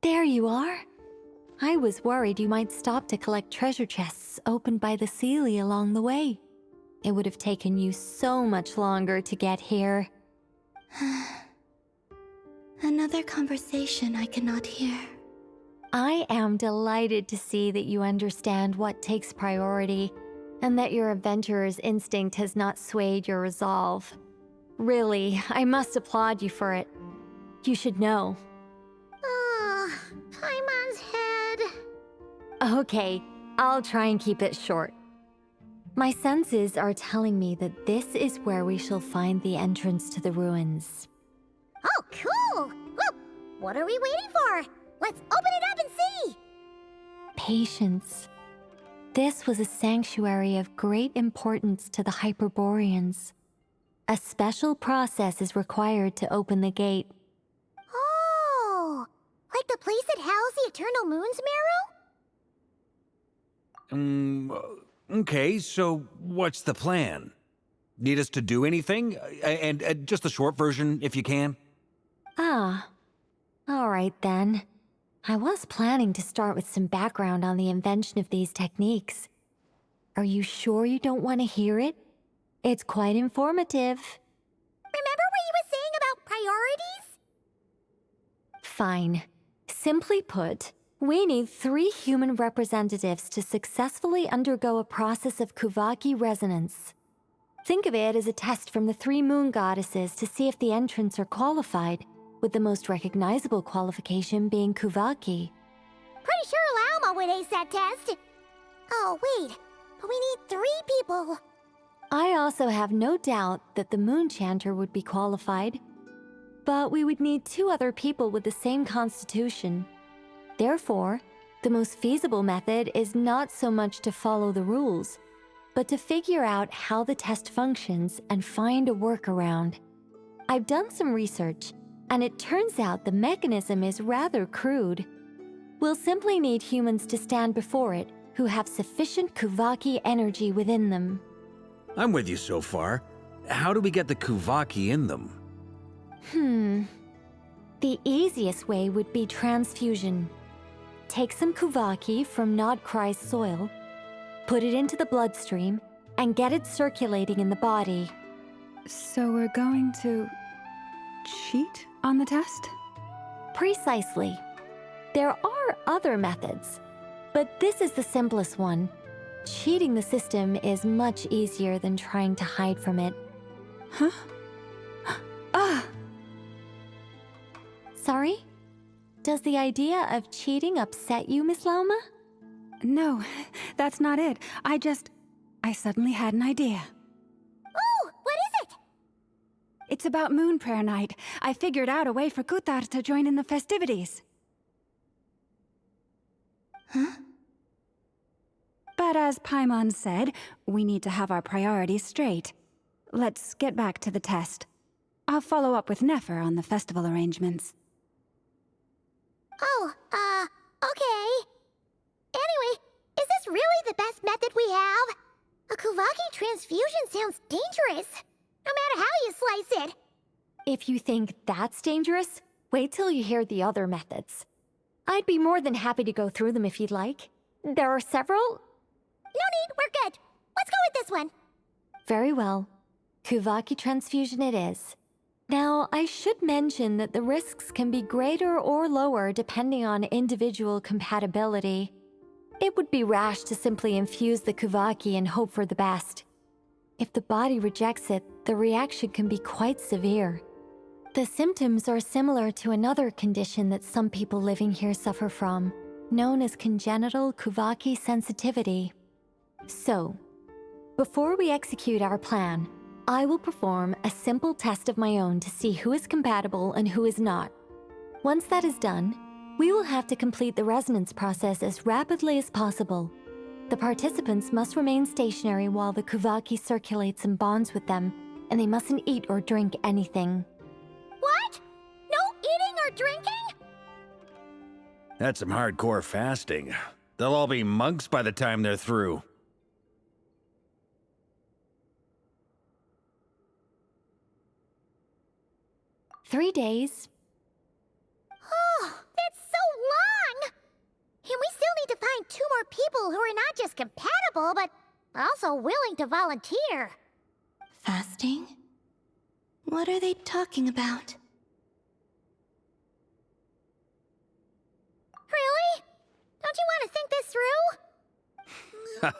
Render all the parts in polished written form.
There you are. I was worried you might stop to collect treasure chests opened by the Seelie along the way. It would have taken you so much longer to get here. Another conversation I cannot hear. I am delighted to see that you understand what takes priority and that your adventurer's instinct has not swayed your resolve. Really, I must applaud you for it. You should know. Paimon's head. Okay, I'll try and keep it short. My senses are telling me that this is where we shall find the entrance to the ruins. Oh, cool! Well, what are we waiting for? Let's open it up and see! Patience. This was a sanctuary of great importance to the Hyperboreans. A special process is required to open the gate. Oh! Like the place that housed the Eternal Moon's marrow? Okay, so what's the plan? Need us to do anything? And just the short version, if you can. Ah, all right then. I was planning to start with some background on the invention of these techniques. Are you sure you don't want to hear it? It's quite informative. Remember what you were saying about priorities? Fine. Simply put, we need 3 human representatives to successfully undergo a process of Kuvaki resonance. Think of it as a test from the 3 moon goddesses to see if the entrants are qualified, with the most recognizable qualification being Kuvaki. Pretty sure Lauma would ace that test. Oh, wait. But we need 3 people. I also have no doubt that the Moon Chanter would be qualified. But we would need 2 other people with the same constitution. Therefore, the most feasible method is not so much to follow the rules, but to figure out how the test functions and find a workaround. I've done some research, and it turns out the mechanism is rather crude. We'll simply need humans to stand before it who have sufficient Kuvaki energy within them. I'm with you so far. How do we get the Kuvaki in them? The easiest way would be transfusion. Take some Kuvaki from Nodcry's soil, put it into the bloodstream, and get it circulating in the body. So we're going to cheat on the test? Precisely. There are other methods, but this is the simplest one. Cheating the system is much easier than trying to hide from it. Huh? Ah! Sorry? Does the idea of cheating upset you, Miss Lauma? No, that's not it. I suddenly had an idea. Oh, what is it? It's about Moon Prayer Night. I figured out a way for Kutar to join in the festivities. Huh? But as Paimon said, we need to have our priorities straight. Let's get back to the test. I'll follow up with Nefer on the festival arrangements. Oh, okay. Anyway, is this really the best method we have? A Kuvaki transfusion sounds dangerous, no matter how you slice it. If you think that's dangerous, wait till you hear the other methods. I'd be more than happy to go through them if you'd like. There are several. No need, we're good. Let's go with this one. Very well. Kuvaki transfusion it is. Now, I should mention that the risks can be greater or lower depending on individual compatibility. It would be rash to simply infuse the Kuvaki and hope for the best. If the body rejects it, the reaction can be quite severe. The symptoms are similar to another condition that some people living here suffer from, known as congenital Kuvaki sensitivity. So, before we execute our plan, I will perform a simple test of my own to see who is compatible and who is not. Once that is done, we will have to complete the resonance process as rapidly as possible. The participants must remain stationary while the Kuvaki circulates and bonds with them, and they mustn't eat or drink anything. What? No eating or drinking? That's some hardcore fasting. They'll all be monks by the time they're through. "3 days. Oh, that's so compatible, but also willing to volunteer. Fasting? What are they talking about? Really? Don't you want to think this through?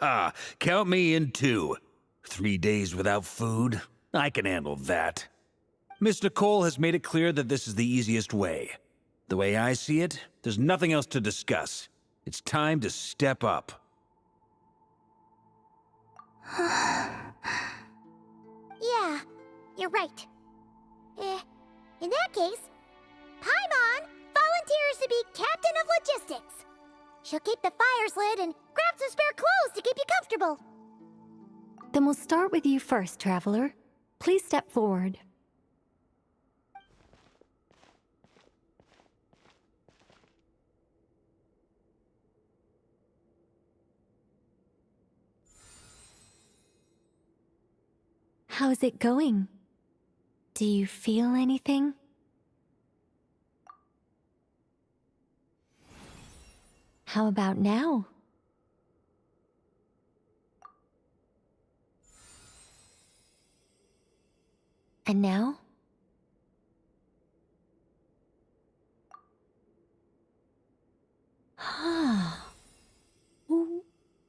Haha, count me in too. 3 days without food? I can handle that. Miss Nicole has made it clear that this is the easiest way. The way I see it, there's nothing else to discuss. It's time to step up. Yeah, you're right. In that case, Paimon volunteers to be Captain of Logistics. She'll keep the fires lit and grab some spare clothes to keep you comfortable. Then we'll start with you first, Traveler. Please step forward. How's it going? Do you feel anything? How about now? And now?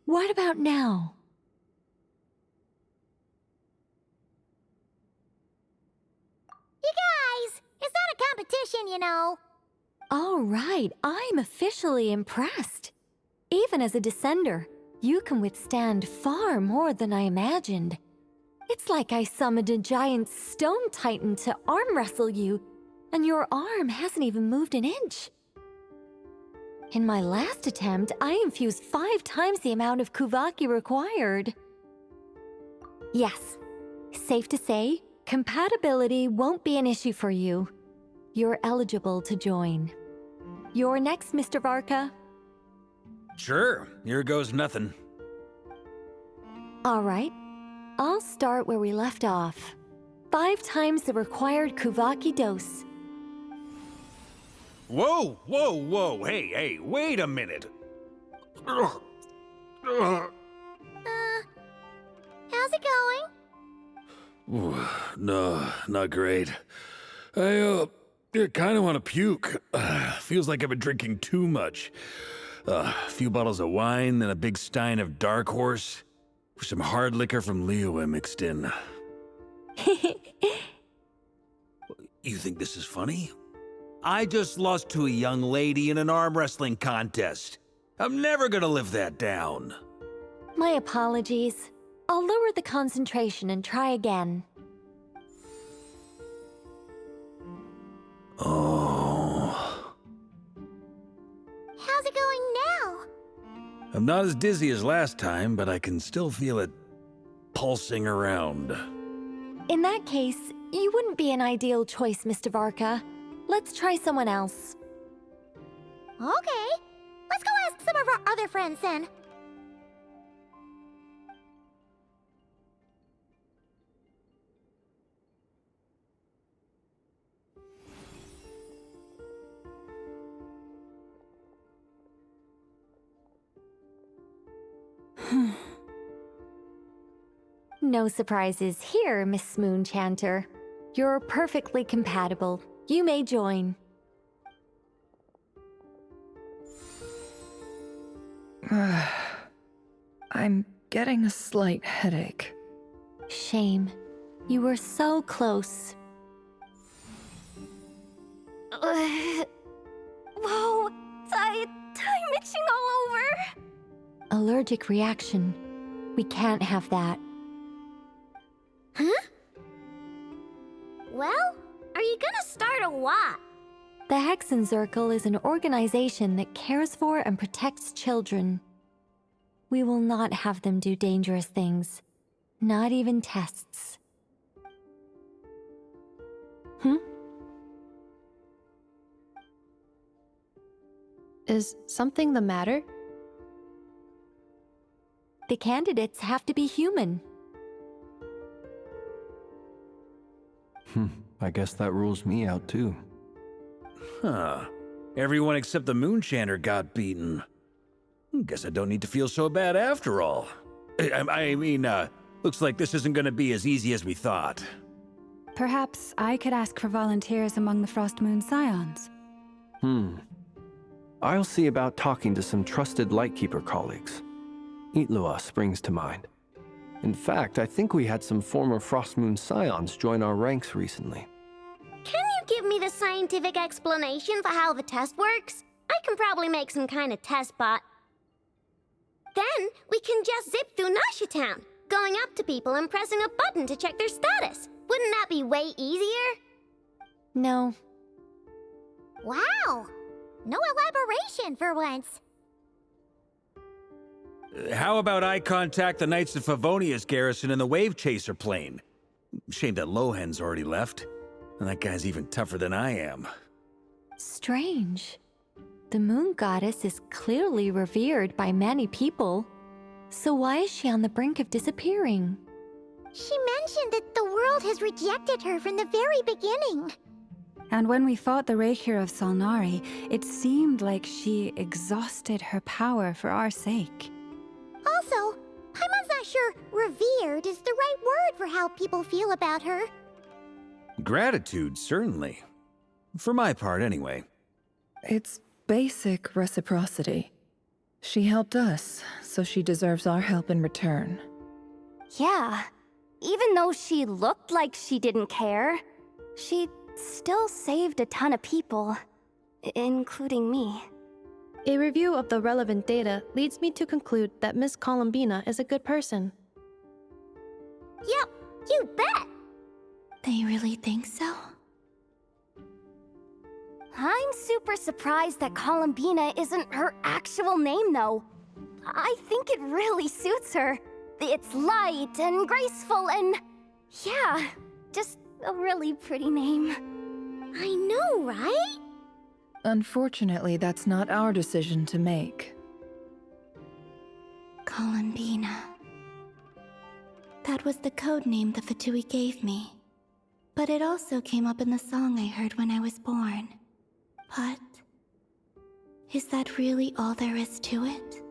What about now? You guys, it's not a competition, you know. All right, I'm officially impressed. Even as a descender, you can withstand far more than I imagined. It's like I summoned a giant stone titan to arm wrestle you, and your arm hasn't even moved an inch. In my last attempt, I infused 5 times the amount of Kuvaki required. Yes, safe to say, compatibility won't be an issue for you. You're eligible to join. You're next, Mr. Varka. Sure, here goes nothing. All right, I'll start where we left off. 5 times the required Kuvaki dose. Whoa, whoa, whoa, hey, wait a minute. How's it going? No, not great. I kind of want to puke. Feels like I've been drinking too much. A few bottles of wine, then a big stein of Dark Horse. With some hard liquor from Liyue mixed in. You think this is funny? I just lost to a young lady in an arm wrestling contest. I'm never gonna live that down. My apologies. I'll lower the concentration and try again. Oh. How's it going now? I'm not as dizzy as last time, but I can still feel it pulsing around. In that case, you wouldn't be an ideal choice, Mr. Varka. Let's try someone else. Okay, let's go ask some of our other friends then. No surprises here, Miss Moonchanter. You're perfectly compatible. You may join. I'm getting a slight headache. Shame. You were so close. Whoa, I'm itching all over. Allergic reaction. We can't have that. Huh? Well, are you gonna start a what? The Hexenzirkel is an organization that cares for and protects children. We will not have them do dangerous things. Not even tests. Is something the matter? The candidates have to be human. I guess that rules me out too. Huh. Everyone except the Moonchanter got beaten. Guess I don't need to feel so bad after all. I mean, looks like this isn't gonna be as easy as we thought. Perhaps I could ask for volunteers among the Frost Moon Scions. I'll see about talking to some trusted Lightkeeper colleagues. Itlua springs to mind. In fact, I think we had some former Frost Moon Scions join our ranks recently. Can you give me the scientific explanation for how the test works? I can probably make some kind of test bot. Then we can just zip through Nasha Town, going up to people and pressing a button to check their status. Wouldn't that be way easier? No. Wow! No elaboration for once. How about I contact the Knights of Favonia's garrison in the Wave Chaser plane? Shame that Lohan's already left. And that guy's even tougher than I am. Strange. The moon goddess is clearly revered by many people. So why is she on the brink of disappearing? She mentioned that the world has rejected her from the very beginning. And when we fought the Reikir of Salnari, it seemed like she exhausted her power for our sake. Also, Paimon's not sure revered is the right word for how people feel about her. Gratitude, certainly. For my part, anyway. It's basic reciprocity. She helped us, so she deserves our help in return. Yeah. Even though she looked like she didn't care, she still saved a ton of people, including me. A review of the relevant data leads me to conclude that Miss Columbina is a good person. Yep, you bet! They really think so? I'm super surprised that Columbina isn't her actual name, though. I think it really suits her. It's light and graceful and... yeah, just a really pretty name. I know, right? Unfortunately, that's not our decision to make. Columbina. That was the code name the Fatui gave me. But it also came up in the song I heard when I was born. But... is that really all there is to it?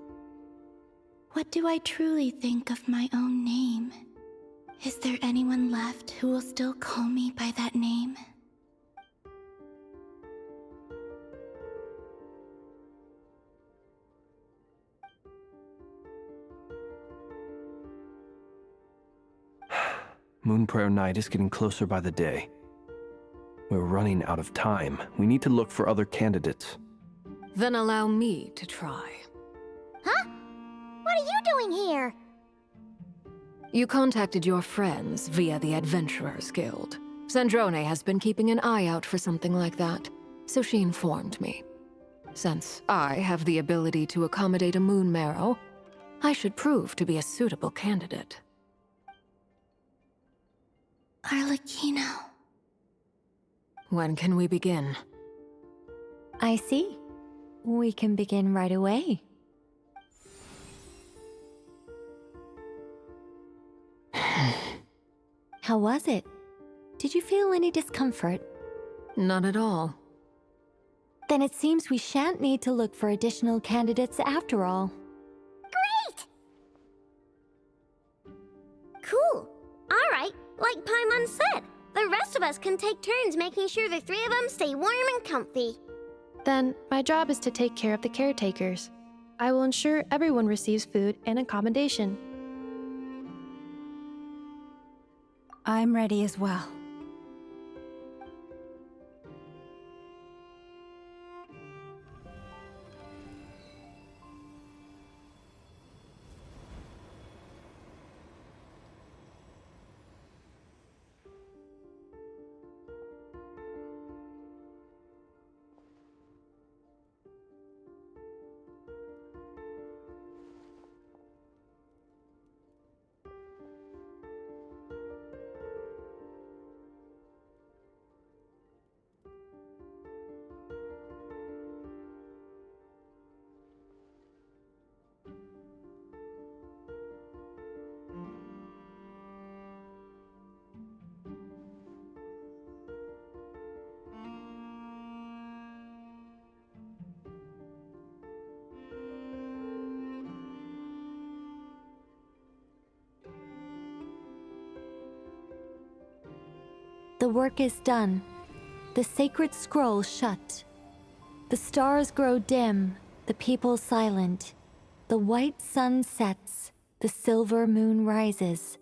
What do I truly think of my own name? Is there anyone left who will still call me by that name? Moonprayer Night is getting closer by the day. We're running out of time. We need to look for other candidates. Then allow me to try. Huh? What are you doing here? You contacted your friends via the Adventurers Guild. Sandrone has been keeping an eye out for something like that, so she informed me. Since I have the ability to accommodate a moon marrow, I should prove to be a suitable candidate. Arlecchino. When can we begin? I see. We can begin right away. How was it? Did you feel any discomfort? Not at all. Then it seems we shan't need to look for additional candidates after all. Great! Cool. All right, like Paimon said, the rest of us can take turns making sure the three of them stay warm and comfy. Then, my job is to take care of the caretakers. I will ensure everyone receives food and accommodation. I'm ready as well. The work is done. The sacred scroll shut. The stars grow dim, the people silent. The white sun sets, the silver moon rises.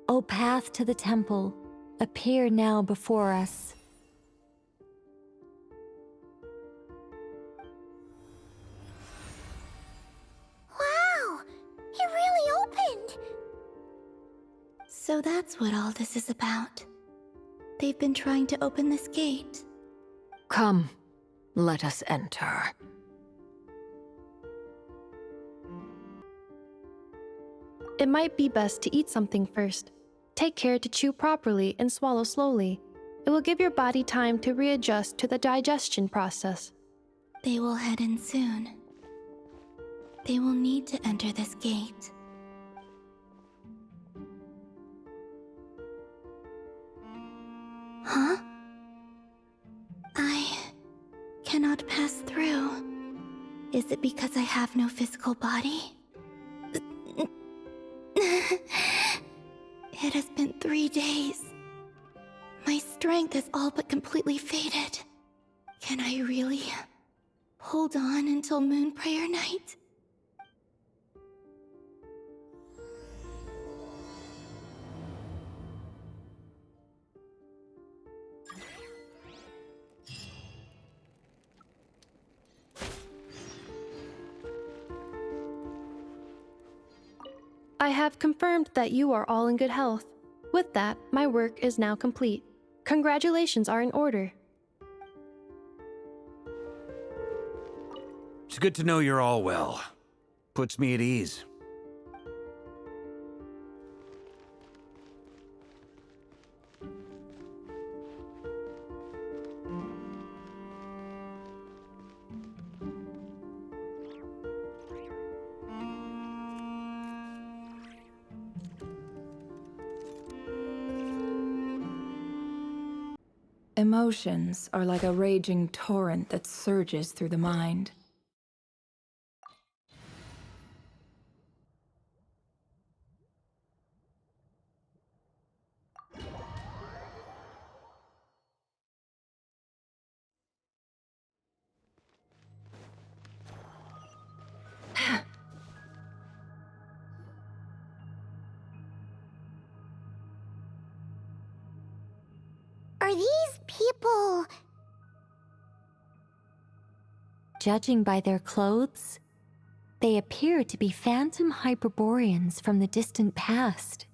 O path to the temple, appear now before us. Wow! It really opened! So that's what all this is about. They've been trying to open this gate. Come, let us enter. It might be best to eat something first. Take care to chew properly and swallow slowly. It will give your body time to readjust to the digestion process. They will head in soon. They will need to enter this gate. Huh? I cannot pass through. Is it because I have no physical body? It has been 3 days. My strength has all but completely faded. Can I really hold on until Moon Prayer Night? I have confirmed that you are all in good health. With that, my work is now complete. Congratulations are in order. It's good to know you're all well. Puts me at ease. Emotions are like a raging torrent that surges through the mind. Are these people... Judging by their clothes, they appear to be phantom Hyperboreans from the distant past.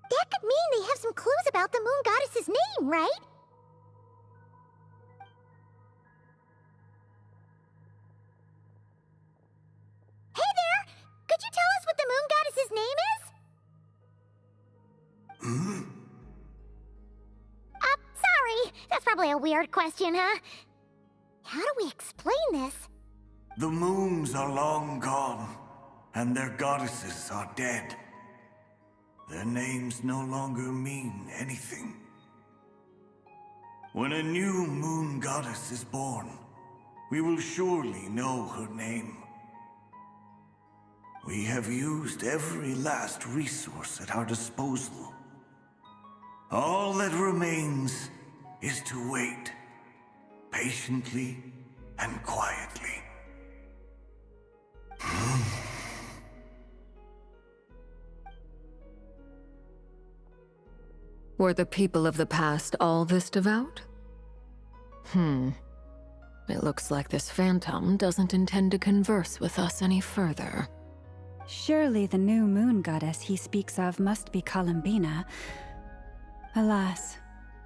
That could mean they have some clues about the moon goddess's name, right? Hey there! Could you tell us what the moon goddess's name is? Sorry. That's probably a weird question, huh? How do we explain this? The moons are long gone, and their goddesses are dead. Their names no longer mean anything. When a new moon goddess is born, we will surely know her name. We have used every last resource at our disposal. All that remains is to wait, patiently and quietly. Were the people of the past all this devout? It looks like this phantom doesn't intend to converse with us any further. Surely the new moon goddess he speaks of must be Columbina. Alas,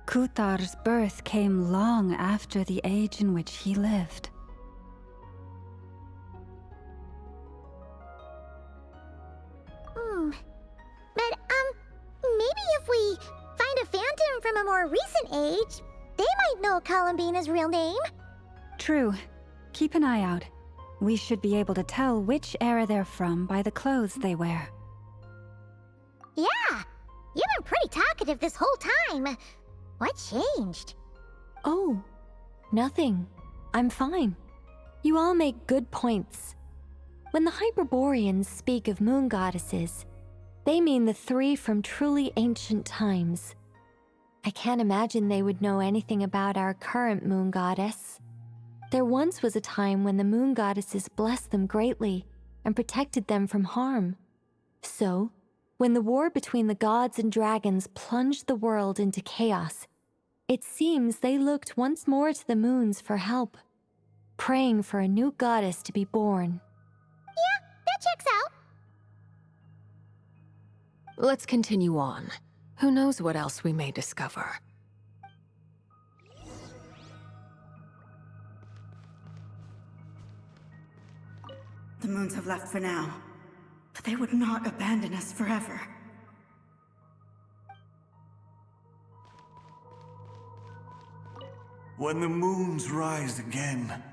Kuthar's birth came long after the age in which he lived. But, maybe if we find a phantom from a more recent age, they might know Columbina's real name. True. Keep an eye out. We should be able to tell which era they're from by the clothes they wear. Yeah, you've been pretty talkative this whole time. What changed? Oh, nothing. I'm fine. You all make good points. When the Hyperboreans speak of moon goddesses, they mean the three from truly ancient times. I can't imagine they would know anything about our current moon goddess. There once was a time when the moon goddesses blessed them greatly and protected them from harm. So, when the war between the gods and dragons plunged the world into chaos, it seems they looked once more to the moons for help, praying for a new goddess to be born. Yeah, that checks out. Let's continue on. Who knows what else we may discover? The moons have left for now, but they would not abandon us forever. When the moons rise again,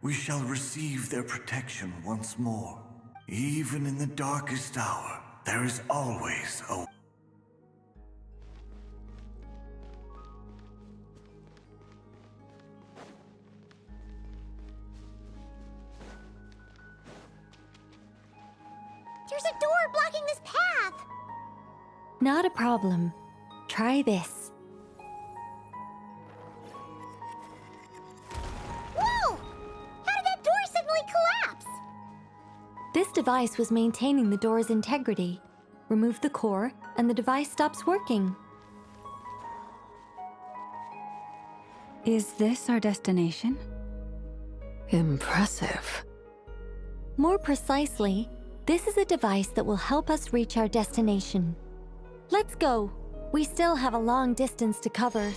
we shall receive their protection once more. Even in the darkest hour, there is always a... There's a door blocking this path! Not a problem. Try this. Whoa! How did that door suddenly collapse? This device was maintaining the door's integrity. Remove the core, and the device stops working. Is this our destination? Impressive. More precisely, this is a device that will help us reach our destination. Let's go. We still have a long distance to cover.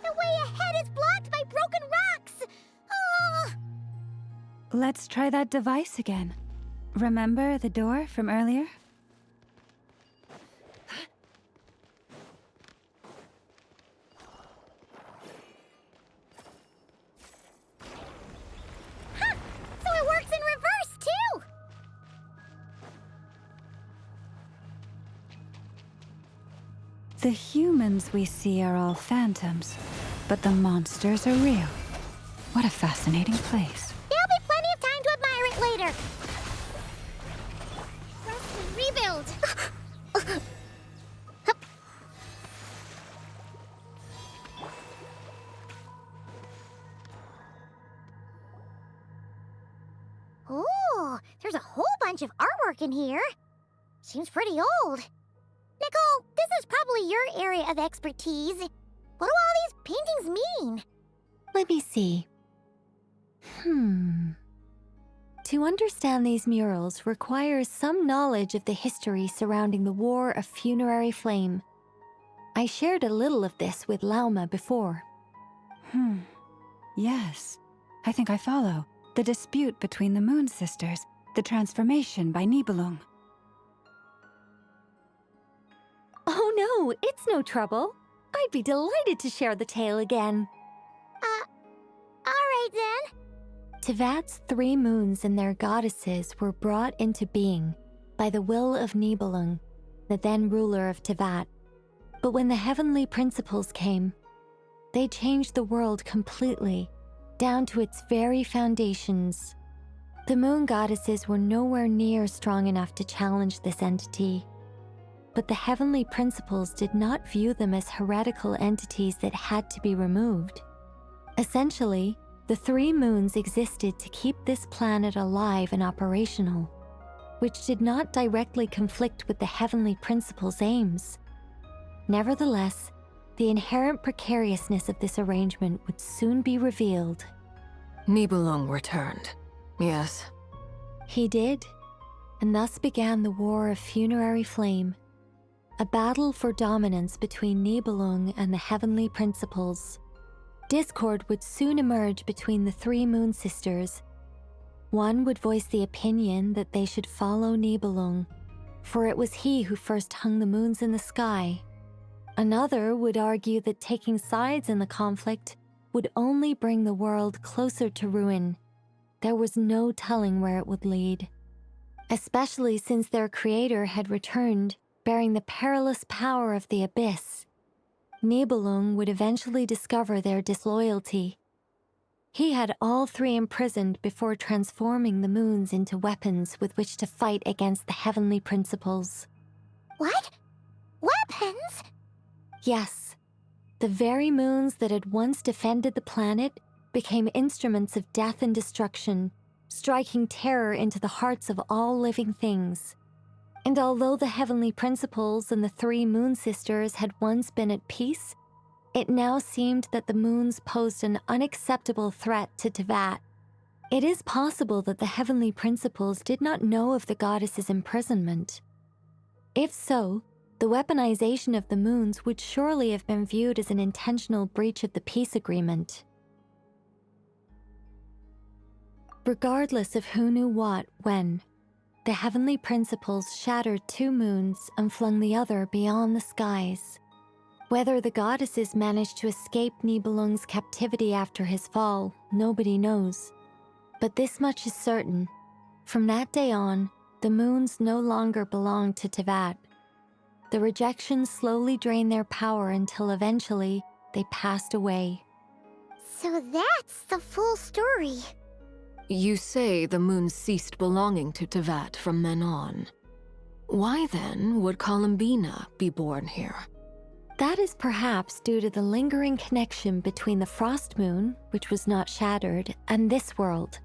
The way ahead is blocked by broken rocks! Oh! Let's try that device again. Remember the door from earlier? Ha! So it works in reverse, too! The humans we see are all phantoms, but the monsters are real. What a fascinating place. There'll be plenty of time to admire it later. Rest and rebuild. Ooh, there's a whole bunch of artwork in here. Seems pretty old. Nicole, this is probably your area of expertise. What do all these paintings mean? Let me see. To understand these murals requires some knowledge of the history surrounding the War of Funerary Flame. I shared a little of this with Lauma before. Yes, I think I follow. The dispute between the Moon Sisters, the transformation by Nibelung. Oh no, it's no trouble. I'd be delighted to share the tale again. Alright then. Tevat's 3 moons and their goddesses were brought into being by the will of Nibelung, the then ruler of Tevat. But when the heavenly principles came, they changed the world completely, down to its very foundations. The moon goddesses were nowhere near strong enough to challenge this entity. But the heavenly principles did not view them as heretical entities that had to be removed. Essentially, the 3 moons existed to keep this planet alive and operational, which did not directly conflict with the heavenly principles' aims. Nevertheless, the inherent precariousness of this arrangement would soon be revealed. Nibelung returned. Yes. He did, and thus began the War of Funerary Flame, a battle for dominance between Nibelung and the Heavenly Principles. Discord would soon emerge between the three Moon Sisters. One would voice the opinion that they should follow Nibelung, for it was he who first hung the moons in the sky. Another would argue that taking sides in the conflict would only bring the world closer to ruin. There was no telling where it would lead, especially since their creator had returned, bearing the perilous power of the abyss. Nibelung would eventually discover their disloyalty. He had all three imprisoned before transforming the moons into weapons with which to fight against the Heavenly Principles. What? Weapons? Yes, the very moons that had once defended the planet became instruments of death and destruction, striking terror into the hearts of all living things. And although the Heavenly Principles and the three Moon Sisters had once been at peace, it now seemed that the moons posed an unacceptable threat to Teyvat. It is possible that the Heavenly Principles did not know of the goddess's imprisonment. If so, the weaponization of the moons would surely have been viewed as an intentional breach of the peace agreement. Regardless of who knew what, when, the Heavenly Principles shattered two moons and flung the other beyond the skies. Whether the goddesses managed to escape Nibelung's captivity after his fall, nobody knows. But this much is certain. From that day on, the moons no longer belonged to Teyvat. The rejection slowly drained their power until eventually they passed away. So that's the full story. You say the moon ceased belonging to Teyvat from then on. Why then would Columbina be born here? That is perhaps due to the lingering connection between the Frost Moon, which was not shattered, and this world.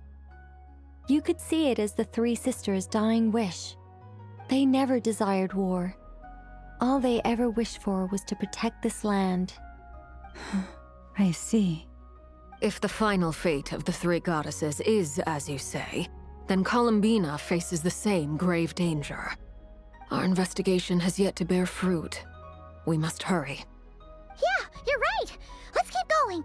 You could see it as the three sisters' dying wish. They never desired war. All they ever wished for was to protect this land. I see. If the final fate of the three goddesses is as you say, then Columbina faces the same grave danger. Our investigation has yet to bear fruit. We must hurry. Yeah, you're right. Let's keep going.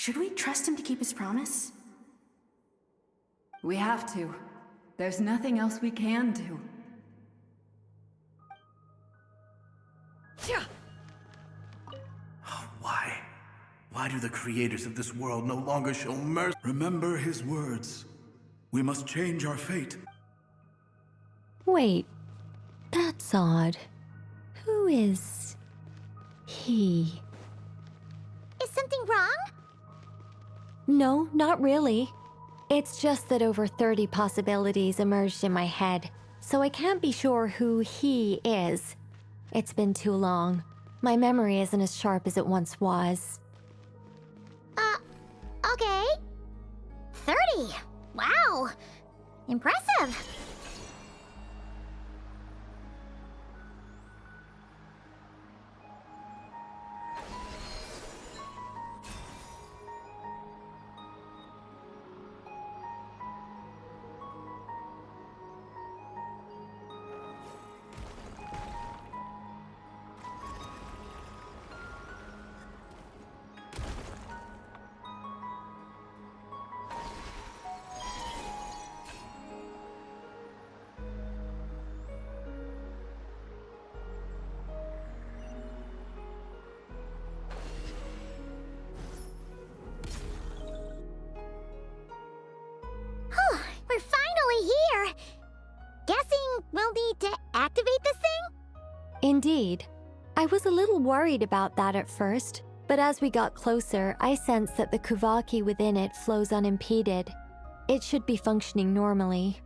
Should we trust him to keep his promise? We have to. There's nothing else we can do. Why? Why do the creators of this world no longer show mercy? Remember his words. We must change our fate. Wait, that's odd. Who is he? Is something wrong? No, not really. It's just that over 30 possibilities emerged in my head, so I can't be sure who he is. It's been too long. My memory isn't as sharp as it once was. Okay. 30. Wow. Impressive. Indeed. I was a little worried about that at first, but as we got closer, I sensed that the Kuvaki within it flows unimpeded. It should be functioning normally.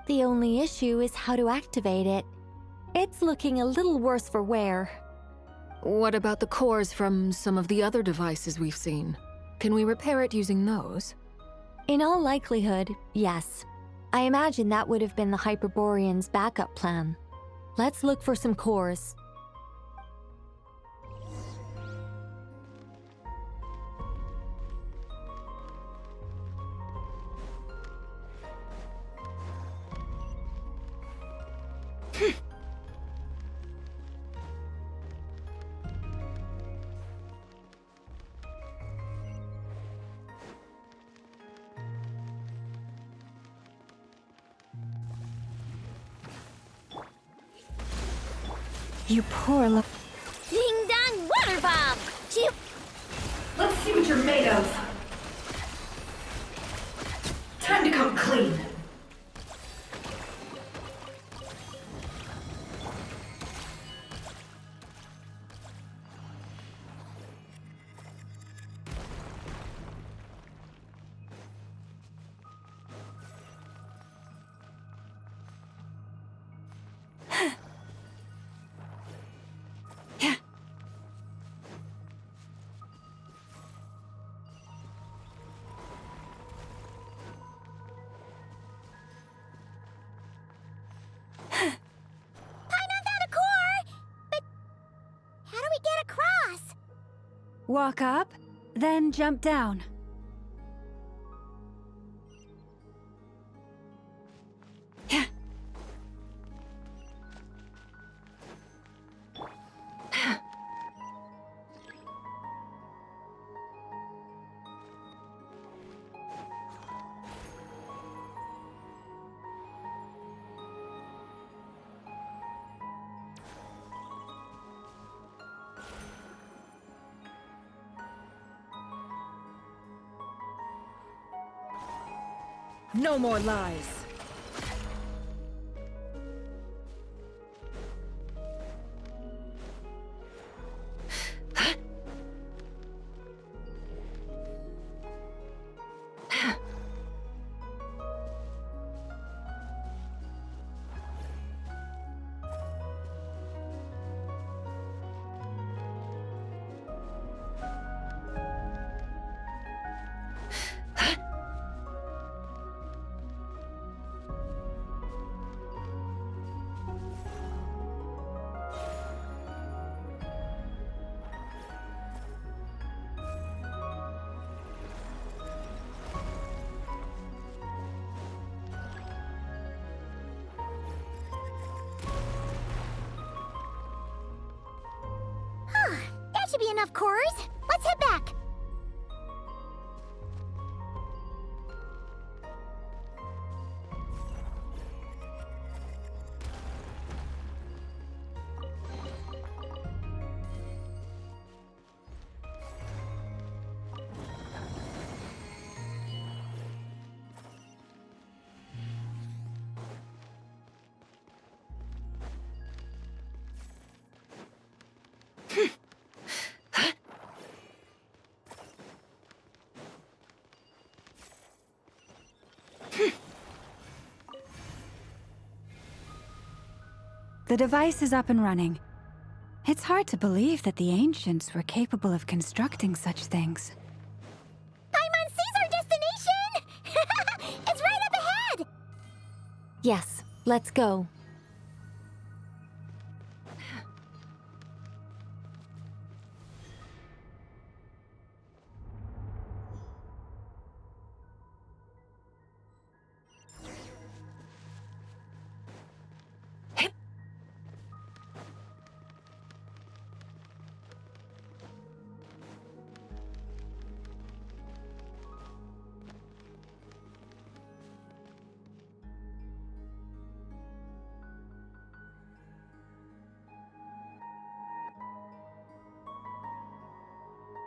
The only issue is how to activate it. It's looking a little worse for wear. What about the cores from some of the other devices we've seen? Can we repair it using those? In all likelihood, yes. I imagine that would have been the Hyperborean's backup plan. Let's look for some cores. You poor Ding dong water bomb! Chip! Let's see what you're made of. Time to come clean. Walk up, then jump down. No more lies. That should be enough cores. Let's head back. The device is up and running. It's hard to believe that the ancients were capable of constructing such things. Paimon sees our destination! It's right up ahead! Yes, let's go.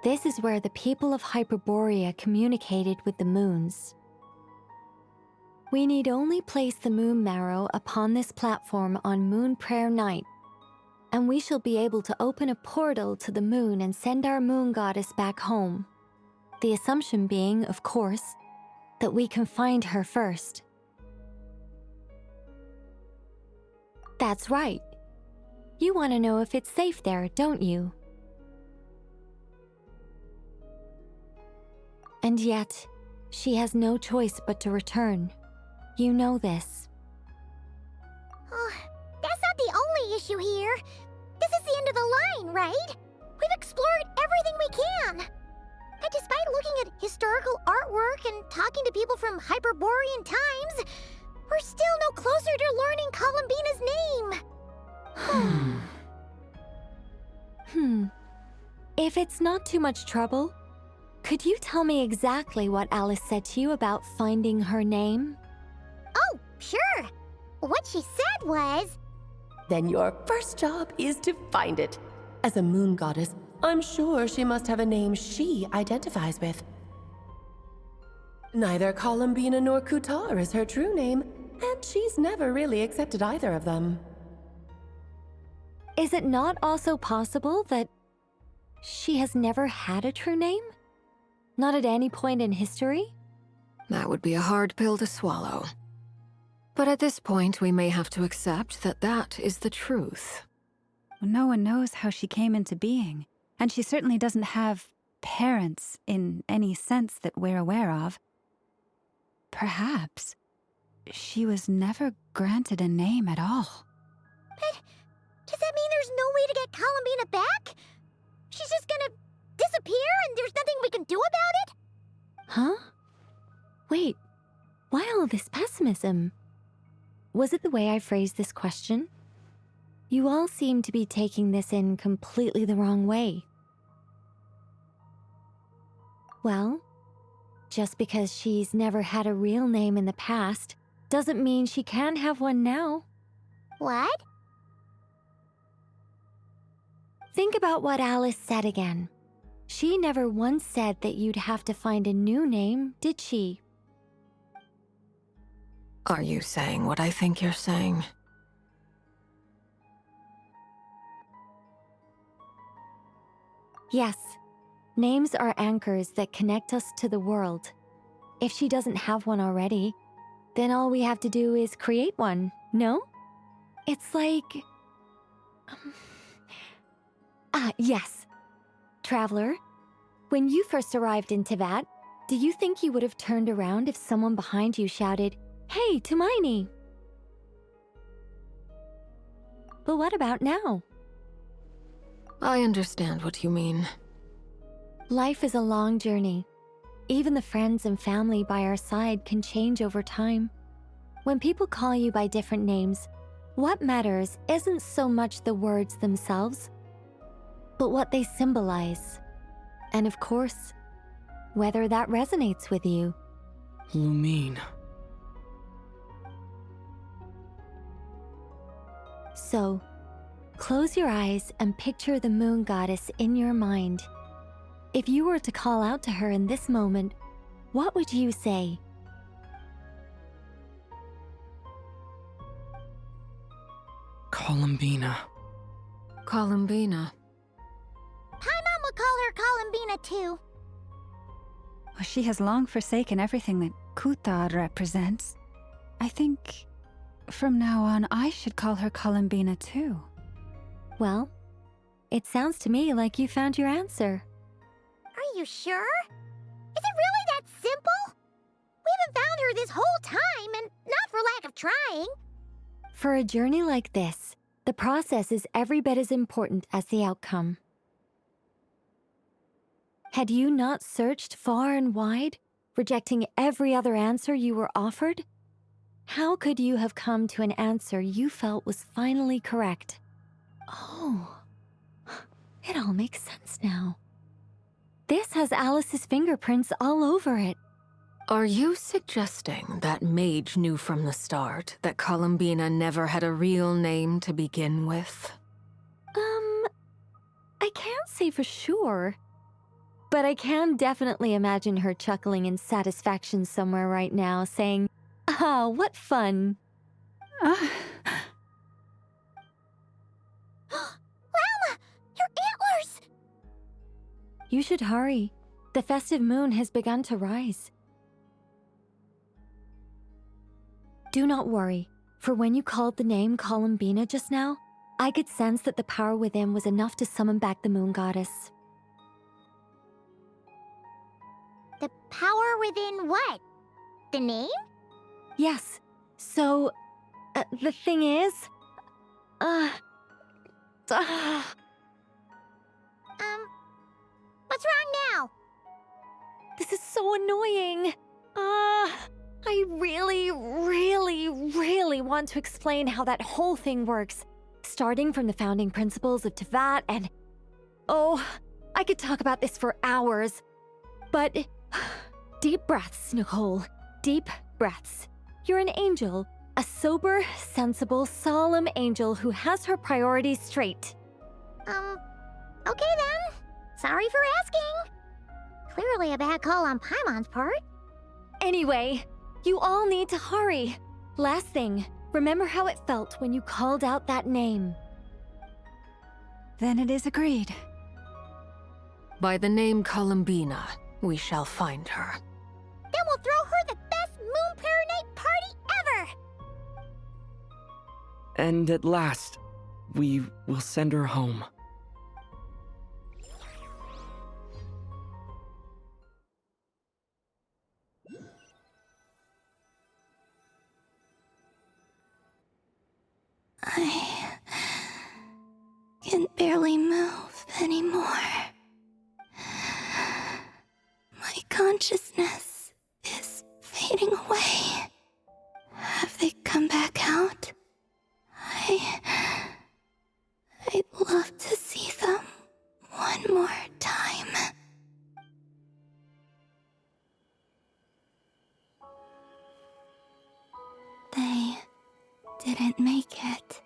This is where the people of Hyperborea communicated with the moons. We need only place the moon marrow upon this platform on Moon Prayer Night. and we shall be able to open a portal to the moon and send our moon goddess back home. The assumption being, of course, that we can find her first. That's right. You want to know if it's safe there, don't you? And yet, she has no choice but to return. You know this. Oh, that's not the only issue here. This is the end of the line, right? We've explored everything we can. And despite looking at historical artwork and talking to people from Hyperborean times, we're still no closer to learning Columbina's name. If it's not too much trouble, could you tell me exactly what Alice said to you about finding her name? Oh, sure. What she said was... Then your first job is to find it. As a moon goddess, I'm sure she must have a name she identifies with. Neither Columbina nor Kutar is her true name, and she's never really accepted either of them. Is it not also possible that she has never had a true name? Not at any point in history? That would be a hard pill to swallow. But at this point, we may have to accept that that is the truth. No one knows how she came into being, and she certainly doesn't have parents in any sense that we're aware of. Perhaps she was never granted a name at all. But does that mean there's no way to get Columbina back? She's just gonna disappear and there's nothing we can do about it? Huh? Wait, why all this pessimism? Was it the way I phrased this question? You all seem to be taking this in completely the wrong way. Well, just because she's never had a real name in the past doesn't mean she can't have one now. What? Think about what Alice said again. She never once said that you'd have to find a new name, did she? Are you saying what I think you're saying? Yes. Names are anchors that connect us to the world. If she doesn't have one already, then all we have to do is create one, no? It's like... yes. Traveler, when you first arrived in Teyvat, do you think you would have turned around if someone behind you shouted, "Hey, Hermione!" But what about now? I understand what you mean. Life is a long journey. Even the friends and family by our side can change over time. When people call you by different names, what matters isn't so much the words themselves, but what they symbolize. And of course, whether that resonates with you. Lumine. So, close your eyes and picture the moon goddess in your mind. If you were to call out to her in this moment, what would you say? Columbina. Columbina. Paimon would call her Columbina too. Well, she has long forsaken everything that Kutar represents. I think from now on I should call her Columbina too. Well, it sounds to me like you found your answer. Are you sure? Is it really that simple? We haven't found her this whole time, and not for lack of trying. For a journey like this, the process is every bit as important as the outcome. Had you not searched far and wide, rejecting every other answer you were offered? How could you have come to an answer you felt was finally correct? Oh, it all makes sense now. This has Alice's fingerprints all over it. Are you suggesting that Mage knew from the start that Columbina never had a real name to begin with? I can't say for sure. But I can definitely imagine her chuckling in satisfaction somewhere right now, saying, "Ah, what fun." You should hurry. The festive moon has begun to rise. Do not worry, for when you called the name Columbina just now, I could sense that the power within was enough to summon back the moon goddess. The power within what? The name? Yes. So, the thing is... What's wrong now? This is so annoying. I really want to explain how that whole thing works. Starting from the founding principles of Tevat and... Oh, I could talk about this for hours. But... Deep breaths, Nicole. Deep breaths. You're an angel. A sober, sensible, solemn angel who has her priorities straight. Okay then. Sorry for asking. Clearly a bad call on Paimon's part. Anyway, you all need to hurry. Last thing, remember how it felt when you called out that name. Then it is agreed. By the name Columbina, we shall find her. Then we'll throw her the best Moon Pair Night party ever! And at last, we will send her home. I can barely move anymore. My consciousness is fading away. Have they come back out? I'd love to see them one more time. They didn't make it.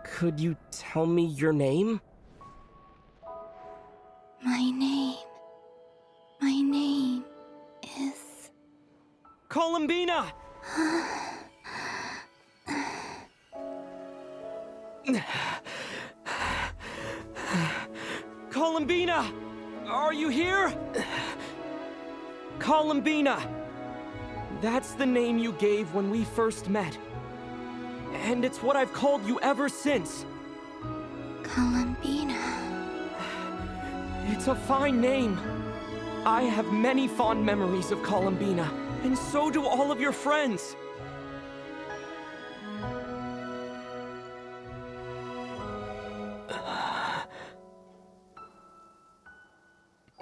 Could you tell me your name? My name is... Columbina! Columbina! Are you here? Columbina! That's the name you gave when we first met. And it's what I've called you ever since. Columbina. It's a fine name. I have many fond memories of Columbina, and so do all of your friends.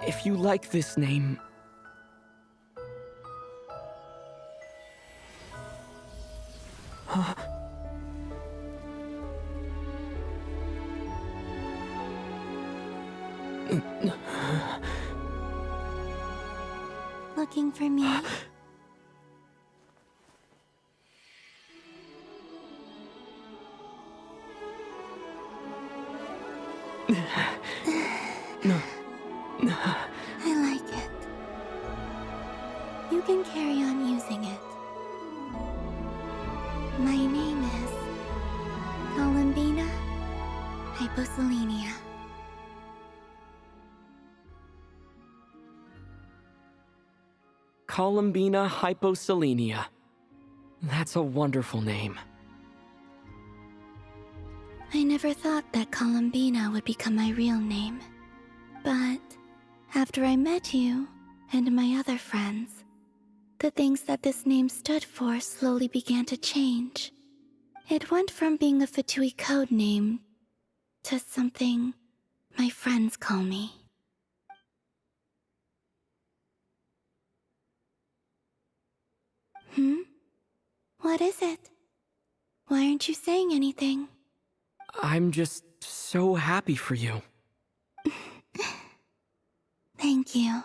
If you like this name... Looking for me? I like it. You can carry on using it. My name is Columbina Hyposelenia. Columbina Hyposelenia. That's a wonderful name. I never thought that Columbina would become my real name. But after I met you and my other friends, the things that this name stood for slowly began to change. It went from being a Fatui code name to something my friends call me. What is it? Why aren't you saying anything? I'm just so happy for you. Thank you.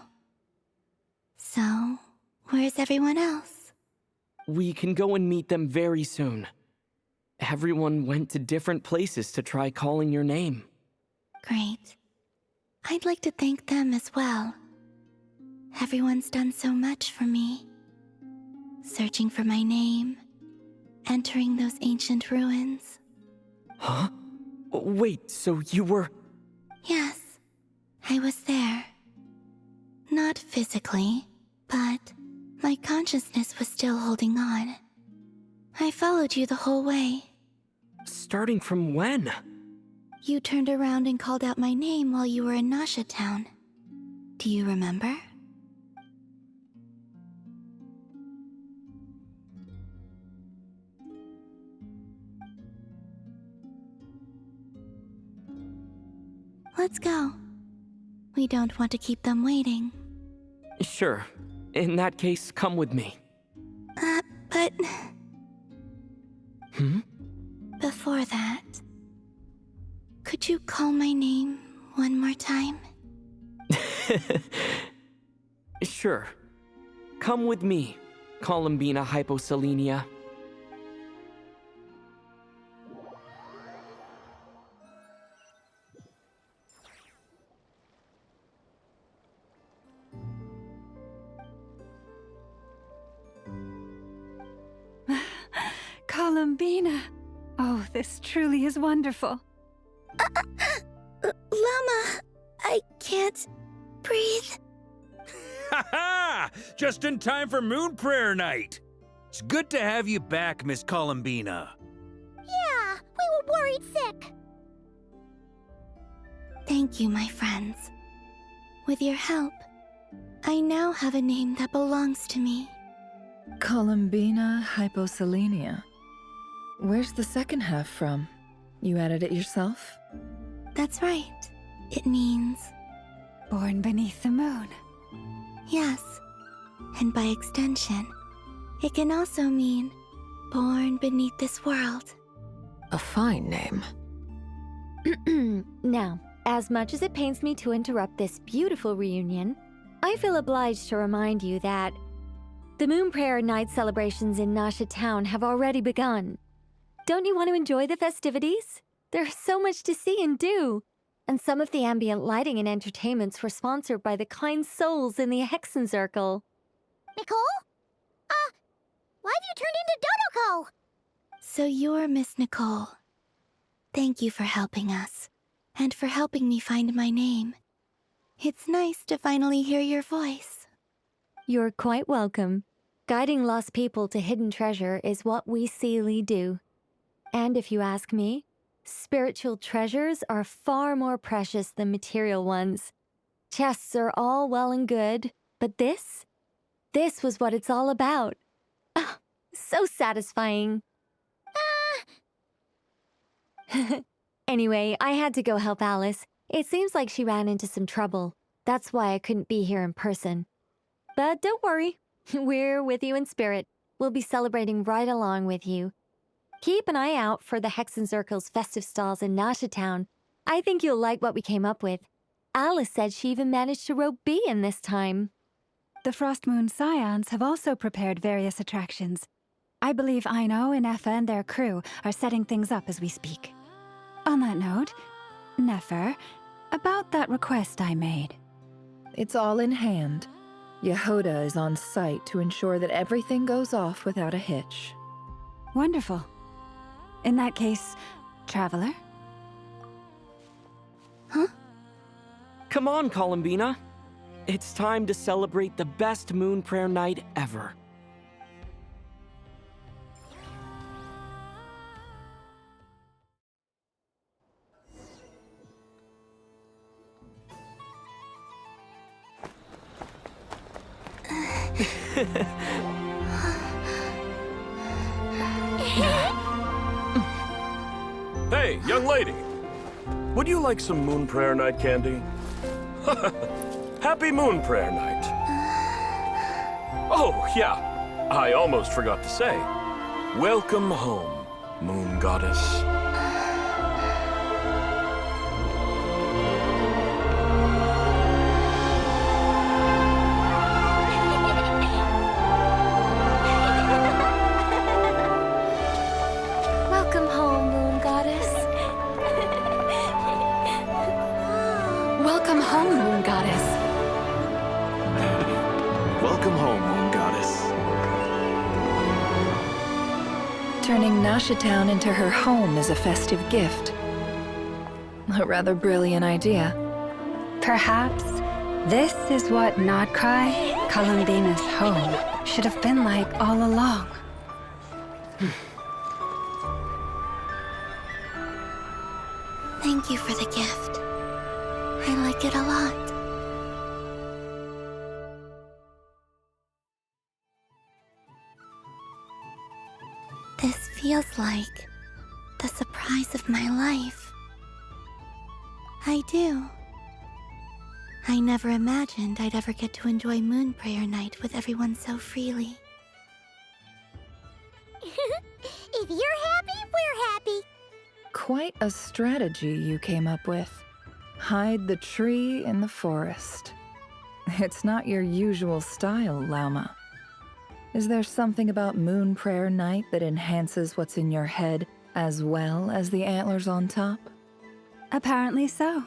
So, where's everyone else? We can go and meet them very soon. Everyone went to different places to try calling your name. Great. I'd like to thank them as well. Everyone's done so much for me. Searching for my name, entering those ancient ruins. Huh? Wait, so you were... Yes, I was there. Not physically, but my consciousness was still holding on. I followed you the whole way. Starting from when? You turned around and called out my name while you were in Nasha Town. Do you remember? Let's go. We don't want to keep them waiting. Sure. In that case, come with me. But... Hmm? Before that... Could you call my name one more time? Sure. Come with me, Columbina Hyposelenia. Columbina! Oh, this truly is wonderful. Llama, I can't breathe. Ha ha! Just in time for Moon Prayer Night. It's good to have you back, Miss Columbina. Yeah, we were worried sick. Thank you, my friends. With your help, I now have a name that belongs to me. Columbina Hyposelenia. Where's the second half from? You added it yourself? That's right. It means... Born beneath the moon. Yes. And by extension, it can also mean born beneath this world. A fine name. Now, as much as it pains me to interrupt this beautiful reunion, I feel obliged to remind you that the Moon Prayer Night celebrations in Nasha Town have already begun. Don't you want to enjoy the festivities? There's so much to see and do. And some of the ambient lighting and entertainments were sponsored by the kind souls in the Hexen Circle. Nicole? Why have you turned into Dodoko? So you're Miss Nicole. Thank you for helping us, and for helping me find my name. It's nice to finally hear your voice. You're quite welcome. Guiding lost people to hidden treasure is what we Seelie do. And if you ask me, spiritual treasures are far more precious than material ones. Chests are all well and good, but this was what it's all about. Ah, so satisfying. Anyway, I had to go help Alice. It seems like she ran into some trouble. That's why I couldn't be here in person. But don't worry, we're with you in spirit. We'll be celebrating right along with you. Keep an eye out for the Hexen Circle's festive stalls in Nasha Town. I think you'll like what we came up with. Alice said she even managed to rope B in this time. The Frost Moon Scions have also prepared various attractions. I believe Aino, Ineffa, and their crew are setting things up as we speak. On that note, Nefer, about that request I made. It's all in hand. Yehoda is on site to ensure that everything goes off without a hitch. Wonderful. In that case, Traveler? Huh? Come on, Columbina. It's time to celebrate the best Moon Prayer Night ever. Hey, young lady. Would you like some Moon Prayer Night candy? Happy Moon Prayer Night. Oh, yeah. I almost forgot to say. Welcome home, Moon Goddess. Welcome home, Moon Goddess. Welcome home, Moon Goddess. Welcome home, Moon Goddess. Turning Nasha Town into her home is a festive gift. A rather brilliant idea. Perhaps this is what Nodcry, Columbina's home, should have been like all along. Thank you for the gift. I like it a lot. This feels like the surprise of my life. I do. I never imagined I'd ever get to enjoy Moon Prayer Night with everyone so freely. If you're happy, we're happy. Quite a strategy you came up with. Hide the tree in the forest. It's not your usual style, Lauma. Is there something about Moon Prayer Night that enhances what's in your head as well as the antlers on top? Apparently so.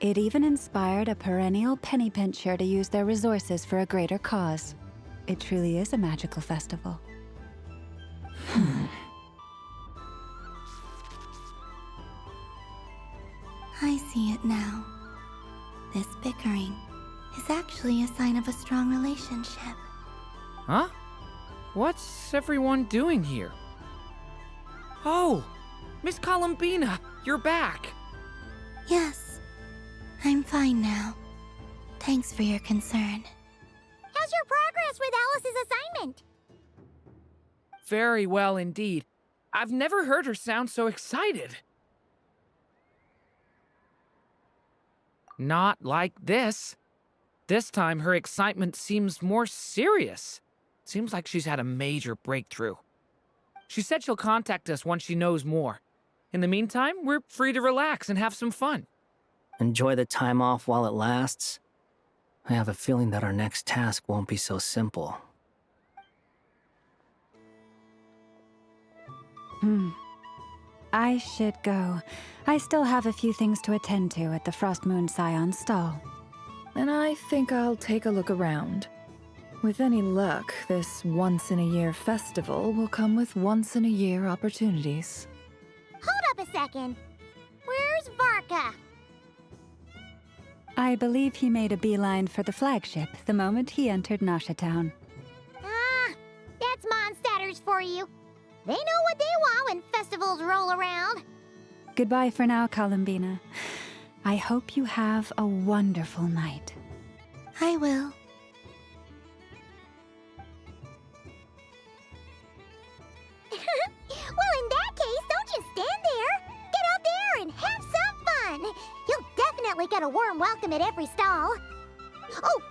It even inspired a perennial penny pincher to use their resources for a greater cause. It truly is a magical festival. I see it now. This bickering is actually a sign of a strong relationship. Huh? What's everyone doing here? Oh! Miss Columbina, you're back! Yes, I'm fine now. Thanks for your concern. How's your progress with Alice's assignment? Very well indeed. I've never heard her sound so excited. Not like this. This time her excitement seems more serious. Seems like she's had a major breakthrough. She said she'll contact us once she knows more. In the meantime, we're free to relax and have some fun. Enjoy the time off while it lasts. I have a feeling that our next task won't be so simple. I should go. I still have a few things to attend to at the Frost Moon Scion stall. And I think I'll take a look around. With any luck, this once-in-a-year festival will come with once-in-a-year opportunities. Hold up a second. Where's Varka? I believe he made a beeline for the flagship the moment he entered Nasha Town. Ah, that's Mondstadters for you. They know what they want when festivals roll around. Goodbye for now, Columbina. I hope you have a wonderful night. I will. Well, in that case, don't just stand there. Get out there and have some fun. You'll definitely get a warm welcome at every stall. Oh,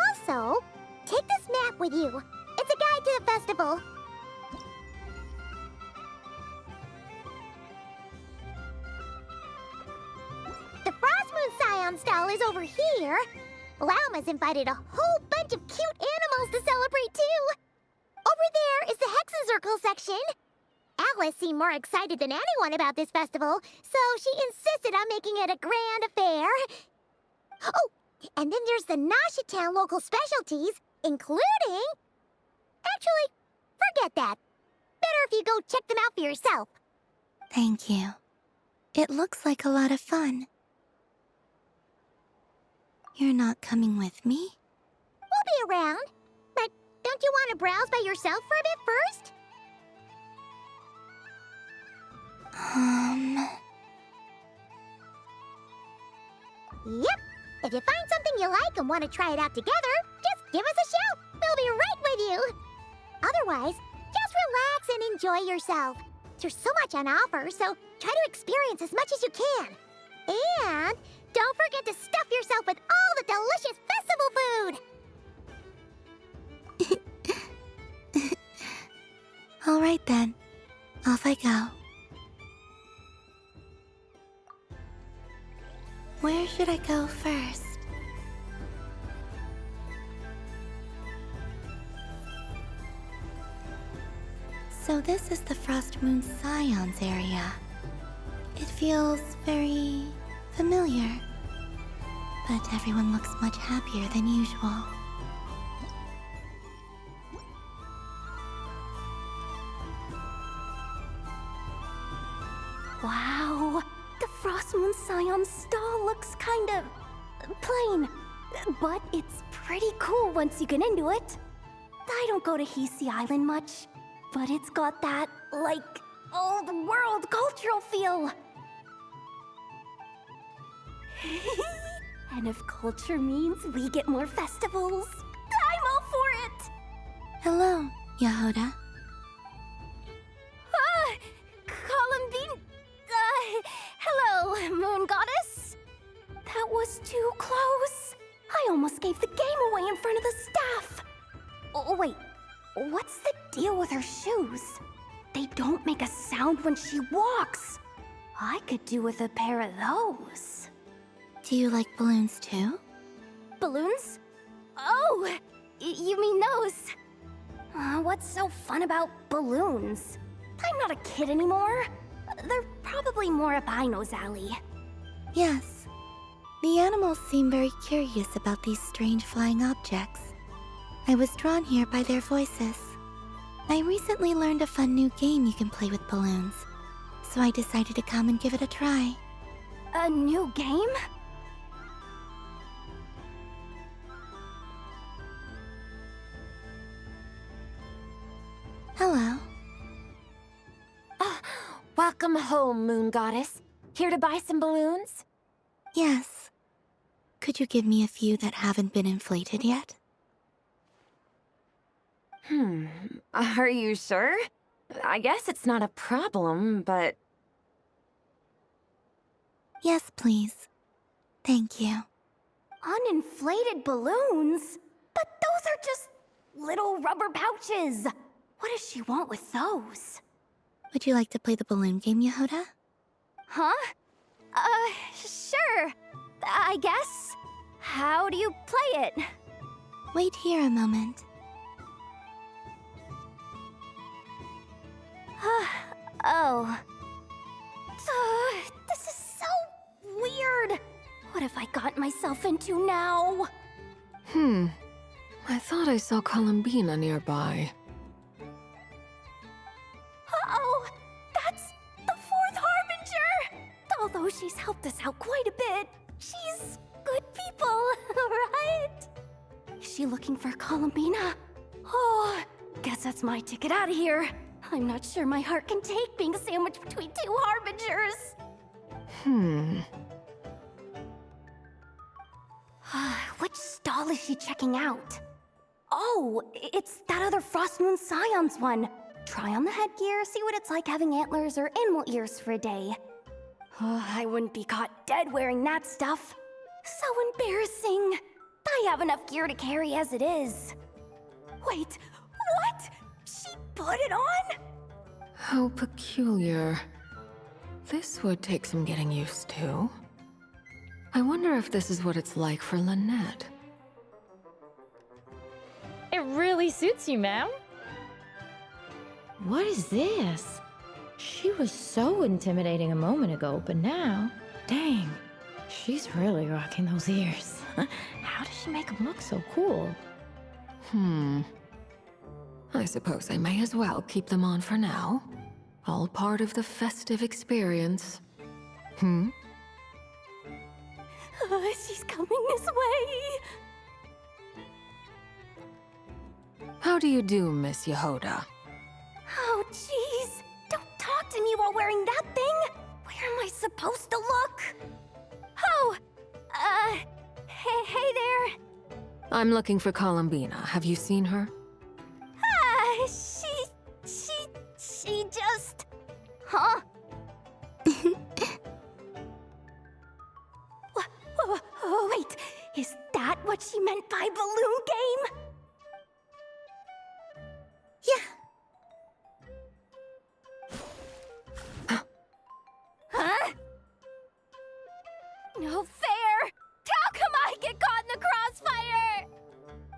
also, take this map with you. It's a guide to the festival. The Frost Moon Scion stall is over here. Lauma's invited a whole bunch of cute animals to celebrate, too. Over there is the Hexencircle section. Alice seemed more excited than anyone about this festival, so she insisted on making it a grand affair. Oh, and then there's the Nasha Town local specialties, including... Actually, forget that. Better if you go check them out for yourself. Thank you. It looks like a lot of fun. You're not coming with me? We'll be around. But don't you want to browse by yourself for a bit first? Yep. If you find something you like and want to try it out together, just give us a shout. We'll be right with you. Otherwise, just relax and enjoy yourself. There's so much on offer, so try to experience as much as you can. And don't forget to stuff yourself with all the delicious festival food. All right then. Off I go. Where should I go first? So this is the Frost Moon Scions area. It feels very familiar. But everyone looks much happier than usual. Wow, the Frost Moon Scion's stall looks kind of plain, but it's pretty cool once you get into it. I don't go to Hisi Island much, but it's got that, like, old world cultural feel. And if culture means we get more festivals, I'm all for it! Hello, Yehoda. Columbine... hello, Moon Goddess? That was too close. I almost gave the game away in front of the staff. Oh, wait. What's the deal with her shoes? They don't make a sound when she walks. I could do with a pair of those. Do you like balloons too? Balloons? Oh, you mean those? What's so fun about balloons? I'm not a kid anymore. They're probably more up Aino's alley. Yes. The animals seem very curious about these strange flying objects. I was drawn here by their voices. I recently learned a fun new game you can play with balloons, so I decided to come and give it a try. A new game? Hello. Welcome home, Moon Goddess. Here to buy some balloons? Yes. Could you give me a few that haven't been inflated yet? Are you sure? I guess it's not a problem, but... Yes, please. Thank you. Uninflated balloons? But those are just little rubber pouches. What does she want with those? Would you like to play the balloon game, Yehoda? Huh? Sure. I guess. How do you play it? Wait here a moment. Oh. This is so weird. What have I got myself into now? I thought I saw Columbina nearby. Uh-oh! That's the fourth Harbinger! Although she's helped us out quite a bit, she's good people, right? Is she looking for Columbina? Oh, guess that's my ticket out of here. I'm not sure my heart can take being sandwiched between two Harbingers. Which stall is she checking out? Oh, it's that other Frost Moon Scion's one. Try on the headgear, see what it's like having antlers or animal ears for a day. I wouldn't be caught dead wearing that stuff. So embarrassing. I have enough gear to carry as it is. Wait, what? She put it on? How peculiar. This would take some getting used to. I wonder if this is what it's like for Lynette. It really suits you, ma'am. What is this? She was so intimidating a moment ago, but now, dang, she's really rocking those ears. How does she make them look so cool? I suppose I may as well keep them on for now. All part of the festive experience. She's coming this way. How do you do, Miss Yehoda? Oh, jeez. Don't talk to me while wearing that thing. Where am I supposed to look? Oh, hey there. I'm looking for Columbina. Have you seen her? She just... Huh? Wait, is that what she meant by balloon game? Yeah. Huh? No fair! How come I get caught in the crossfire?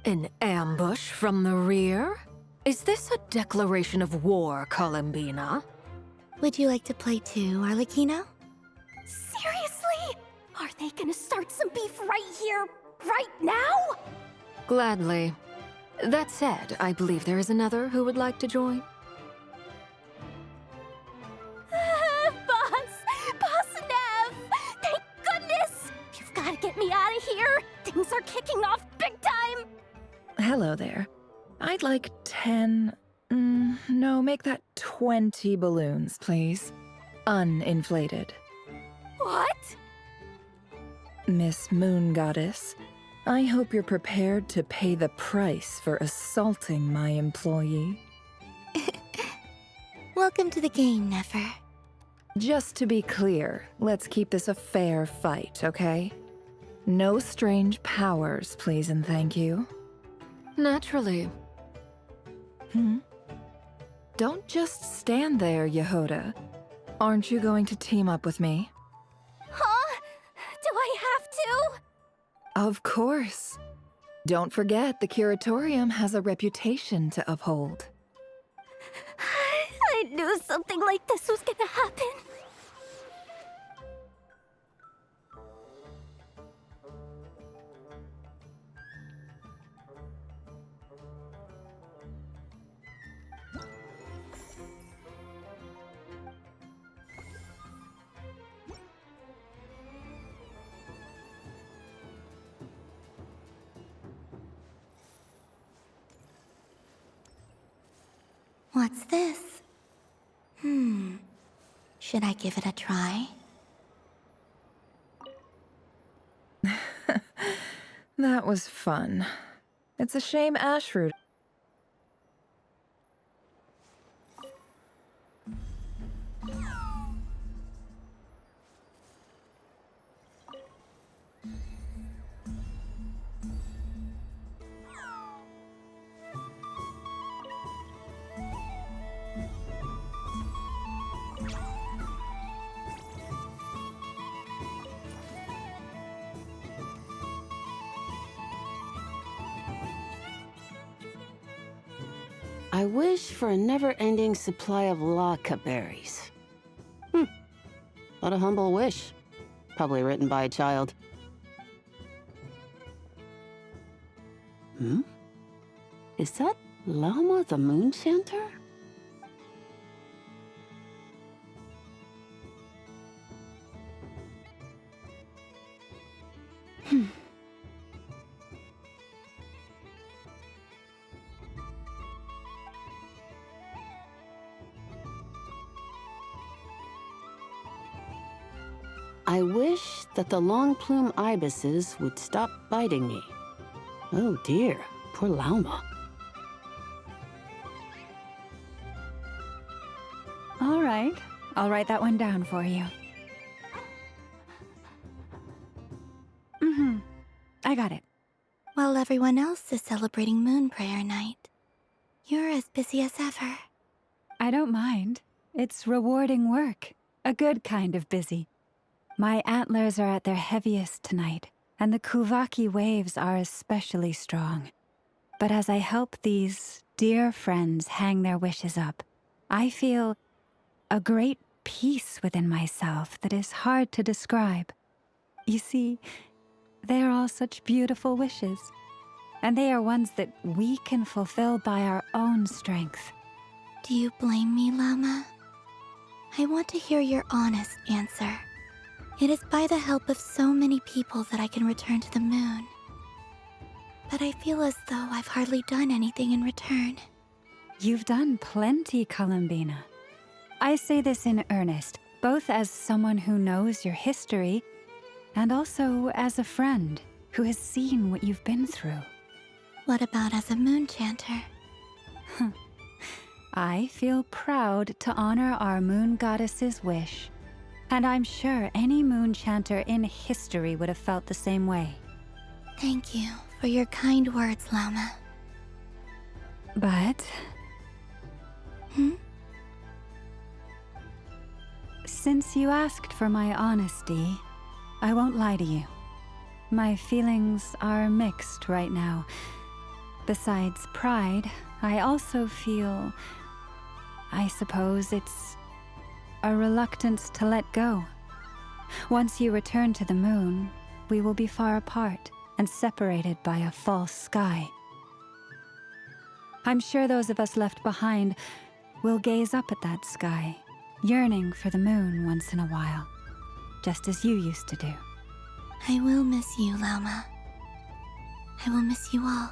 An ambush from the rear? Is this a declaration of war, Columbina? Would you like to play too, Arlecchino? Seriously? Are they gonna start some beef right here, right now? Gladly. That said, I believe there is another who would like to join. Boss Neff! get me out of here? Things are kicking off big time! Hello there. I'd like 10... no, make that 20 balloons, please. Uninflated. What? Miss Moon Goddess, I hope you're prepared to pay the price for assaulting my employee. Welcome to the game, Nefer. Just to be clear, let's keep this a fair fight, okay? No strange powers, please and thank you. Naturally. Don't just stand there, Yehoda. Aren't you going to team up with me? Huh? Do I have to? Of course. Don't forget, the Curatorium has a reputation to uphold. I knew something like this was gonna happen. What's this? Should I give it a try? That was fun. It's a shame Ashfruit. I wish for a never-ending supply of Laka berries. What a humble wish. Probably written by a child. Is that Lauma the Moon Chanter? I wish that the long plume ibises would stop biting me. Oh dear, poor Lauma. All right, I'll write that one down for you. I got it. While everyone else is celebrating Moon Prayer Night, you're as busy as ever. I don't mind. It's rewarding work. A good kind of busy. My antlers are at their heaviest tonight, and the Kuvaki waves are especially strong. But as I help these dear friends hang their wishes up, I feel a great peace within myself that is hard to describe. You see, they are all such beautiful wishes, and they are ones that we can fulfill by our own strength. Do you blame me, Lauma? I want to hear your honest answer. It is by the help of so many people that I can return to the moon. But I feel as though I've hardly done anything in return. You've done plenty, Columbina. I say this in earnest, both as someone who knows your history, and also as a friend who has seen what you've been through. What about as a moon chanter? I feel proud to honor our moon goddess's wish. And I'm sure any moon chanter in history would have felt the same way. Thank you for your kind words, Lauma. But... Since you asked for my honesty, I won't lie to you. My feelings are mixed right now. Besides pride, I also feel... I suppose it's a reluctance to let go. Once you return to the moon, we will be far apart and separated by a false sky. I'm sure those of us left behind will gaze up at that sky, yearning for the moon once in a while, just as you used to do. I will miss you, Lauma. I will miss you all.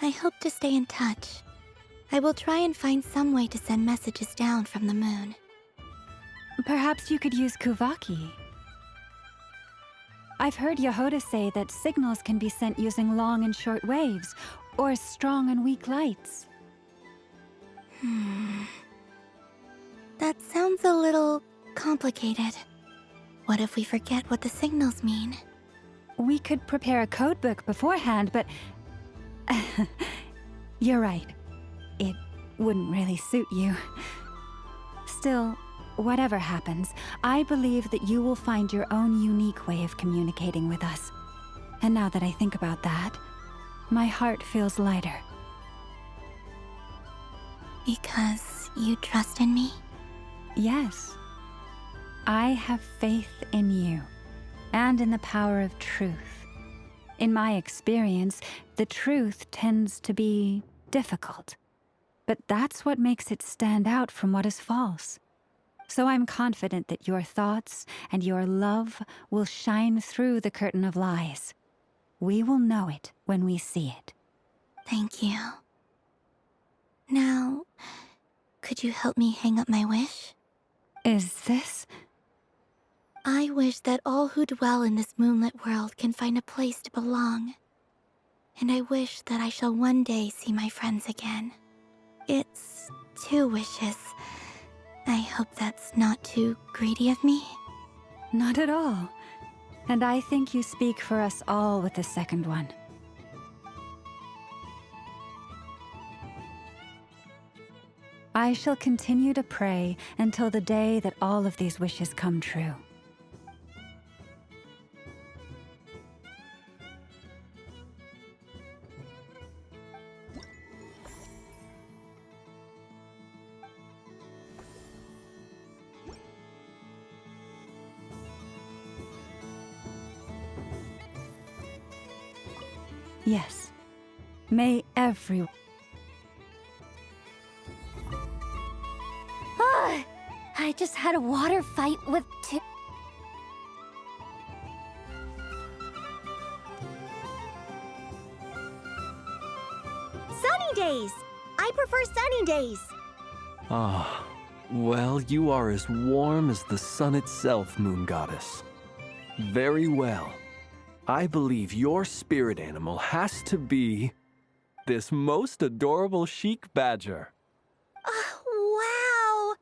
I hope to stay in touch. I will try and find some way to send messages down from the moon. Perhaps you could use Kuvaki. I've heard Yehoda say that signals can be sent using long and short waves, or strong and weak lights. That sounds a little complicated. What if we forget what the signals mean? We could prepare a codebook beforehand, but... You're right. It wouldn't really suit you. Still, whatever happens, I believe that you will find your own unique way of communicating with us. And now that I think about that, my heart feels lighter. Because you trust in me? Yes. I have faith in you, and in the power of truth. In my experience, the truth tends to be difficult. But that's what makes it stand out from what is false. So I'm confident that your thoughts and your love will shine through the curtain of lies. We will know it when we see it. Thank you. Now, could you help me hang up my wish? Is this? I wish that all who dwell in this moonlit world can find a place to belong. And I wish that I shall one day see my friends again. It's 2 wishes. I hope that's not too greedy of me. Not at all. And I think you speak for us all with the second one. I shall continue to pray until the day that all of these wishes come true. Yes. May everyone... I just had a water fight with 2... Sunny days! I prefer sunny days. Ah, well, you are as warm as the sun itself, Moon Goddess. Very well. I believe your spirit animal has to be this most adorable chic badger. Wow!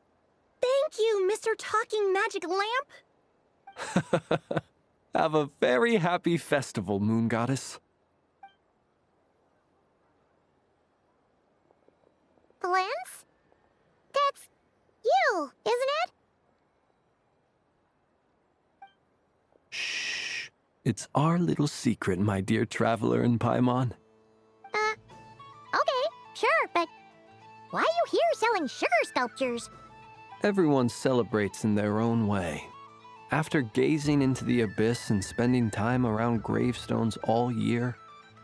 Thank you, Mr. Talking Magic Lamp. Have a very happy festival, Moon Goddess. Lance? That's you, isn't it? Shh. It's our little secret, my dear traveler in Paimon. Okay, sure, but why are you here selling sugar sculptures? Everyone celebrates in their own way. After gazing into the abyss and spending time around gravestones all year,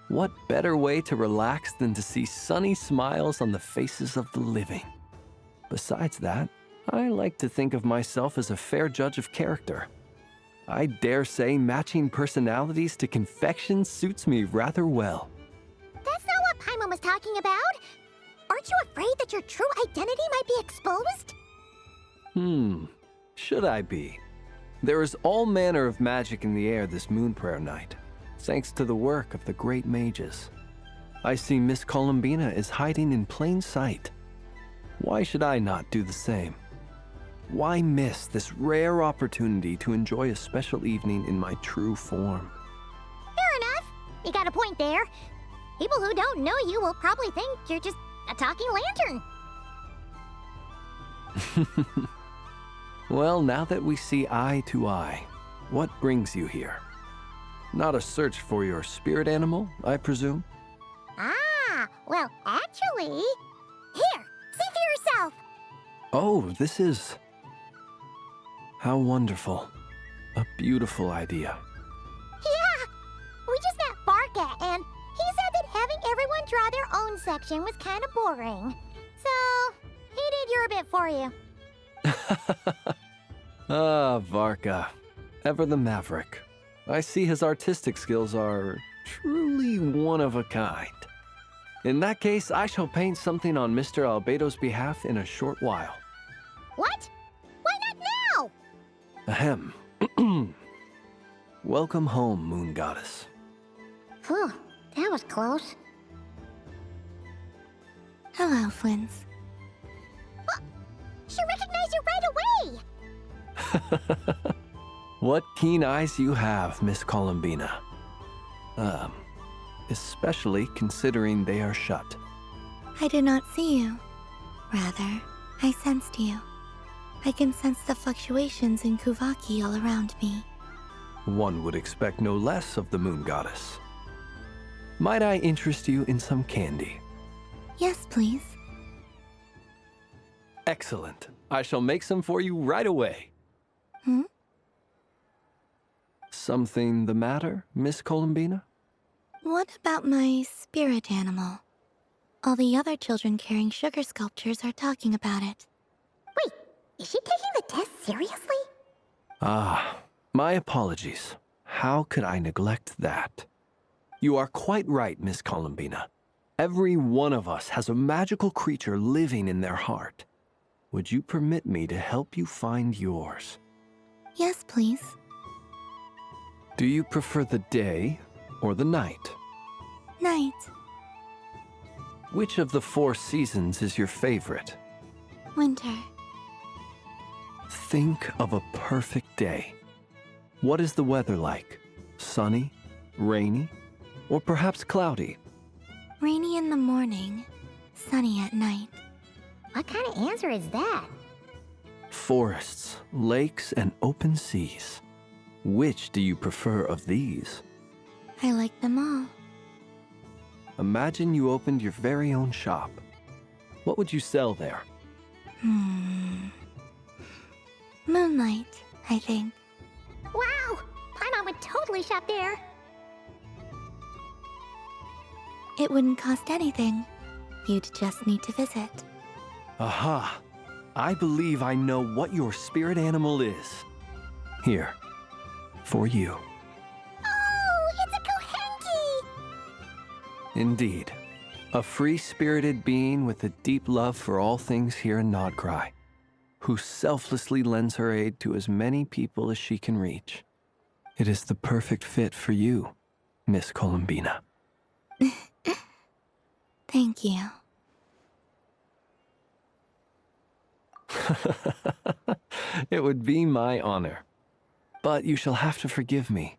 what better way to relax than to see sunny smiles on the faces of the living? Besides that, I like to think of myself as a fair judge of character. I dare say matching personalities to confection suits me rather well. That's not what Paimon was talking about. Aren't you afraid that your true identity might be exposed? Should I be? There is all manner of magic in the air this moon prayer night, thanks to the work of the great mages. I see Miss Columbina is hiding in plain sight. Why should I not do the same? Why miss this rare opportunity to enjoy a special evening in my true form? Fair enough. You got a point there. People who don't know you will probably think you're just a talking lantern. Well, now that we see eye to eye, what brings you here? Not a search for your spirit animal, I presume? Ah, well, actually... Here, see for yourself. Oh, this is... How wonderful. A beautiful idea. Yeah, we just met Barca, and he said that having everyone draw their own section was kind of boring. So, he did your bit for you. Ah, Varka. Ever the maverick. I see his artistic skills are truly one of a kind. In that case, I shall paint something on Mr. Albedo's behalf in a short while. What? Why not now? Ahem. Welcome home, Moon Goddess. Phew, that was close. Hello, Flins. What? She recognized you right away! What keen eyes you have, Miss Columbina. Especially considering they are shut. I did not see you. Rather, I sensed you. I can sense the fluctuations in Kuvaki all around me. One would expect no less of the Moon Goddess. Might I interest you in some candy? Yes, please. Excellent. I shall make some for you right away. Hmm? Something the matter, Miss Columbina? What about my spirit animal? All the other children carrying sugar sculptures are talking about it. Wait, is she taking the test seriously? Ah, my apologies. How could I neglect that? You are quite right, Miss Columbina. Every one of us has a magical creature living in their heart. Would you permit me to help you find yours? Yes, please. Do you prefer the day or the night? Night. Which of the 4 seasons is your favorite? Winter. Think of a perfect day. What is the weather like? Sunny, rainy, or perhaps cloudy? Rainy in the morning, sunny at night. What kind of answer is that? Forests, lakes, and open seas. Which do you prefer of these? I like them all. Imagine you opened your very own shop. What would you sell there? Moonlight, I think. Wow! Paimon would totally shop there. It wouldn't cost anything. You'd just need to visit. Aha! I believe I know what your spirit animal is. Here, for you. Oh, it's a Kohenki! Indeed. A free-spirited being with a deep love for all things here in Nodcry, who selflessly lends her aid to as many people as she can reach. It is the perfect fit for you, Miss Columbina. Thank you. It would be my honor. But you shall have to forgive me.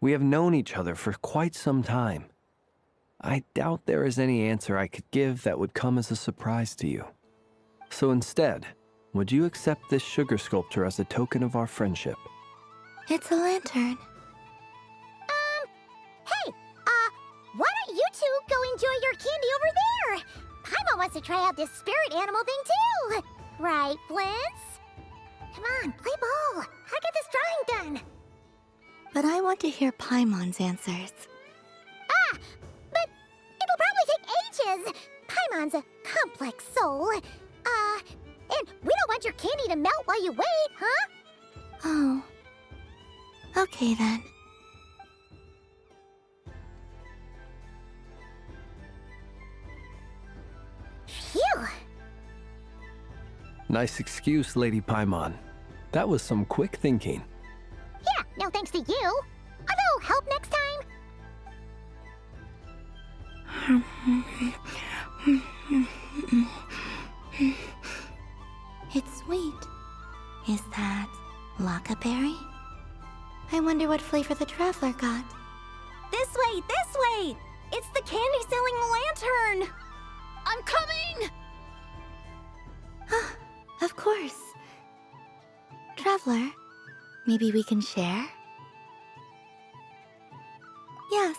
We have known each other for quite some time. I doubt there is any answer I could give that would come as a surprise to you. So instead, would you accept this sugar sculpture as a token of our friendship? It's a lantern. Hey, why don't you two go enjoy your candy over there? Paimon wants to try out this spirit animal thing too. Right, Flint's? Come on, play ball. I get this drawing done. But I want to hear Paimon's answers. But it'll probably take ages. Paimon's a complex soul. And we don't want your candy to melt while you wait, huh? Oh. Okay then. Phew. Nice excuse, Lady Paimon. That was some quick thinking. Yeah, no thanks to you. Although, help next time. It's sweet. Is that Lockaberry? I wonder what flavor the traveler got. This way, this way! It's the candy-selling lantern! I'm coming! Of course. Traveler, maybe we can share? Yes.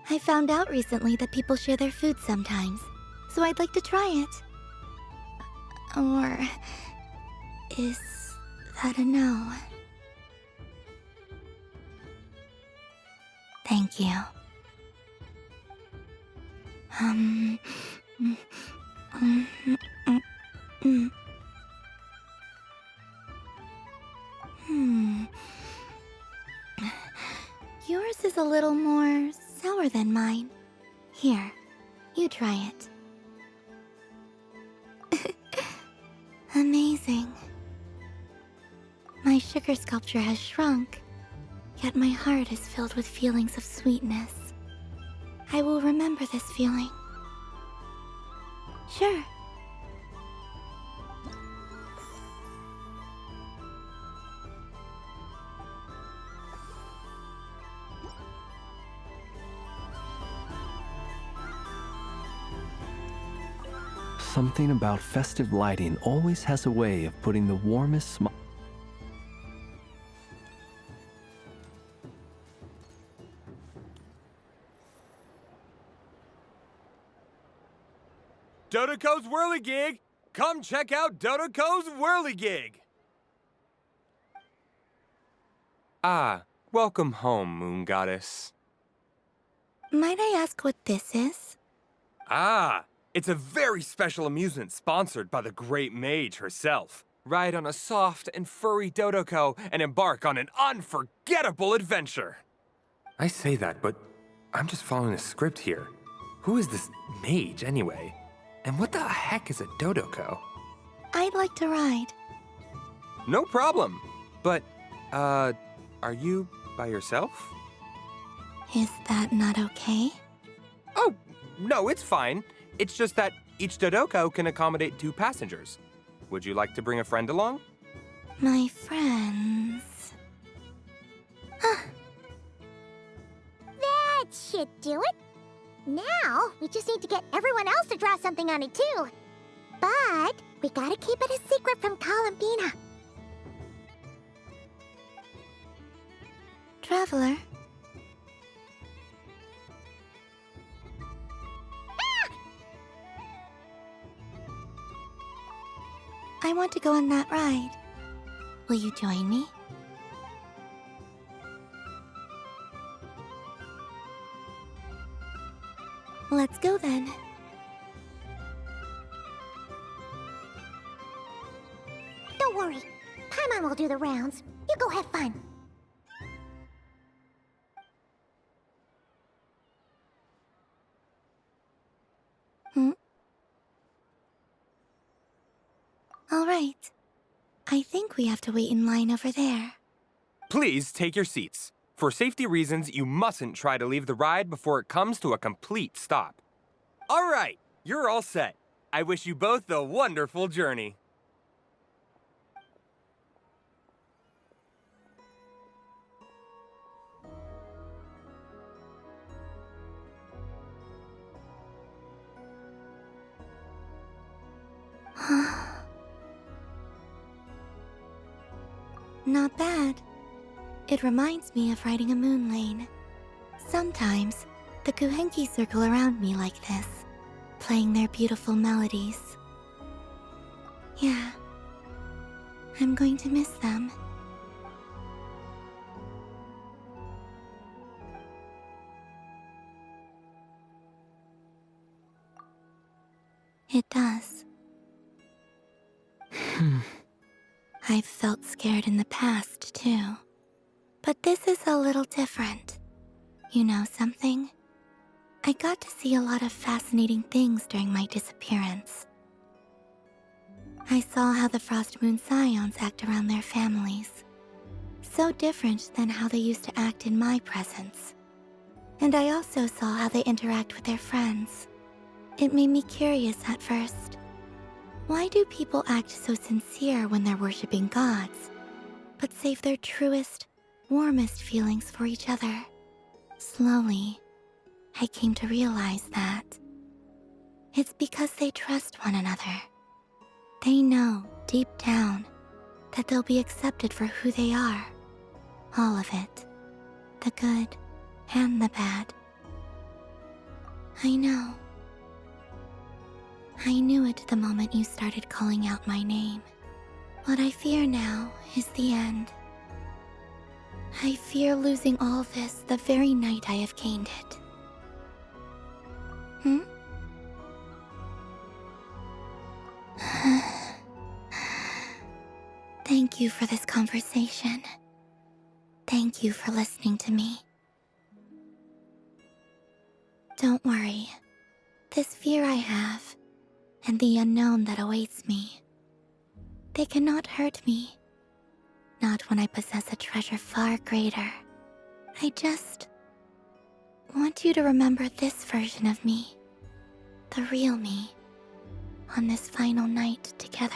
I found out recently that people share their food sometimes, so I'd like to try it. Or is that a no? Thank you. little more sour than mine. Here, you try it. Amazing. My sugar sculpture has shrunk, yet my heart is filled with feelings of sweetness. I will remember this feeling. Sure. Something about festive lighting always has a way of putting the warmest smile. Dodoko's Whirligig! Come check out Dodoko's Whirligig! Ah, welcome home, Moon Goddess. Might I ask what this is? Ah, it's a very special amusement sponsored by the great mage herself. Ride on a soft and furry Dodoko and embark on an unforgettable adventure. I say that, but I'm just following a script here. Who is this mage, anyway? And what the heck is a Dodoko? I'd like to ride. No problem. But, are you by yourself? Is that not okay? Oh, no, it's fine. It's just that each Dodoko can accommodate 2 passengers. Would you like to bring a friend along? My friends... That should do it. Now, we just need to get everyone else to draw something on it too. But we gotta keep it a secret from Columbina. Traveler. I want to go on that ride. Will you join me? Let's go then. Don't worry. Paimon will do the rounds. You go have fun. All right. I think we have to wait in line over there. Please take your seats. For safety reasons, you mustn't try to leave the ride before it comes to a complete stop. All right, you're all set. I wish you both a wonderful journey. Not bad. It reminds me of riding a moon lane. Sometimes, the Kuhenki circle around me like this, playing their beautiful melodies. Yeah, I'm going to miss them. It does. I've felt scared in the past, too. But this is a little different. You know something? I got to see a lot of fascinating things during my disappearance. I saw how the Frost Moon Scions act around their families. So different than how they used to act in my presence. And I also saw how they interact with their friends. It made me curious at first. Why do people act so sincere when they're worshipping gods, but save their truest, warmest feelings for each other? Slowly, I came to realize that it's because they trust one another. They know, deep down, that they'll be accepted for who they are. All of it. The good and the bad. I know. I knew it the moment you started calling out my name. What I fear now is the end. I fear losing all this the very night I have gained it. Thank you for this conversation. Thank you for listening to me. Don't worry. This fear I have, and the unknown that awaits me, they cannot hurt me. Not when I possess a treasure far greater. I just want you to remember this version of me, the real me, on this final night together.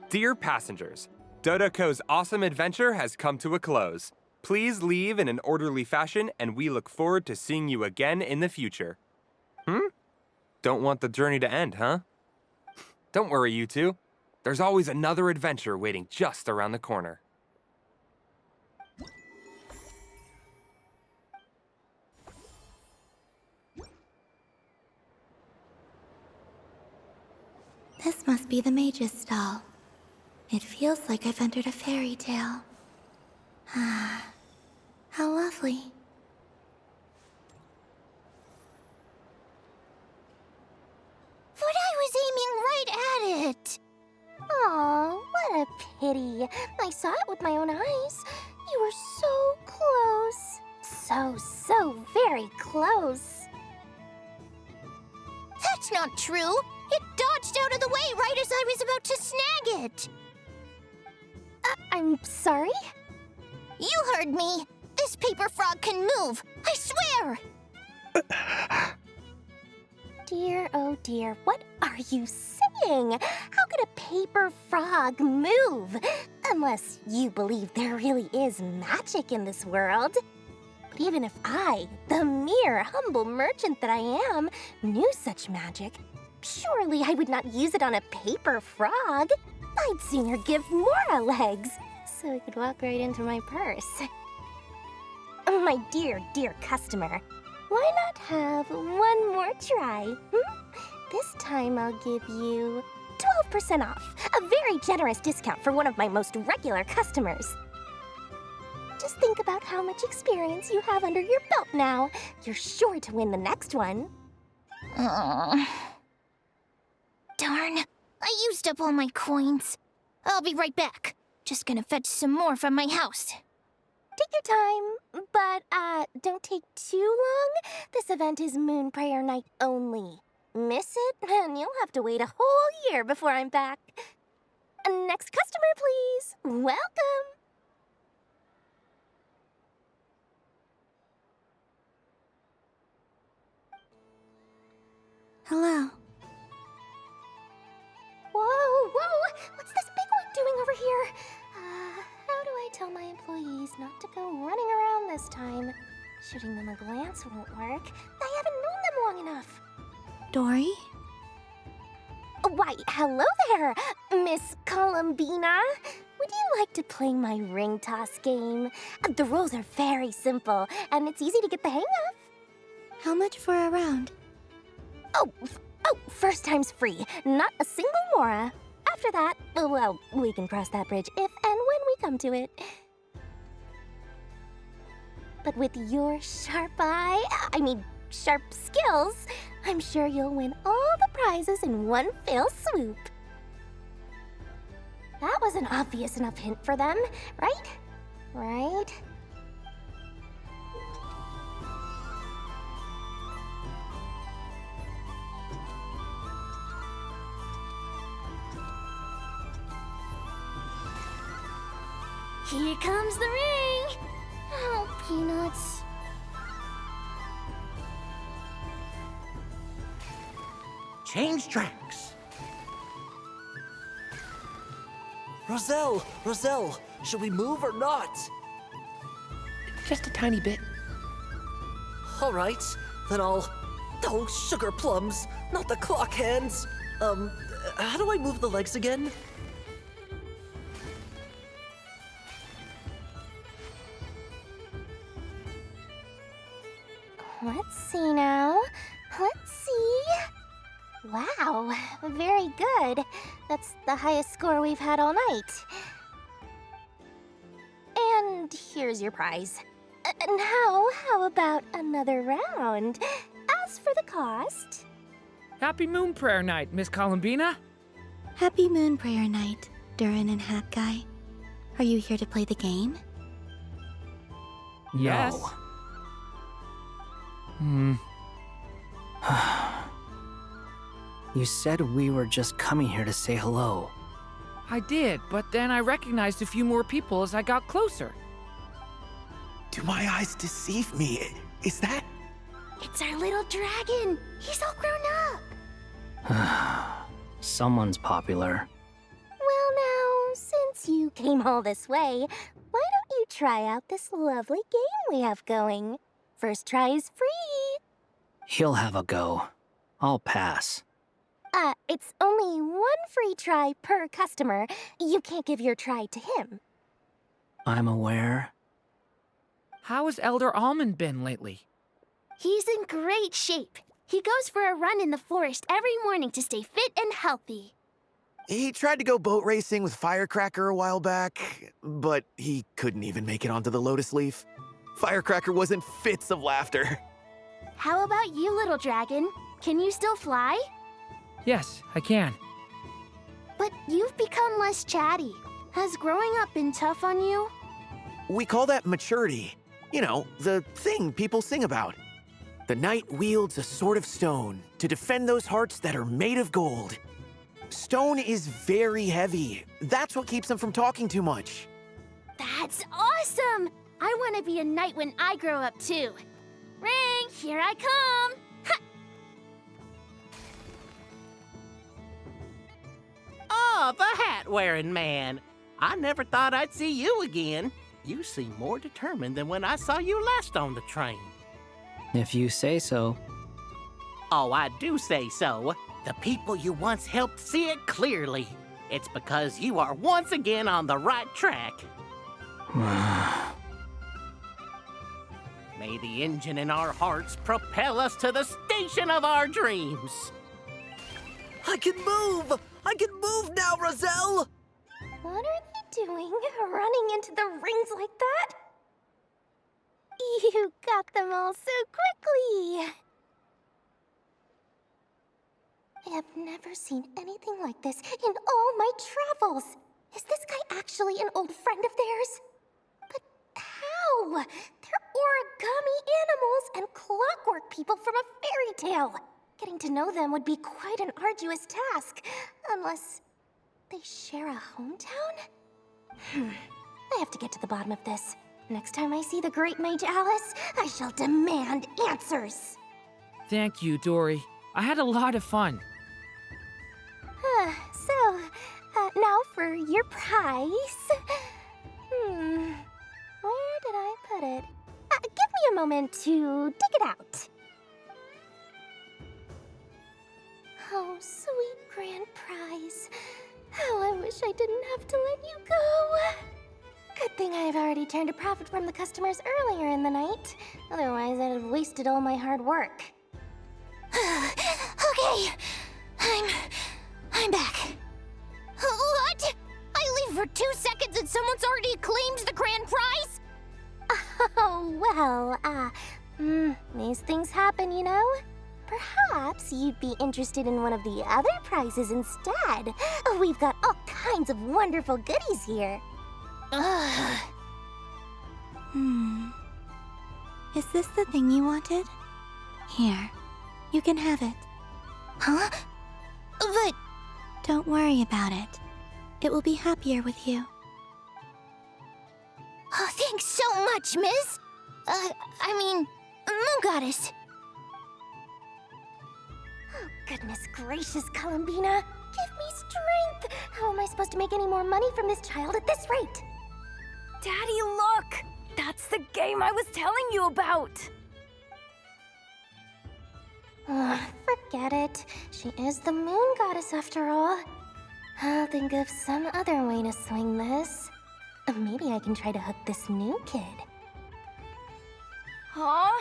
Dear passengers, Dodoko's awesome adventure has come to a close. Please leave in an orderly fashion, and we look forward to seeing you again in the future. Don't want the journey to end, huh? Don't worry, you two. There's always another adventure waiting just around the corner. This must be the mage's stall. It feels like I've entered a fairy tale. Ah, how lovely. But I was aiming right at it! Aw, what a pity. I saw it with my own eyes. You were so close. So very close. That's not true! It dodged out of the way right as I was about to snag it! I'm sorry? You heard me! This paper frog can move! I swear! Dear, oh dear, what are you saying? How could a paper frog move? Unless you believe there really is magic in this world. But even if I, the mere humble merchant that I am, knew such magic, surely I would not use it on a paper frog. I'd sooner give Mora legs, so I could walk right into my purse. My dear, dear customer, why not have one more try? This time I'll give you 12% off, a very generous discount for one of my most regular customers. Just think about how much experience you have under your belt now. You're sure to win the next one. Darn. I used up all my coins. I'll be right back. Just gonna fetch some more from my house. Take your time, but don't take too long. This event is Moon Prayer Night only. Miss it, and you'll have to wait a whole year before I'm back. Next customer, please. Welcome. Hello. Whoa! What's this big one doing over here? How do I tell my employees not to go running around this time? Shooting them a glance won't work. I haven't known them long enough. Dory? Why, hello there, Miss Columbina. Would you like to play my ring toss game? The rules are very simple, and it's easy to get the hang of. How much for a round? Oh, first time's free. Not a single mora. After that, well, we can cross that bridge if and when we come to it. But with your sharp sharp skills, I'm sure you'll win all the prizes in one fell swoop. That was an obvious enough hint for them, right? Right? Here comes the ring! Oh, Peanuts. Change tracks. Roselle, should we move or not? Just a tiny bit. All right, then I'll... Oh, sugar plums, not the clock hands. How do I move the legs again? Let's see now. Let's see. Wow, very good. That's the highest score we've had all night. And here's your prize. Now, how about another round? As for the cost... Happy Moon Prayer Night, Miss Columbina. Happy Moon Prayer Night, Durin and Hat Guy. Are you here to play the game? Yes. You said we were just coming here to say hello. I did, but then I recognized a few more people as I got closer. Do my eyes deceive me? Is that... It's our little dragon. He's all grown up. Someone's popular. Well now, since you came all this way, why don't you try out this lovely game we have going? First try is free. He'll have a go. I'll pass. It's only one free try per customer. You can't give your try to him. I'm aware. How has Elder Almond been lately? He's in great shape. He goes for a run in the forest every morning to stay fit and healthy. He tried to go boat racing with Firecracker a while back, but he couldn't even make it onto the Lotus Leaf. Firecracker was in fits of laughter. How about you, little dragon? Can you still fly? Yes, I can. But you've become less chatty. Has growing up been tough on you? We call that maturity. You know, the thing people sing about. The knight wields a sword of stone to defend those hearts that are made of gold. Stone is very heavy. That's what keeps him from talking too much. That's awesome! I want to be a knight when I grow up too. Ring, here I come! Ha! Oh, the hat-wearing man. I never thought I'd see you again. You seem more determined than when I saw you last on the train. If you say so. Oh, I do say so. The people you once helped see it clearly. It's because you are once again on the right track. May the engine in our hearts propel us to the station of our dreams. I can move! I can move now, Roselle! What are they doing, running into the rings like that? You got them all so quickly! I have never seen anything like this in all my travels. Is this guy actually an old friend of theirs? But how? They're origami animals and clockwork people from a fairy tale. Getting to know them would be quite an arduous task, unless they share a hometown? I have to get to the bottom of this. Next time I see the Great Mage Alice, I shall demand answers. Thank you, Dory. I had a lot of fun. Now for your prize. Where did I put it? Give me a moment to dig it out. Oh, sweet grand prize. How I wish I didn't have to let you go. Good thing I've already turned a profit from the customers earlier in the night. Otherwise, I'd have wasted all my hard work. Okay, I'm back. What? I leave for 2 seconds and someone's already claimed the grand prize? Oh, well, these things happen, you know? Perhaps you'd be interested in one of the other prizes instead. We've got all kinds of wonderful goodies here. Is this the thing you wanted? Here, you can have it. Huh? But... Don't worry about it. It will be happier with you. Oh, thanks so much, Miss. Moon Goddess. Oh, goodness gracious, Columbina. Give me strength. How am I supposed to make any more money from this child at this rate? Daddy, look! That's the game I was telling you about! Forget it. She is the Moon Goddess after all. I'll think of some other way to swing this. Maybe I can try to hook this new kid. Huh?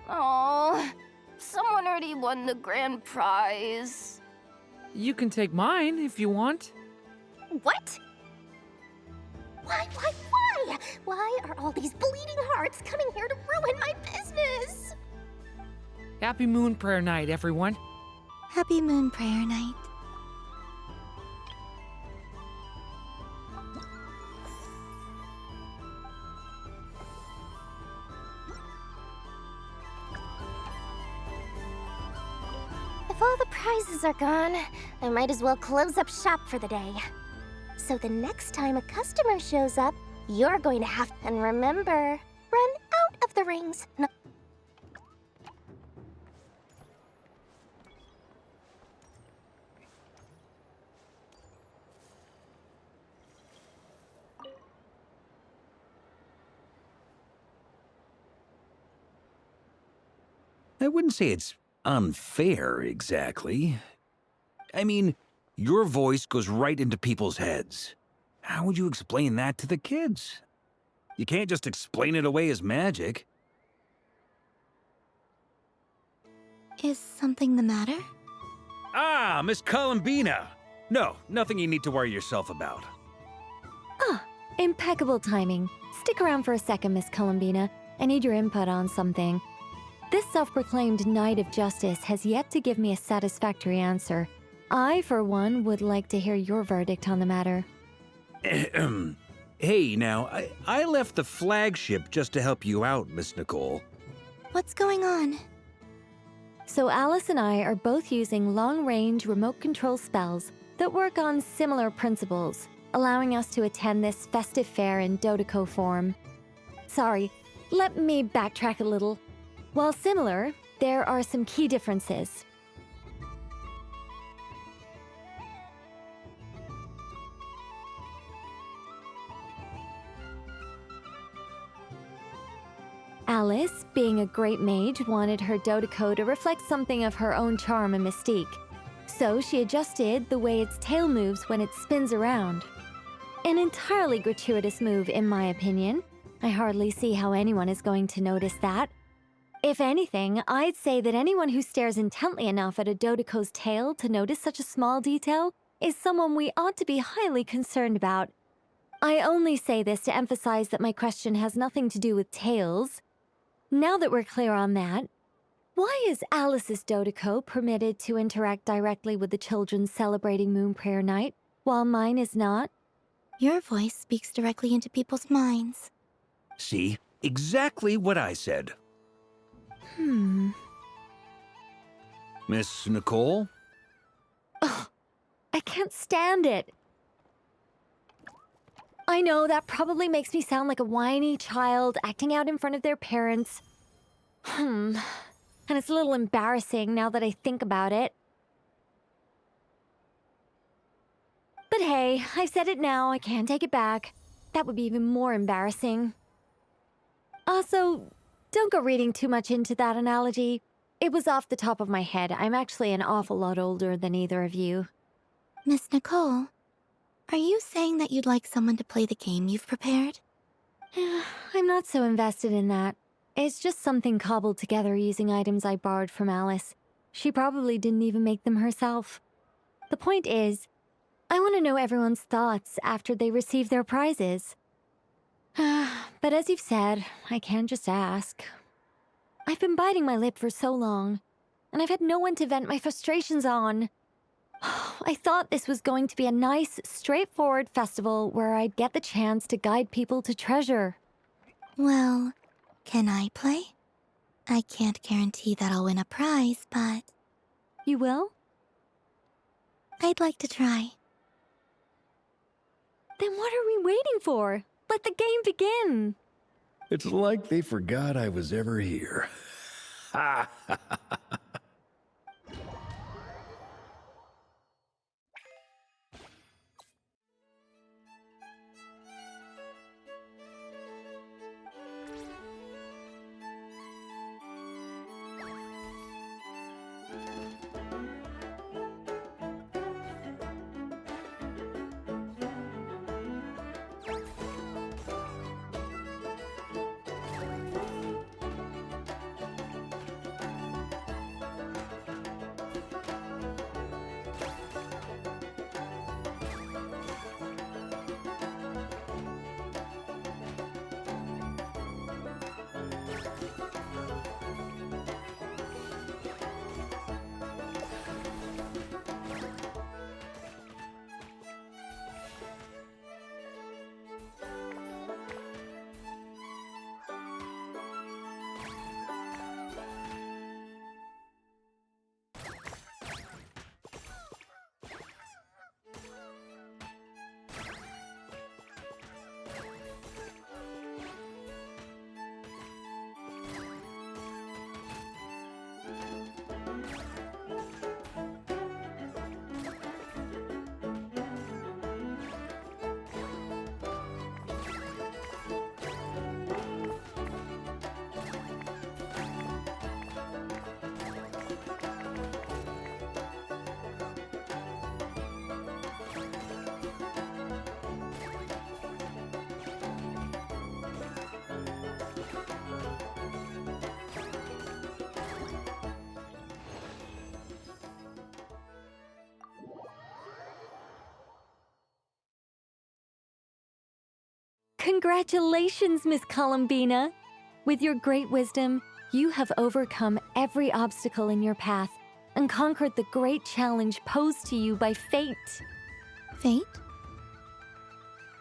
Oh, someone already won the grand prize. You can take mine if you want. What? Why? Why are all these bleeding hearts coming here to ruin my business? Happy Moon Prayer Night, everyone. Happy Moon Prayer Night. all the prizes are gone, I might as well close up shop for the day. So the next time a customer shows up, you're going to have... And remember, run out of the rings. No. I wouldn't say it's unfair, exactly. I mean, your voice goes right into people's heads. How would you explain that to the kids? You can't just explain it away as magic. Is something the matter? Ah, Miss Columbina! No, nothing you need to worry yourself about. Ah, impeccable timing. Stick around for a second, Miss Columbina. I need your input on something. This self-proclaimed Knight of Justice has yet to give me a satisfactory answer. I, for one, would like to hear your verdict on the matter. Hey, now, I left the flagship just to help you out, Miss Nicole. What's going on? So Alice and I are both using long-range remote control spells that work on similar principles, allowing us to attend this festive fair in Dodoco form. Sorry, let me backtrack a little. While similar, there are some key differences. Alice, being a great mage, wanted her Dodoco to reflect something of her own charm and mystique. So she adjusted the way its tail moves when it spins around. An entirely gratuitous move, in my opinion. I hardly see how anyone is going to notice that. If anything, I'd say that anyone who stares intently enough at a Dodoco's tail to notice such a small detail is someone we ought to be highly concerned about. I only say this to emphasize that my question has nothing to do with tails. Now that we're clear on that, why is Alice's Dodoco permitted to interact directly with the children celebrating Moon Prayer Night, while mine is not? Your voice speaks directly into people's minds. See? Exactly what I said. Miss Nicole? Ugh, I can't stand it. I know that probably makes me sound like a whiny child acting out in front of their parents. And it's a little embarrassing now that I think about it. But hey, I've said it now, I can't take it back. That would be even more embarrassing. Also, don't go reading too much into that analogy. It was off the top of my head. I'm actually an awful lot older than either of you. Miss Nicole, are you saying that you'd like someone to play the game you've prepared? I'm not so invested in that. It's just something cobbled together using items I borrowed from Alice. She probably didn't even make them herself. The point is, I want to know everyone's thoughts after they receive their prizes. But as you've said, I can't just ask. I've been biting my lip for so long, and I've had no one to vent my frustrations on. I thought this was going to be a nice, straightforward festival where I'd get the chance to guide people to treasure. Well, can I play? I can't guarantee that I'll win a prize, but... You will? I'd like to try. Then what are we waiting for? Let the game begin! It's like they forgot I was ever here. Ha ha ha ha. Congratulations, Miss Columbina! With your great wisdom, you have overcome every obstacle in your path and conquered the great challenge posed to you by fate. Fate?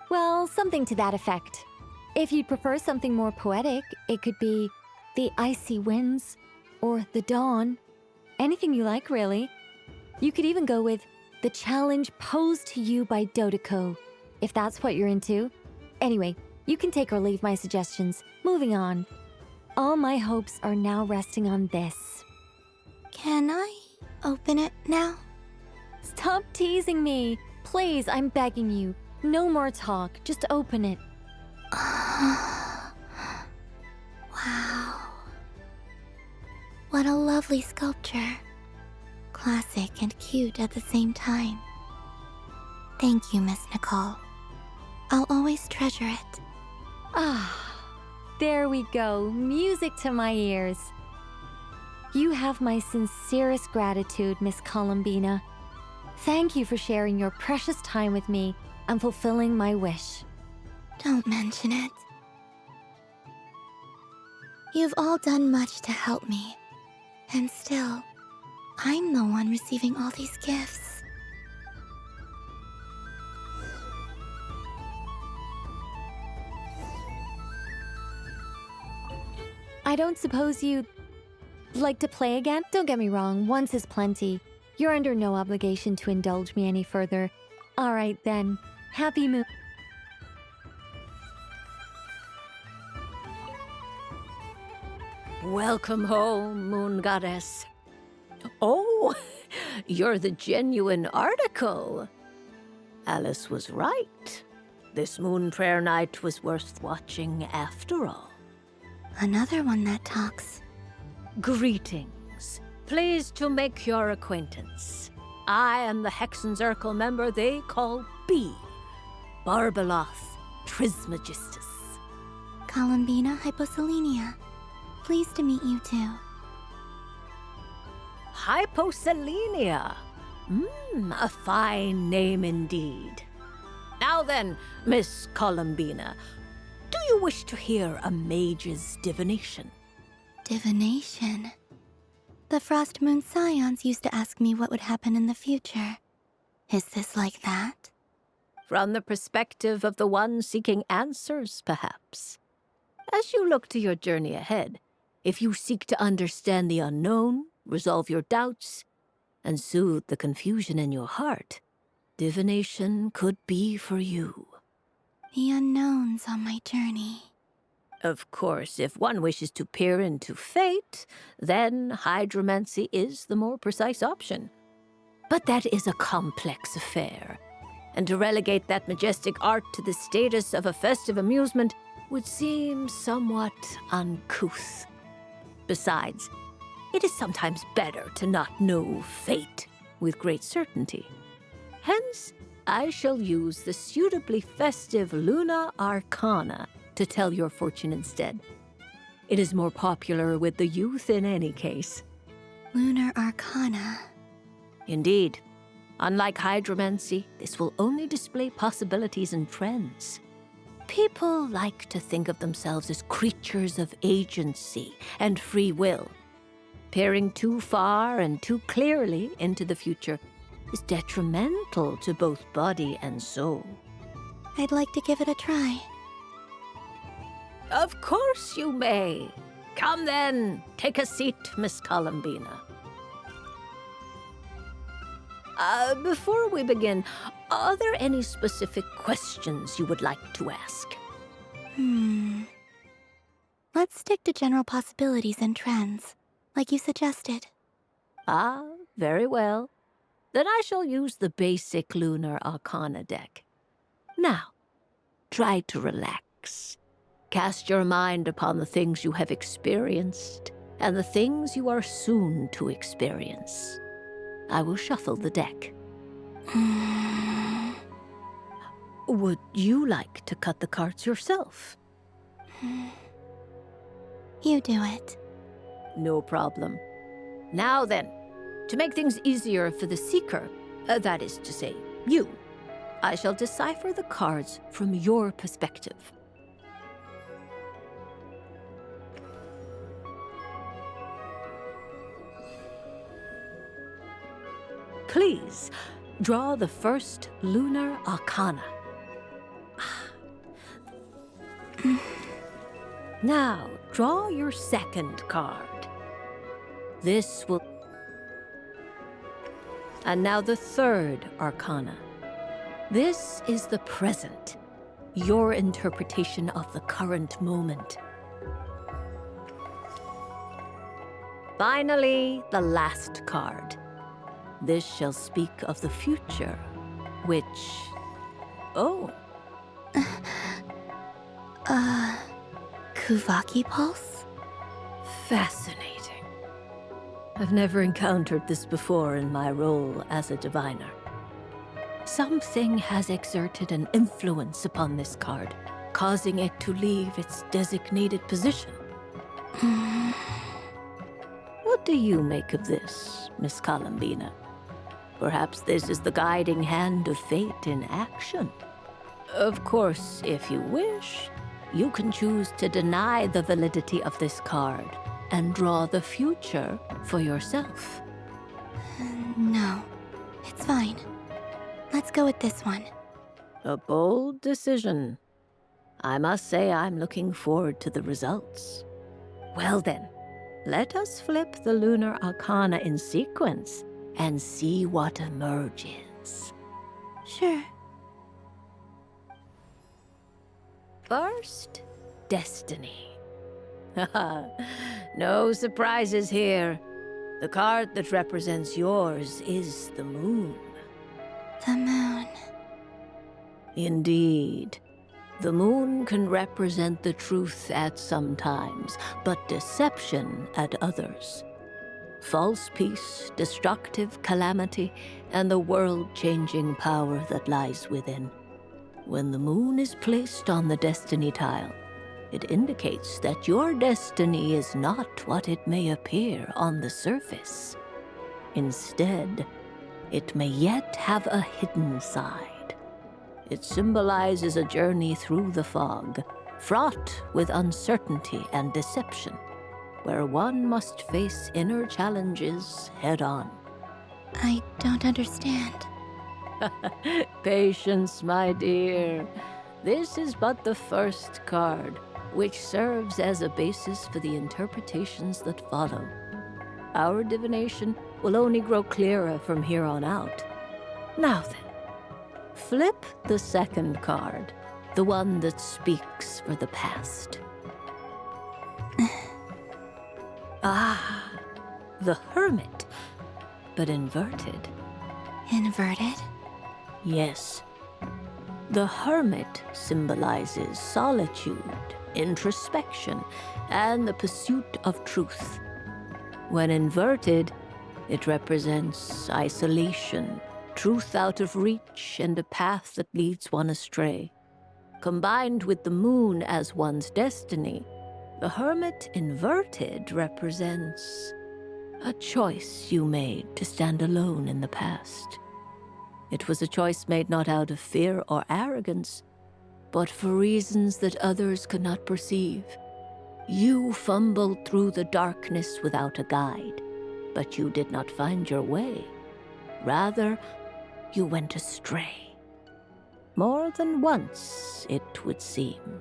Well, something to that effect. If you'd prefer something more poetic, it could be the icy winds or the dawn. Anything you like, really. You could even go with the challenge posed to you by Dodoko, if that's what you're into. Anyway, you can take or leave my suggestions. Moving on. All my hopes are now resting on this. Can I open it now? Stop teasing me. Please, I'm begging you. No more talk. Just open it. Wow. What a lovely sculpture. Classic and cute at the same time. Thank you, Miss Nicole. I'll always treasure it. Ah, there we go. Music to my ears. You have my sincerest gratitude, Miss Columbina. Thank you for sharing your precious time with me and fulfilling my wish. Don't mention it. You've all done much to help me. And still, I'm the one receiving all these gifts. I don't suppose you'd like to play again? Don't get me wrong, once is plenty. You're under no obligation to indulge me any further. All right then. Happy Moon. Welcome home, Moon Goddess. Oh, you're the genuine article. Alice was right. This Moon Prayer Night was worth watching after all. Another one that talks. Greetings. Pleased to make your acquaintance. I am the Hexenzirkel member they call B. Barbeloth Trismegistus. Columbina Hyposelenia. Pleased to meet you too. Hyposelenia. A fine name indeed. Now then, Miss Columbina, do you wish to hear a mage's divination? Divination? The Frost Moon Scions used to ask me what would happen in the future. Is this like that? From the perspective of the one seeking answers, perhaps. As you look to your journey ahead, if you seek to understand the unknown, resolve your doubts, and soothe the confusion in your heart, divination could be for you. The unknowns on my journey. Of course, if one wishes to peer into fate, then hydromancy is the more precise option. But that is a complex affair, and to relegate that majestic art to the status of a festive amusement would seem somewhat uncouth. Besides, it is sometimes better to not know fate with great certainty. Hence, I shall use the suitably festive Luna Arcana to tell your fortune instead. It is more popular with the youth in any case. Lunar Arcana. Indeed. Unlike hydromancy, this will only display possibilities and trends. People like to think of themselves as creatures of agency and free will. Peering too far and too clearly into the future is detrimental to both body and soul. I'd like to give it a try. Of course you may. Come then, take a seat, Miss Columbina. Before we begin, are there any specific questions you would like to ask? Let's stick to general possibilities and trends, like you suggested. Ah, very well. Then I shall use the basic Lunar Arcana deck. Now, try to relax. Cast your mind upon the things you have experienced and the things you are soon to experience. I will shuffle the deck. Would you like to cut the cards yourself? You do it. No problem. Now then, to make things easier for the seeker, that is to say, you, I shall decipher the cards from your perspective. please, draw the first lunar arcana. Now, draw your second card. This will... And now the third arcana. This is the present, your interpretation of the current moment. Finally, the last card. This shall speak of the future, which... Oh. Kuvaki Pulse? Fascinating. I've never encountered this before in my role as a diviner. Something has exerted an influence upon this card, causing it to leave its designated position. What do you make of this, Miss Columbina? Perhaps this is the guiding hand of fate in action. Of course, if you wish, you can choose to deny the validity of this card and draw the future for yourself. No, it's fine. Let's go with this one. A bold decision. I must say I'm looking forward to the results. Well then, let us flip the lunar arcana in sequence and see what emerges. Sure. First, Destiny. No surprises here. The card that represents yours is the moon. The moon. Indeed. The moon can represent the truth at some times, but deception at others. False peace, destructive calamity, and the world-changing power that lies within. When the moon is placed on the destiny tile, it indicates that your destiny is not what it may appear on the surface. Instead, it may yet have a hidden side. It symbolizes a journey through the fog, fraught with uncertainty and deception, where one must face inner challenges head-on. I don't understand. Patience, my dear. This is but the first card, which serves as a basis for the interpretations that follow. Our divination will only grow clearer from here on out. Now then, flip the second card, the one that speaks for the past. The Hermit, but inverted. Inverted? Yes. The Hermit symbolizes solitude, introspection, and the pursuit of truth. When inverted, it represents isolation, truth out of reach, and a path that leads one astray. Combined with the moon as one's destiny, the Hermit inverted represents a choice you made to stand alone in the past. It was a choice made not out of fear or arrogance, but for reasons that others could not perceive. You fumbled through the darkness without a guide, but you did not find your way. Rather, you went astray. More than once, it would seem.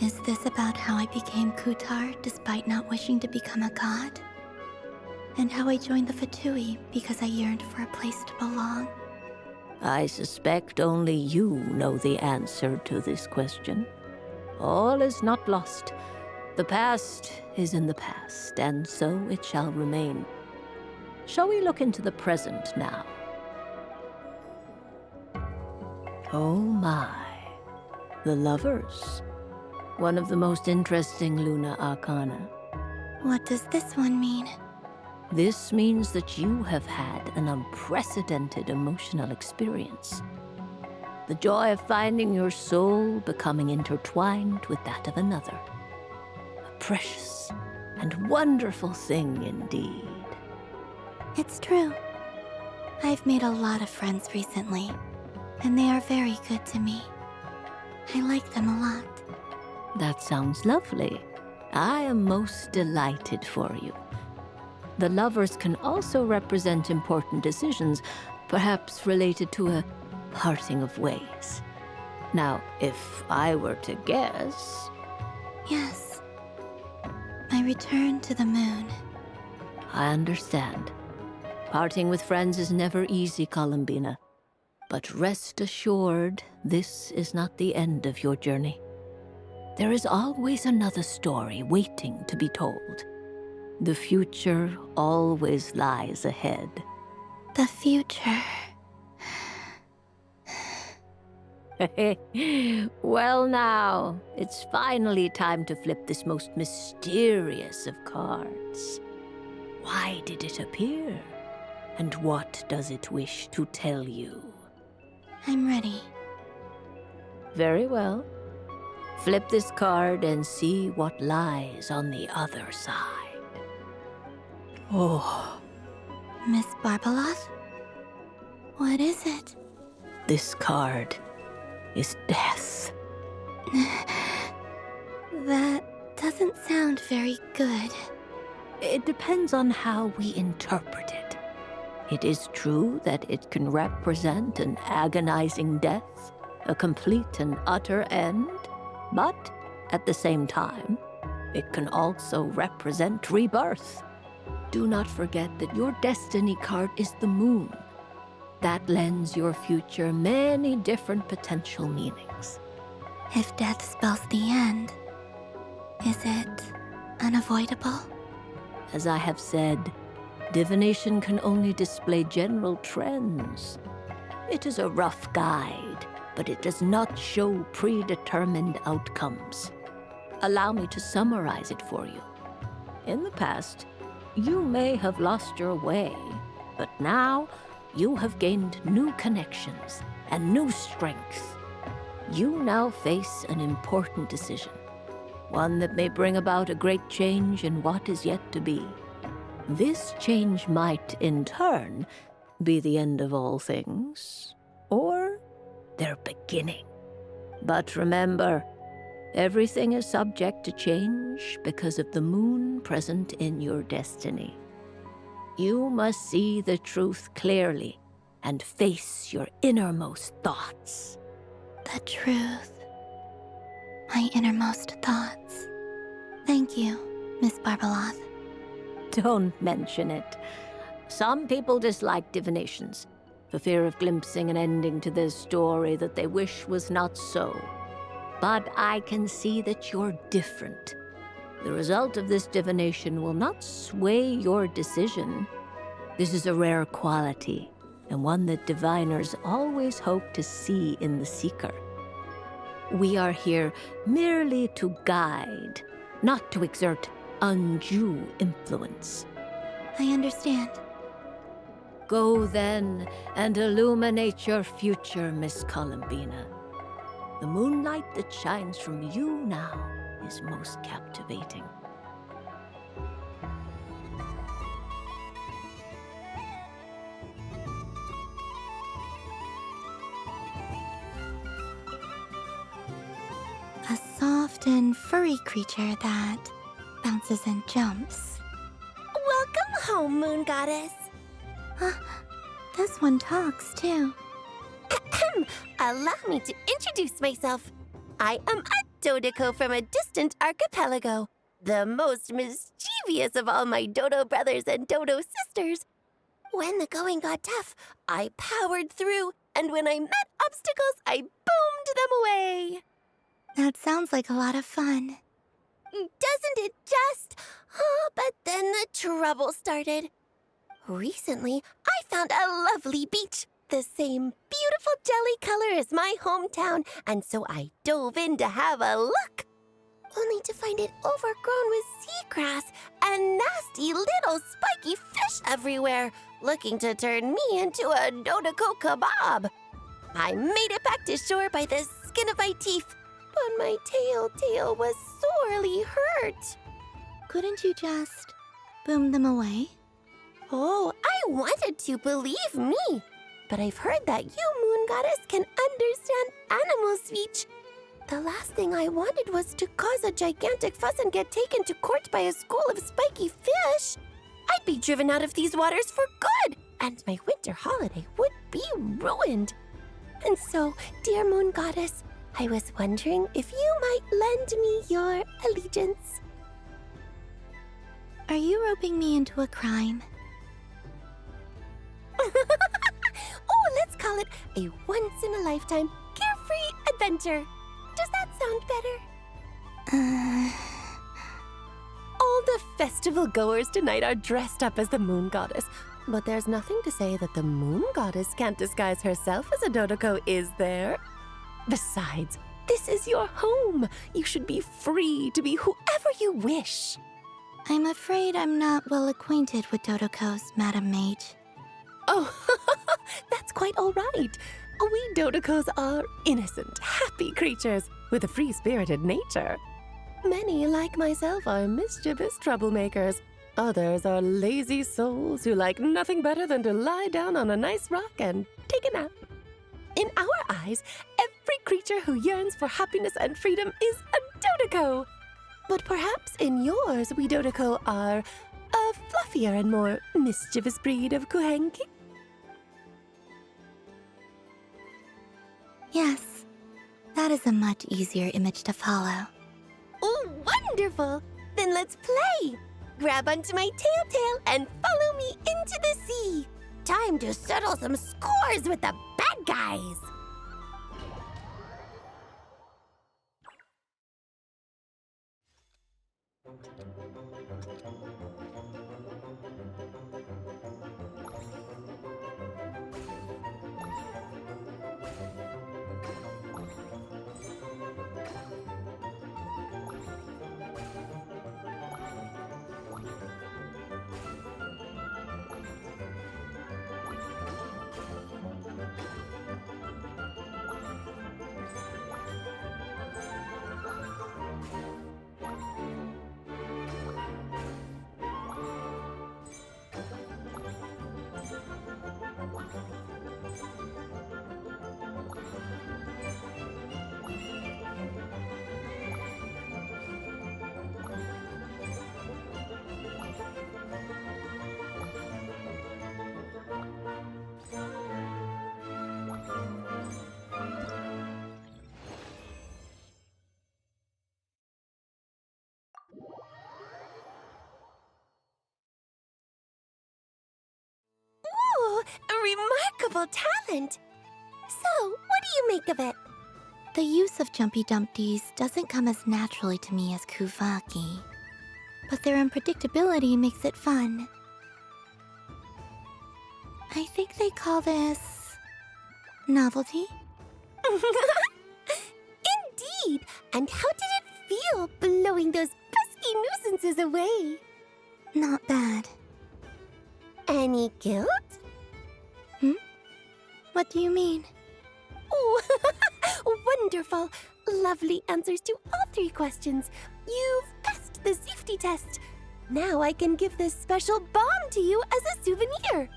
Is this about how I became Kutar despite not wishing to become a god? And how I joined the Fatui because I yearned for a place to belong? I suspect only you know the answer to this question. All is not lost. The past is in the past, and so it shall remain. Shall we look into the present now? Oh my. The Lovers. One of the most interesting Luna Arcana. What does this one mean? This means that you have had an unprecedented emotional experience. The joy of finding your soul becoming intertwined with that of another. A precious and wonderful thing indeed. It's true. I've made a lot of friends recently, and they are very good to me. I like them a lot. That sounds lovely. I am most delighted for you. The lovers can also represent important decisions, perhaps related to a parting of ways. Now, if I were to guess... Yes. My return to the moon. I understand. Parting with friends is never easy, Columbina. But rest assured, this is not the end of your journey. There is always another story waiting to be told. The future always lies ahead. The future. Well now, it's finally time to flip this most mysterious of cards. Why did it appear? And what does it wish to tell you? I'm ready. Very well. Flip this card and see what lies on the other side. Oh. Miss Barbeloth? What is it? This card is death. That doesn't sound very good. It depends on how we interpret it. It is true that it can represent an agonizing death, a complete and utter end, but at the same time, it can also represent rebirth. Do not forget that your destiny card is the moon. That lends your future many different potential meanings. If death spells the end, is it unavoidable? As I have said, divination can only display general trends. It is a rough guide, but it does not show predetermined outcomes. Allow me to summarize it for you. In the past, you may have lost your way, but now you have gained new connections and new strength. You now face an important decision, one that may bring about a great change in what is yet to be. This change might, in turn, be the end of all things, or their beginning. But remember, everything is subject to change because of the moon present in your destiny. You must see the truth clearly and face your innermost thoughts. The truth. My innermost thoughts. Thank you, Miss Barbeloth. Don't mention it. Some people dislike divinations, for fear of glimpsing an ending to their story that they wish was not so. But I can see that you're different. The result of this divination will not sway your decision. This is a rare quality, and one that diviners always hope to see in the seeker. We are here merely to guide, not to exert undue influence. I understand. Go then and illuminate your future, Miss Columbina. The moonlight that shines from you now is most captivating. A soft and furry creature that bounces and jumps. Welcome home, Moon Goddess. This one talks, too. Allow me to introduce myself. I am a Dodoco from a distant archipelago, the most mischievous of all my Dodo brothers and Dodo sisters. When the going got tough, I powered through, and when I met obstacles, I boomed them away. That sounds like a lot of fun. Doesn't it just? Oh, but then the trouble started. Recently, I found a lovely beach, the same beautiful jelly color as my hometown, and so I dove in to have a look, only to find it overgrown with seagrass and nasty little spiky fish everywhere, looking to turn me into a Dodoco kebab. I made it back to shore by the skin of my teeth, but my tail was sorely hurt. Couldn't you just boom them away? Oh, I wanted to, believe me. But I've heard that you, Moon Goddess, can understand animal speech. The last thing I wanted was to cause a gigantic fuss and get taken to court by a school of spiky fish. I'd be driven out of these waters for good, and my winter holiday would be ruined. And so, dear Moon Goddess, I was wondering if you might lend me your allegiance. Are you roping me into a crime? Oh, let's call it a once-in-a-lifetime carefree adventure. Does that sound better? All the festival goers tonight are dressed up as the Moon Goddess, but there's nothing to say that the Moon Goddess can't disguise herself as a Dodoko, is there? Besides, this is your home. You should be free to be whoever you wish. I'm afraid I'm not well acquainted with Dodokos, Madam Mage. Oh, that's quite all right. We Dodokos are innocent, happy creatures with a free-spirited nature. Many, like myself, are mischievous troublemakers. Others are lazy souls who like nothing better than to lie down on a nice rock and take a nap. In our eyes, every creature who yearns for happiness and freedom is a Dodoko. But perhaps in yours, we Dodoko are a fluffier and more mischievous breed of Kuhenki. Yes, that is a much easier image to follow. Oh, wonderful! Then let's play! Grab onto my tail and follow me into the sea. Time to settle some scores with the bad guys. Ooh, a remarkable talent! So, what do you make of it? The use of Jumpy Dumpties doesn't come as naturally to me as Kuvaki, but their unpredictability makes it fun. I think they call this novelty. Indeed! And how did it feel blowing those pesky nuisances away? Not bad. Any guilt? What do you mean? Oh, wonderful! Lovely answers to all 3 questions. You've passed the safety test. Now I can give this special bomb to you as a souvenir.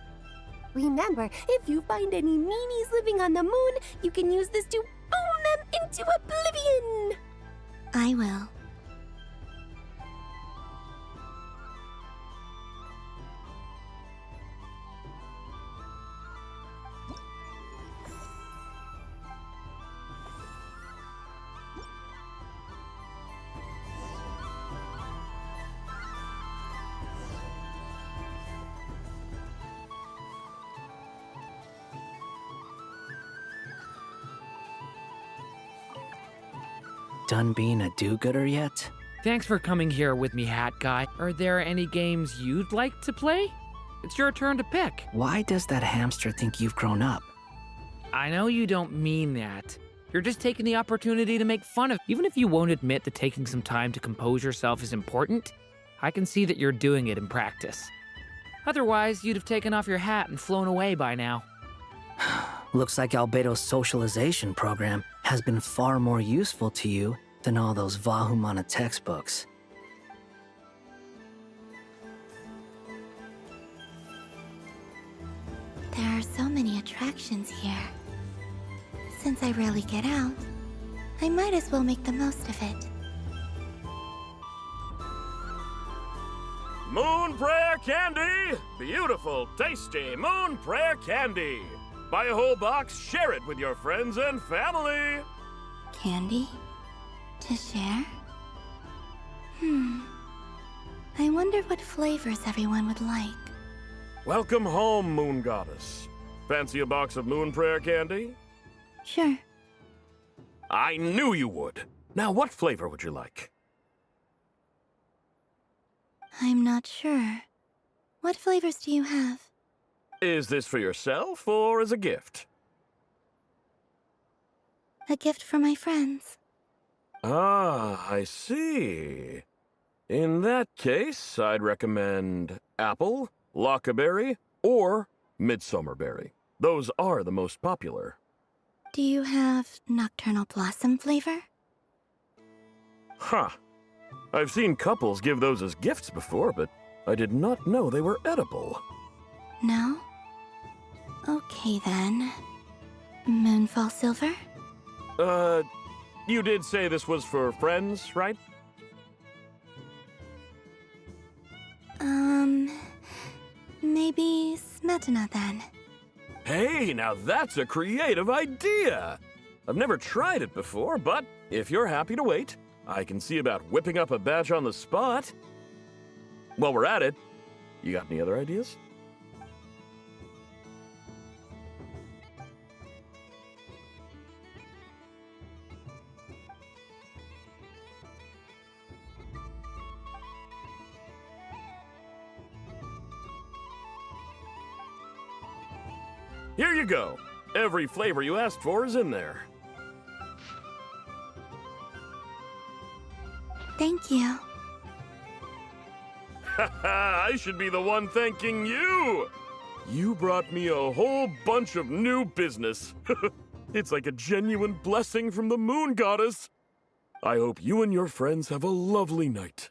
Remember, if you find any meanies living on the moon, you can use this to boom them into oblivion. I will. Done being a do-gooder yet? Thanks for coming here with me, Hat Guy. Are there any games you'd like to play? It's your turn to pick. Why does that hamster think you've grown up? I know you don't mean that. You're just taking the opportunity to make fun of. Even if you won't admit that taking some time to compose yourself is important, I can see that you're doing it in practice. Otherwise, you'd have taken off your hat and flown away by now. Looks like Albedo's socialization program has been far more useful to you than all those Vahumana textbooks. There are so many attractions here. Since I rarely get out, I might as well make the most of it. Moon Prayer Candy! Beautiful, tasty Moon Prayer Candy! Buy a whole box, share it with your friends and family! Candy? To share? I wonder what flavors everyone would like. Welcome home, Moon Goddess. Fancy a box of Moon Prayer Candy? Sure. I knew you would. Now, what flavor would you like? I'm not sure. What flavors do you have? Is this for yourself or as a gift? A gift for my friends. Ah, I see. In that case, I'd recommend apple, lockaberry, or midsummerberry. Those are the most popular. Do you have nocturnal blossom flavor? Huh. I've seen couples give those as gifts before, but I did not know they were edible. No? Okay then. Moonfall silver? You did say this was for friends, right? Maybe smetana then. Hey, now that's a creative idea! I've never tried it before, but if you're happy to wait, I can see about whipping up a batch on the spot. While we're at it, you got any other ideas? Here you go. Every flavor you asked for is in there. Thank you. Haha, I should be the one thanking you! You brought me a whole bunch of new business. It's like a genuine blessing from the Moon Goddess. I hope you and your friends have a lovely night.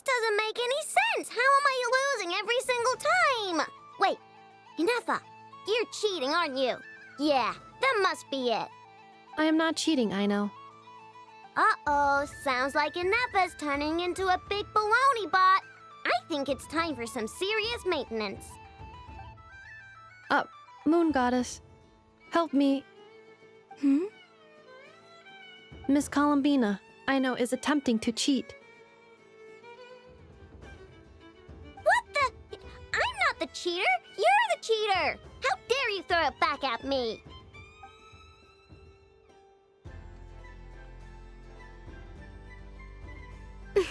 Doesn't make any sense. How am I losing every single time? Wait, Inefa, you're cheating, aren't you? Yeah, that must be it. I am not cheating, Aino. Uh-oh, sounds like Inefa's turning into a big baloney bot. I think it's time for some serious maintenance. Moon Goddess, help me. Miss Columbina, Aino is attempting to cheat. I'm not the cheater. You're the cheater. How dare you throw it back at me? All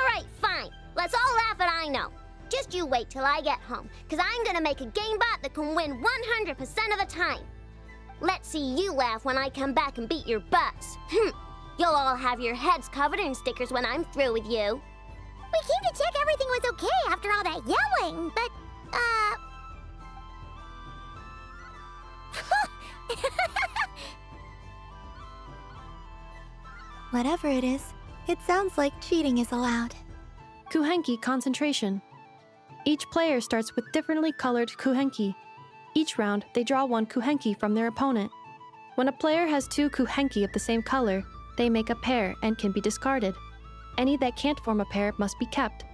right, fine. Let's all laugh at Aino. Just you wait till I get home, because I'm going to make a game bot that can win 100% of the time. Let's see you laugh when I come back and beat your butts. You'll all have your heads covered in stickers when I'm through with you. We came to check everything was okay after all that yelling, but, Whatever it is, it sounds like cheating is allowed. Kuhenki concentration. Each player starts with differently colored kuhenki. Each round, they draw one kuhenki from their opponent. When a player has two kuhenki of the same color, they make a pair and can be discarded. Any that can't form a pair must be kept.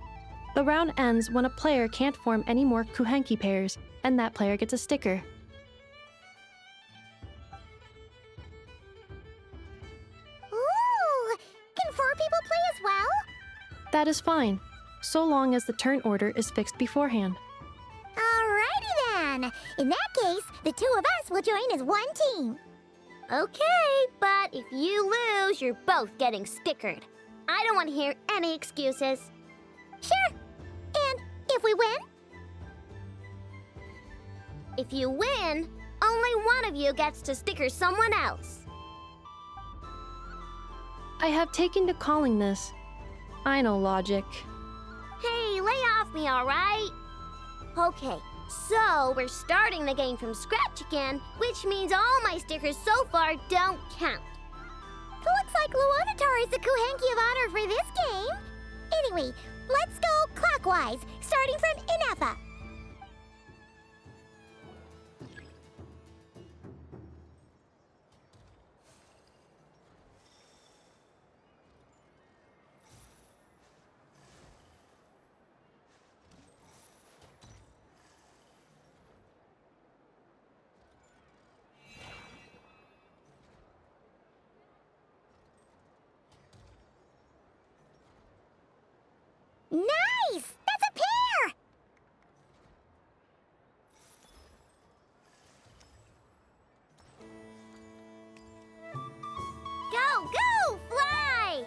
The round ends when a player can't form any more kuhenki pairs, and that player gets a sticker. ooh, can 4 people play as well? That is fine, so long as the turn order is fixed beforehand. Alrighty then. In that case, the 2 of us will join as one team. Okay, but if you lose, you're both getting stickered. I don't want to hear any excuses. Sure. And if we win? If you win, only one of you gets to sticker someone else. I have taken to calling this. I know logic. Hey, lay off me, all right? Okay, So, we're starting the game from scratch again, which means all my stickers so far don't count. Looks like Luanatar is the Kuhenki of honor for this game. Anyway, let's go clockwise, starting from Inefa. Nice! That's a pair! Go, go, fly!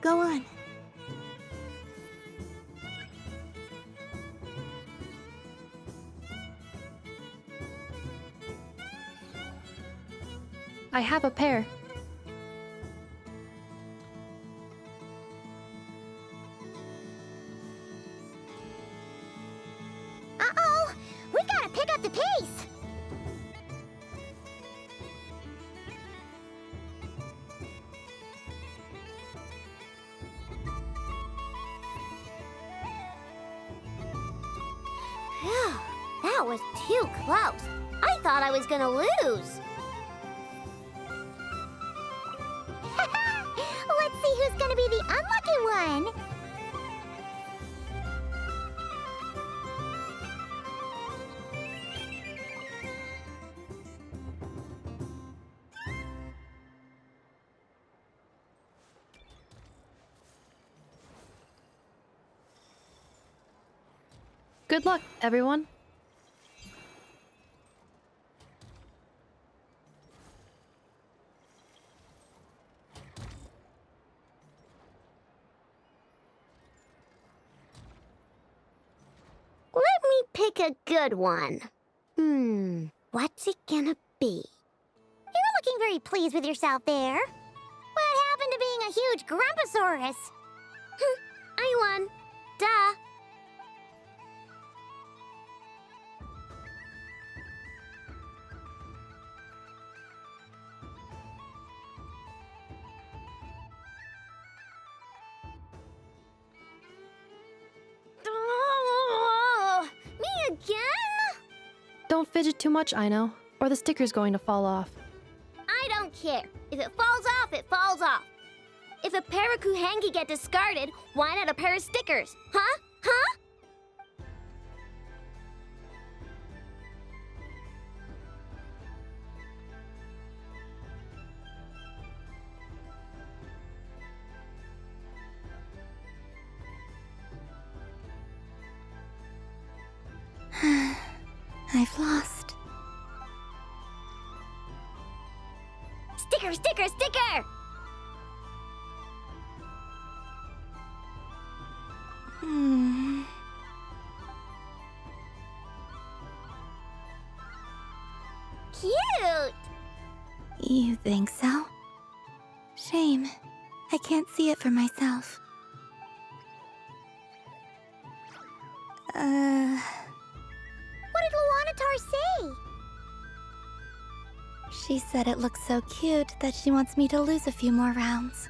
Go on. I have a pair. Uh-oh! We gotta pick up the pace! Phew, that was too close. I thought I was gonna lose. Let's see who's gonna be the unlucky one. Good luck, everyone. Let me pick a good one. What's it gonna be? You're looking very pleased with yourself there. What happened to being a huge Grumposaurus? I won. Duh. Me again? Don't fidget too much, Aino, or the sticker's going to fall off. I don't care. If it falls off, it falls off. If a pair of Kuhenki get discarded, why not a pair of stickers? Huh? Huh? I've lost. Sticker, sticker, sticker! Cute! You think so? Shame. I can't see it for myself. What did Luanatar say? She said it looks so cute that she wants me to lose a few more rounds.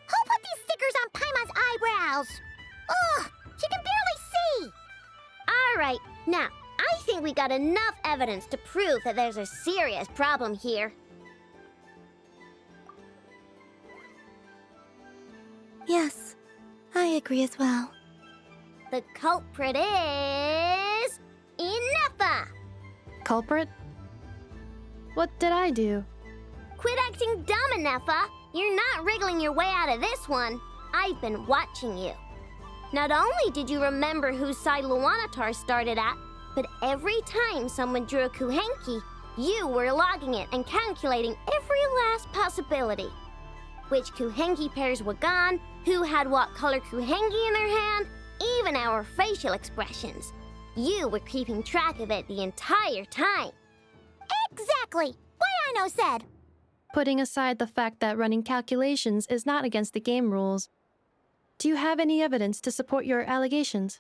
Who put these stickers on Paimon's eyebrows? Ugh, she can barely see! Alright, now, I think we got enough evidence to prove that there's a serious problem here. Yes, I agree as well. The culprit is... Inefa! Culprit? What did I do? Quit acting dumb, Inefa! You're not wriggling your way out of this one. I've been watching you. Not only did you remember whose side Luanatar started at, but every time someone drew a Kuhenki, you were logging it and calculating every last possibility. which Kuhenki pairs were gone, who had what color Kuhenki in their hand, even our facial expressions. You were keeping track of it the entire time. Exactly! Why I no said. Putting aside the fact that running calculations is not against the game rules, do you have any evidence to support your allegations?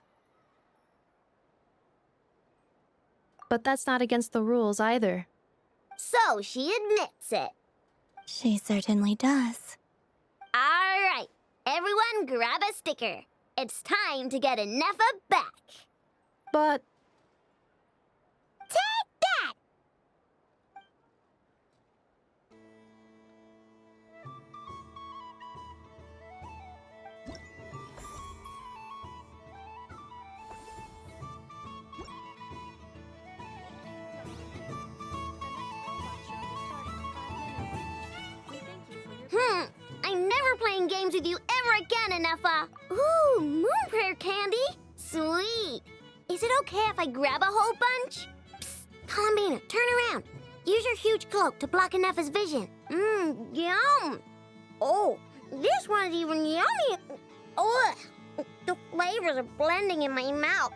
But that's not against the rules either. So she admits it. She certainly does. All right, everyone grab a sticker. It's time to get Nefa back. But... Take that! I'm never playing games with you ever again, Nefa. Ooh, moon prayer candy? Sweet. Is it okay if I grab a whole bunch? Psst, Columbina, turn around. Use your huge cloak to block Nefa's vision. Yum. Oh, this one's even yummy. Ugh, the flavors are blending in my mouth.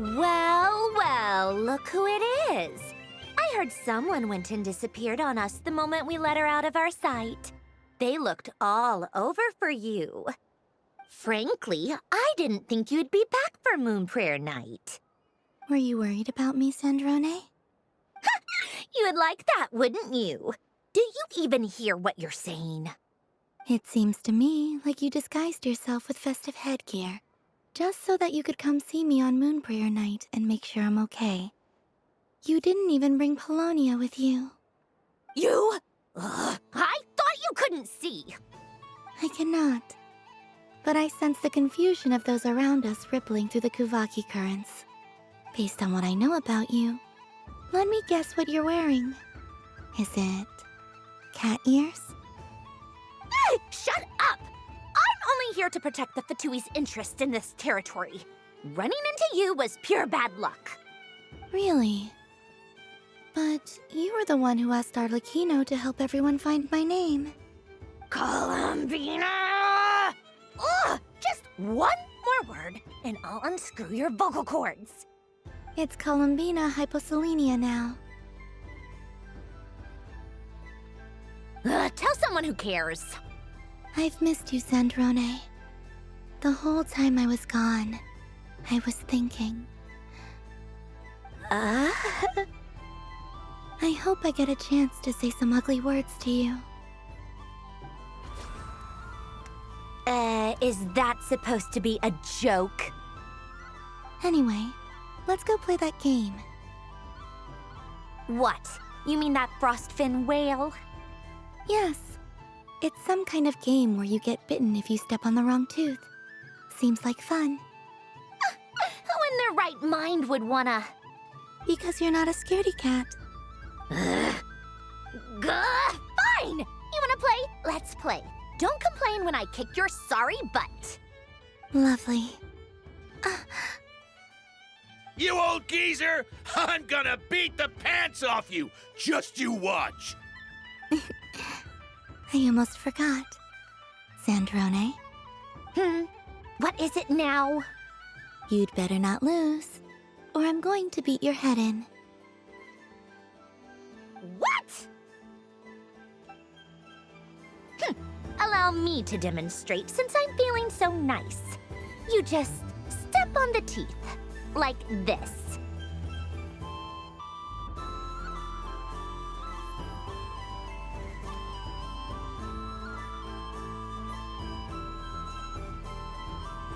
Well, well, look who it is. I heard someone went and disappeared on us the moment we let her out of our sight. They looked all over for you. Frankly, I didn't think you'd be back for Moon Prayer Night. Were you worried about me, Sandrone? You would like that, wouldn't you? Do you even hear what you're saying? It seems to me like you disguised yourself with festive headgear, just so that you could come see me on Moon Prayer Night and make sure I'm okay. You didn't even bring Polonia with you. You? Ugh, I thought you couldn't see. I cannot. But I sense the confusion of those around us rippling through the Kuvaki currents. Based on what I know about you, let me guess what you're wearing. Is it cat ears? Shut up! I'm only here to protect the Fatui's interest in this territory. Running into you was pure bad luck. Really? But you were the one who asked Arlecchino to help everyone find my name. Columbina! Ugh! Just one more word, and I'll unscrew your vocal cords. It's Columbina Hyposelenia now. Tell someone who cares. I've missed you, Sandrone. The whole time I was gone, I was thinking. I hope I get a chance to say some ugly words to you. Is that supposed to be a joke? Anyway, let's go play that game. What? You mean that frostfin whale? Yes. It's some kind of game where you get bitten if you step on the wrong tooth. Seems like fun. Who in their right mind would wanna? Because you're not a scaredy cat. Fine! You wanna play? Let's play. Don't complain when I kick your sorry butt. Lovely. You old geezer! I'm gonna beat the pants off you! Just you watch! I almost forgot. Sandrone? What is it now? You'd better not lose, or I'm going to beat your head in. What? Allow me to demonstrate since I'm feeling so nice. You just step on the teeth, like this.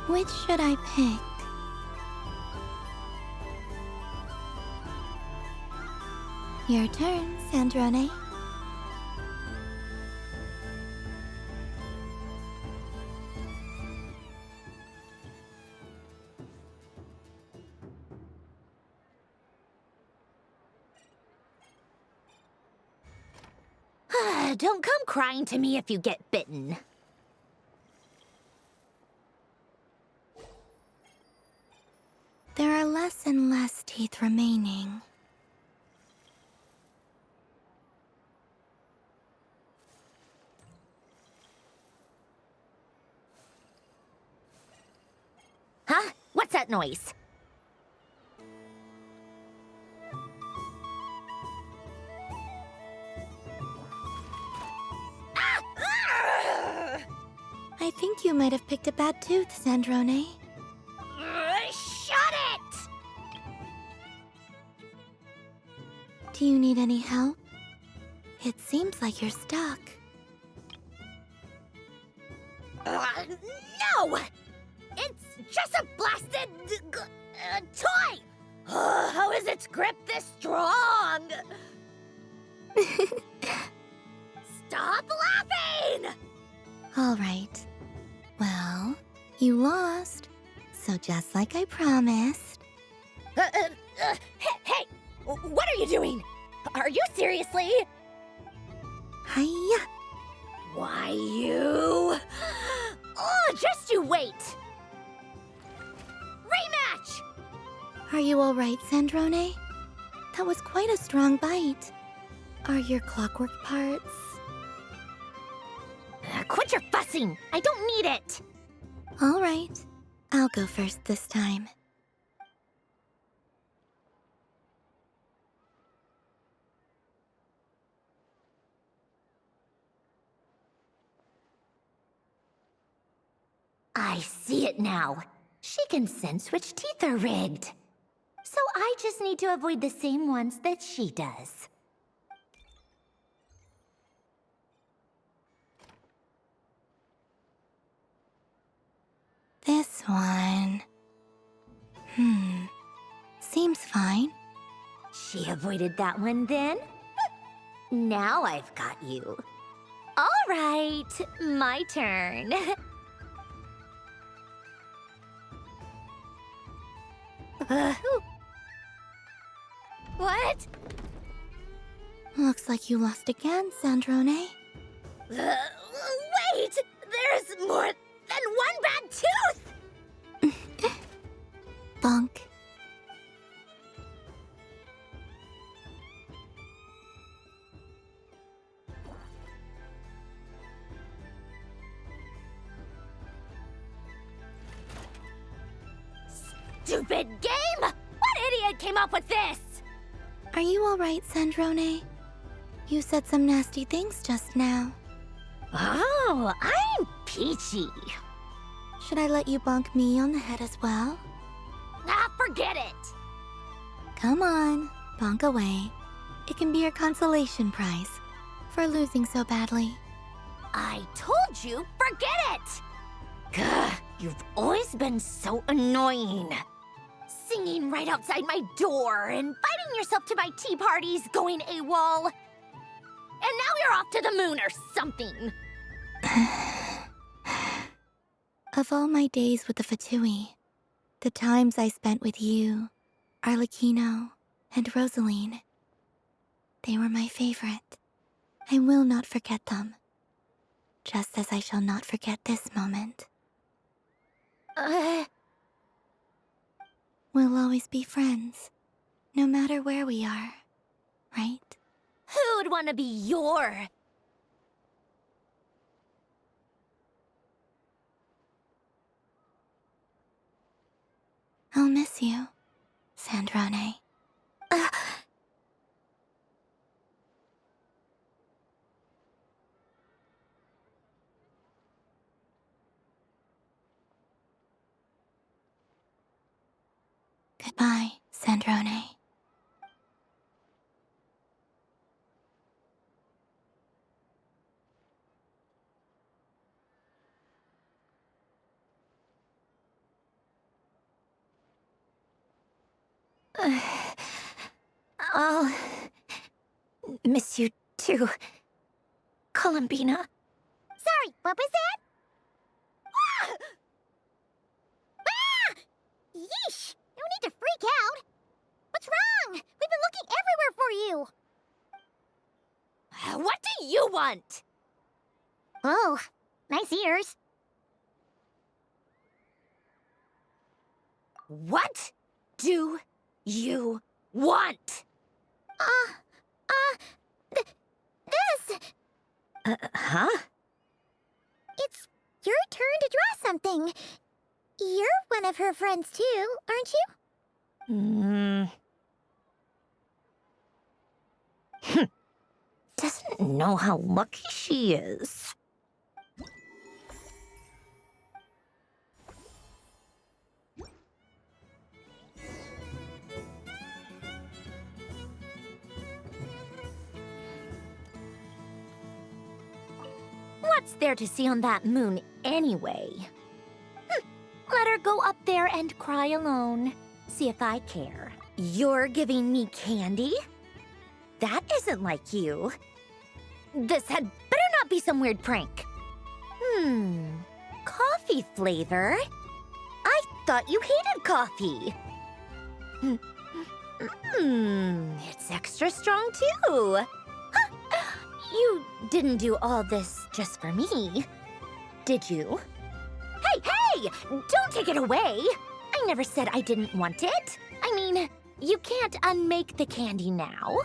Which should I pick? Your turn, Sandrone. Don't come crying to me if you get bitten. There are less and less teeth remaining. Huh? What's that noise? I think you might have picked a bad tooth, Sandrone. Shut it! Do you need any help? It seems like you're stuck. No! It's just a blasted toy! How is its grip this strong? Stop laughing! All right. Well, you lost. So just like I promised. Hey! What are you doing? Are you seriously? Hiya! Why, you... Oh, just you wait! Rematch! Are you all right, Sandrone? That was quite a strong bite. Are your clockwork parts? Quit your fussing! I don't need it! All right. I'll go first this time. I see it now. She can sense which teeth are rigged. So I just need to avoid the same ones that she does. This one... Seems fine. She avoided that one then? Now I've got you. All right, my turn. What? Looks like you lost again, Sandrone. Wait! There's more than one bad tooth! Bonk. Stupid game! What idiot came up with this? Are you all right, Sandrone? You said some nasty things just now. Oh, I'm peachy. Should I let you bonk me on the head as well? Ah, forget it! Come on, bonk away. It can be your consolation prize for losing so badly. I told you, forget it! Gah, you've always been so annoying. Singing right outside my door, inviting yourself to my tea parties, going AWOL. And now you're off to the moon or something. Of all my days with the Fatui, the times I spent with you, Arlecchino, and Rosaline, they were my favorite. I will not forget them. Just as I shall not forget this moment. We'll always be friends, no matter where we are, right? Who'd want to be your... I'll miss you, Sandrone. Goodbye, Sandrone. I'll miss you too, Columbina. Sorry, what was that? Ah! Ah! Yeesh! No need to freak out. What's wrong? We've been looking everywhere for you. What do you want? Oh, nice ears. What do you want? This! Huh? It's your turn to draw something. You're one of her friends too, aren't you? Doesn't know how lucky she is. What's there to see on that moon anyway? Let her go up there and cry alone. See if I care. You're giving me candy? That isn't like you. This had better not be some weird prank. Coffee flavor? I thought you hated coffee. It's extra strong too. You didn't do all this just for me, did you? Hey! Don't take it away! I never said I didn't want it. I mean, you can't unmake the candy now.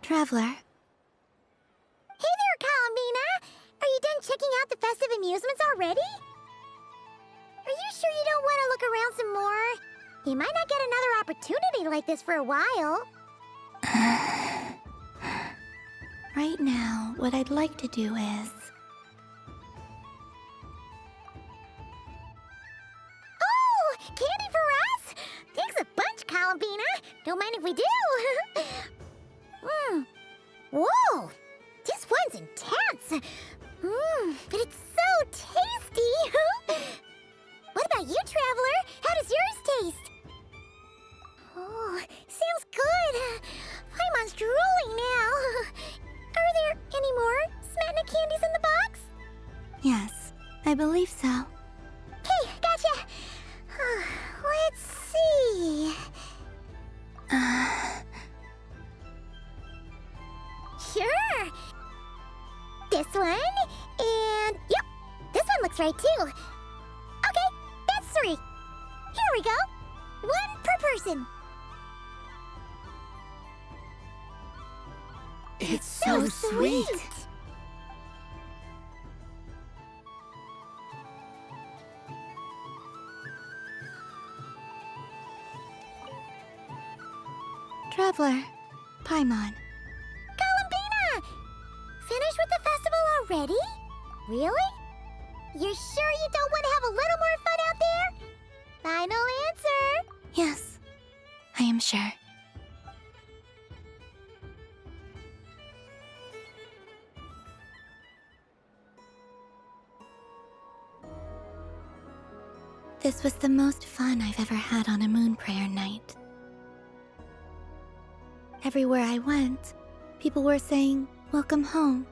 Traveler, Hey there, Columbina! Are you done checking out the festive amusements already? Are you sure you don't want to look around some more? You might not get another opportunity like this for a while. right now, what I'd like to do is... Oh! Candy for us? Thanks a bunch, Columbina. Don't mind if we do. Whoa! This one's intense. But it's so tasty. What about you, Traveler? How does yours taste? Oh, sounds good. Paimon's drooling now. Are there any more Smatna candies in the box? Yes, I believe so. Okay, gotcha. Let's see. Sure. This one, and yep, this one looks right too. Okay, that's 3. Here we go. 1 per person. It's so sweet. Traveler, Paimon. Columbina! Finished with the festival already? Really? You're sure you don't want to have a little more fun out there? Final answer. Yes, I am sure. This was the most fun I've ever had on a moon prayer night. Everywhere I went, people were saying, "Welcome home,"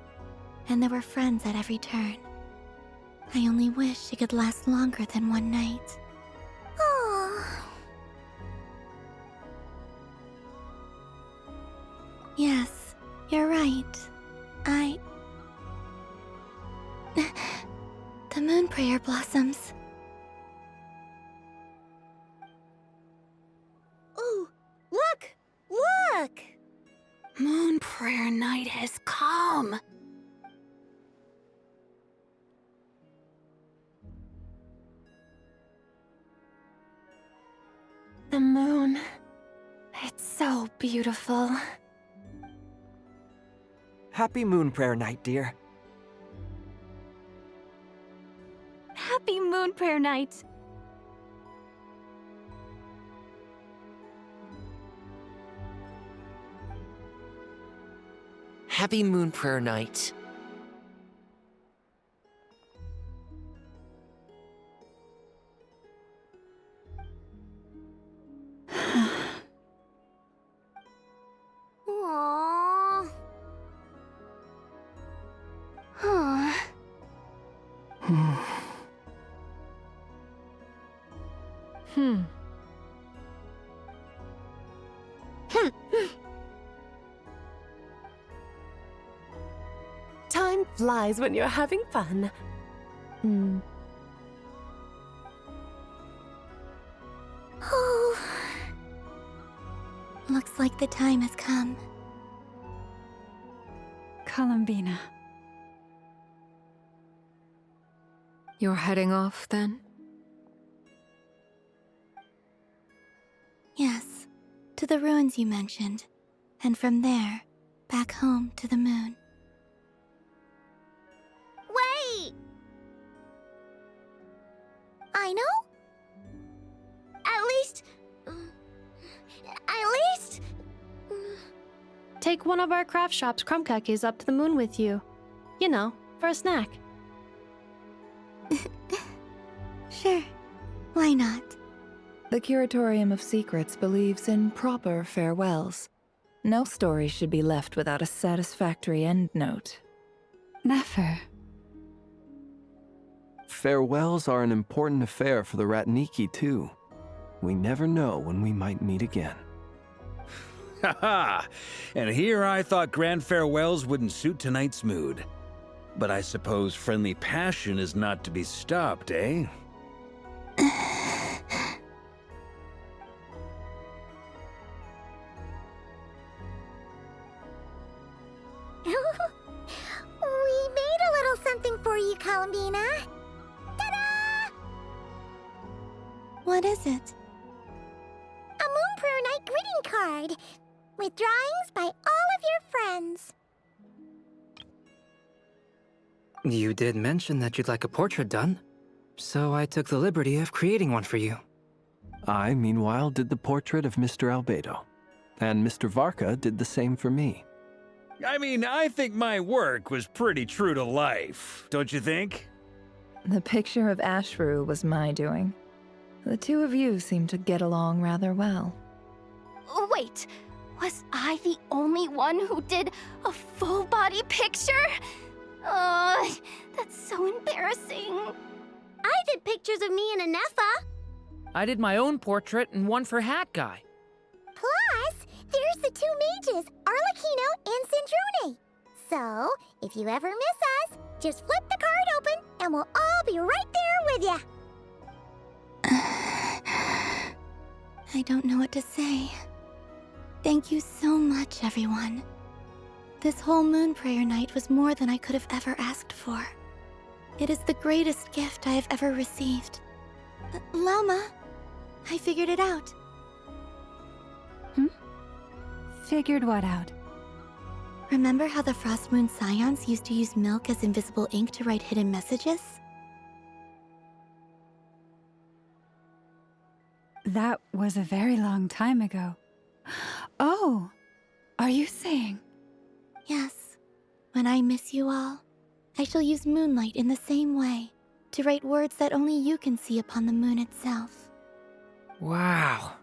and there were friends at every turn. I only wish it could last longer than one night. Oh. Yes, you're right. The moon prayer blossoms. Ooh, look! Look! Moon prayer night has come. The moon. It's so beautiful. Happy Moon Prayer Night, dear. Happy Moon Prayer Night. Happy Moon Prayer Night. Time flies when you're having fun. Oh. Looks like the time has come. Columbina. You're heading off, then? Yes, to the ruins you mentioned. And from there, back home to the moon. Wait! I know? At least... Take one of our craft shop's crumb cookies up to the moon with you. You know, for a snack. Sure, why not? The Curatorium of Secrets believes in proper farewells. No story should be left without a satisfactory endnote. Never. Farewells are an important affair for the Ratniki, too. We never know when we might meet again. Haha! And here I thought grand farewells wouldn't suit tonight's mood. But I suppose friendly passion is not to be stopped, eh? We made a little something for you, Columbina. Ta-da! What is it? A Moonprayer Night greeting card with drawings by all of your friends. You did mention that you'd like a portrait done, so I took the liberty of creating one for you. I, meanwhile, did the portrait of Mr. Albedo, and Mr. Varka did the same for me. I mean, I think my work was pretty true to life, don't you think? The picture of Ashru was my doing. The two of you seem to get along rather well. Wait, was I the only one who did a full-body picture? That's so embarrassing. I did pictures of me and Anefa. I did my own portrait and one for Hat Guy. Plus, there's the two mages, Arlecchino and Cendrone. So, if you ever miss us, just flip the card open and we'll all be right there with ya. I don't know what to say. Thank you so much, everyone. This whole Moonprayer Night was more than I could have ever asked for. It is the greatest gift I have ever received. Lauma, I figured it out. Figured what out? Remember how the Frost Moon Scions used to use milk as invisible ink to write hidden messages? That was a very long time ago. Oh, are you saying? Yes. When I miss you all, I shall use Moonlight in the same way, to write words that only you can see upon the moon itself. Wow,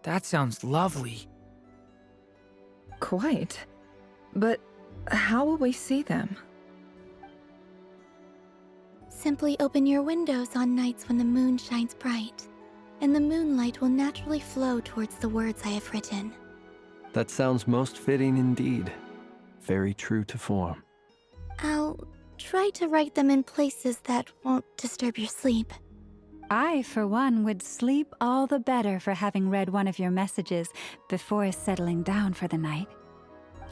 that sounds lovely. Quite. But how will we see them? Simply open your windows on nights when the moon shines bright, and the moonlight will naturally flow towards the words I have written. That sounds most fitting indeed. Very true to form. I'll try to write them in places that won't disturb your sleep. I, for one, would sleep all the better for having read one of your messages before settling down for the night.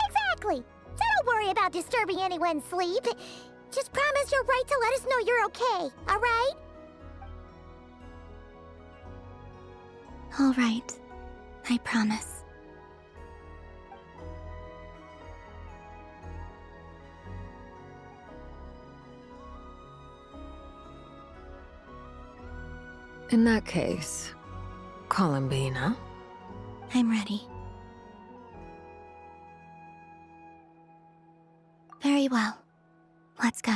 Exactly. So don't worry about disturbing anyone's sleep. Just promise you'll write to let us know you're okay, all right? All right. I promise. In that case, Columbina. I'm ready. Very well. Let's go.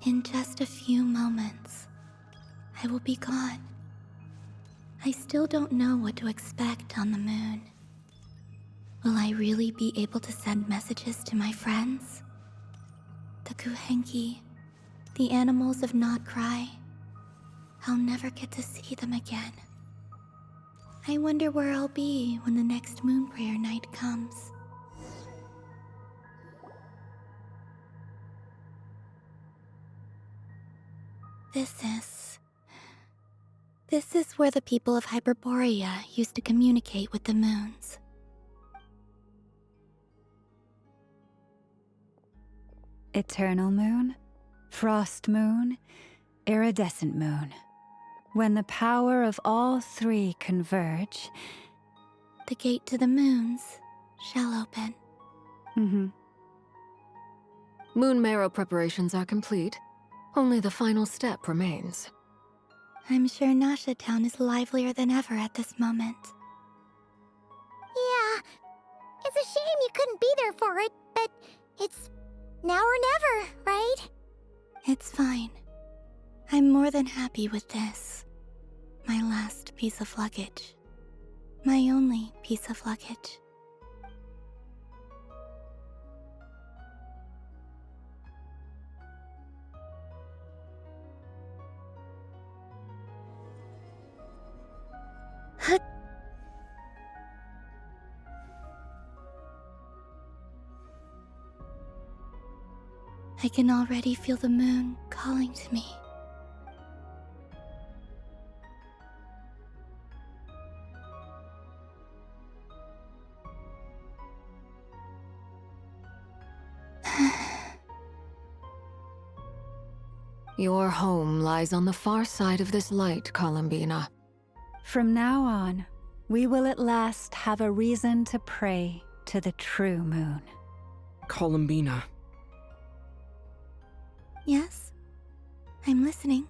In just a few moments, I will be gone. I still don't know what to expect on the moon. Will I really be able to send messages to my friends? The Kuhenki, the animals of Not Cry. I'll never get to see them again. I wonder where I'll be when the next moon prayer night comes. This is where the people of Hyperborea used to communicate with the moons. Eternal moon, frost moon, iridescent moon. When the power of all three converge, the gate to the moons shall open. Moon marrow preparations are complete. Only the final step remains. I'm sure Nasha Town is livelier than ever at this moment. Yeah, it's a shame you couldn't be there for it, but it's now or never, right? It's fine. I'm more than happy with this. My last piece of luggage. My only piece of luggage. I can already feel the moon calling to me. Your home lies on the far side of this light, Columbina. From now on, we will at last have a reason to pray to the true moon. Columbina. Yes? I'm listening.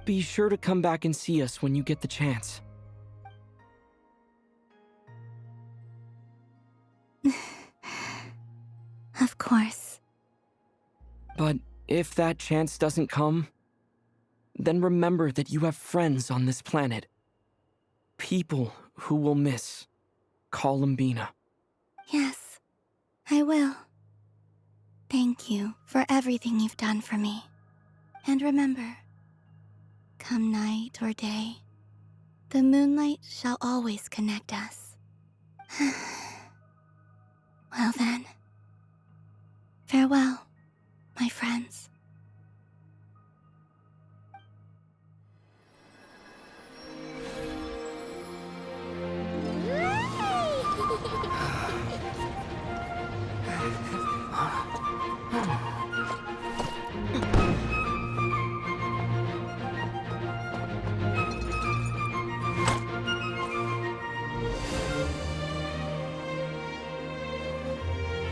Be sure to come back and see us when you get the chance. Of course. But if that chance doesn't come, then remember that you have friends on this planet. People who will miss Columbina. Yes, I will. Thank you for everything you've done for me. And remember, come night or day, the moonlight shall always connect us. Well then, farewell, my friends.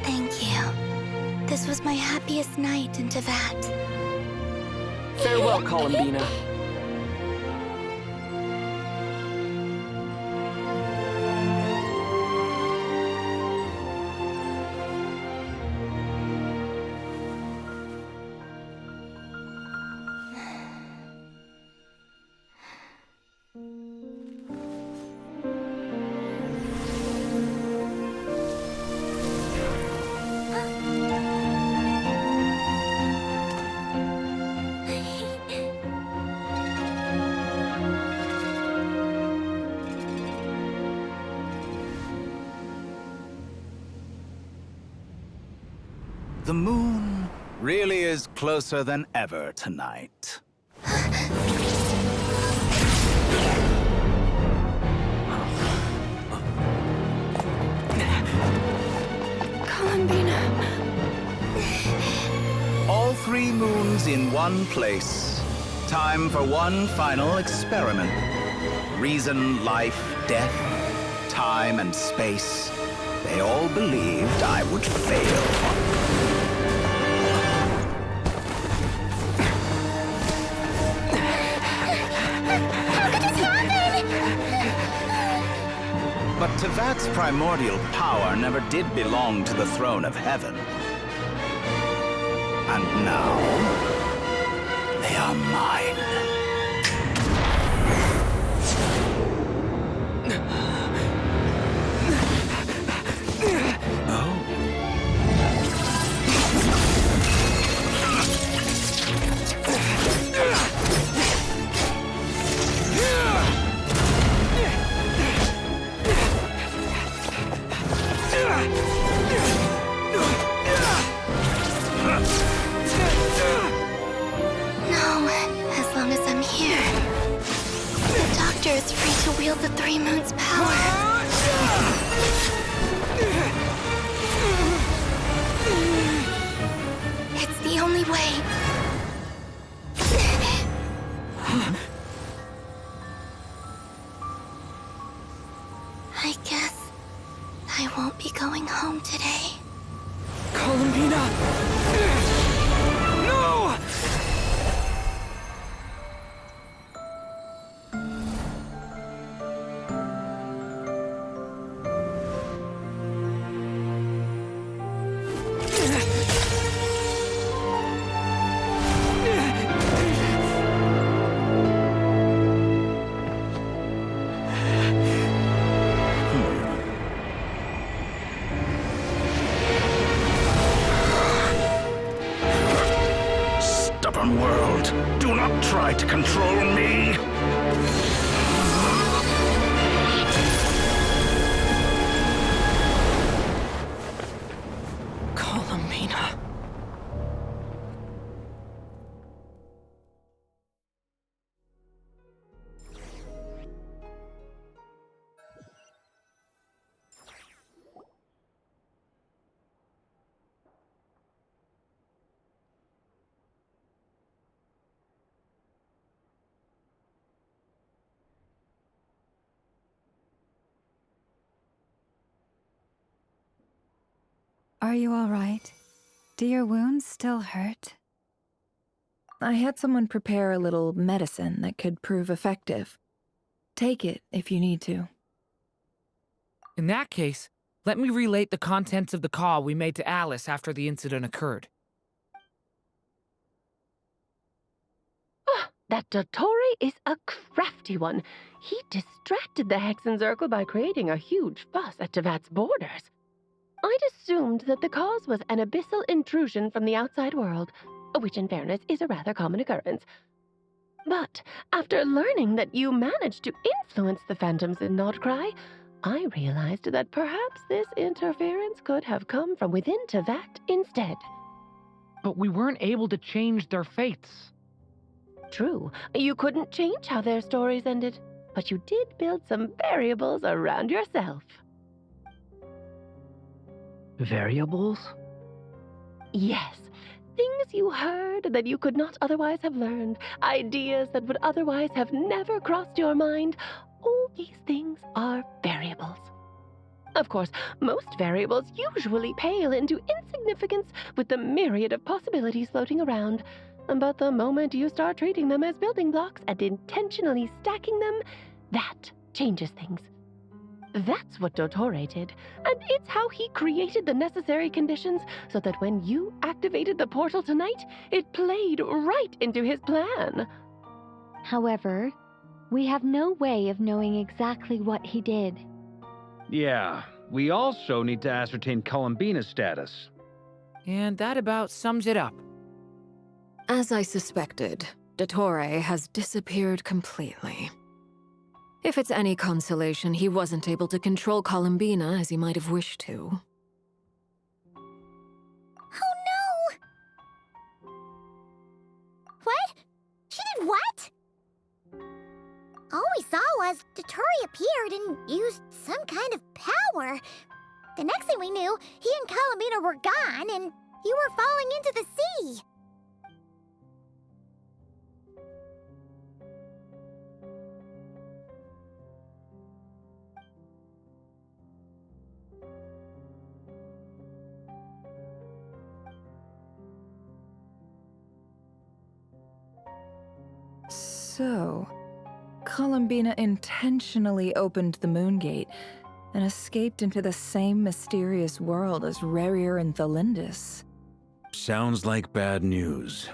Thank you. This was my happiest night in Tevat. Farewell, Columbina. The moon really is closer than ever tonight. Columbina. All three moons in one place. Time for one final experiment. Reason, life, death, time, and space. They all believed I would fail. But Tevat's primordial power never did belong to the throne of heaven. And now, they are mine. I'm here. The Doctor is free to wield the Three Moons' power. It's the only way. I guess I won't be going home today. Columbina! No! Stubborn world, do not try to control me! Columbina. Are you all right? Do your wounds still hurt? I had someone prepare a little medicine that could prove effective. Take it if you need to. In that case, let me relate the contents of the call we made to Alice after the incident occurred. That Dottore is a crafty one. He distracted the Hexen Circle by creating a huge fuss at Tevat's borders. I'd assumed that the cause was an abyssal intrusion from the outside world, which in fairness is a rather common occurrence. But after learning that you managed to influence the phantoms in Nodcry, I realized that perhaps this interference could have come from within Tevat instead. But we weren't able to change their fates. True, you couldn't change how their stories ended, but you did build some variables around yourself. Variables? Yes, things you heard that you could not otherwise have learned, ideas that would otherwise have never crossed your mind. All these things are variables. Of course, most variables usually pale into insignificance with the myriad of possibilities floating around. But the moment you start treating them as building blocks and intentionally stacking them, that changes things. That's what Dottore did, and it's how he created the necessary conditions so that when you activated the portal tonight, it played right into his plan. However, we have no way of knowing exactly what he did. Yeah, we also need to ascertain Columbina's status. And that about sums it up. As I suspected, Dottore has disappeared completely. If it's any consolation, he wasn't able to control Columbina as he might have wished to. Oh no! What? She did what? All we saw was Dottore appeared and used some kind of power. The next thing we knew, he and Columbina were gone and you were falling into the sea. So, Columbina intentionally opened the Moon Gate and escaped into the same mysterious world as Rerir and Thalindis. Sounds like bad news.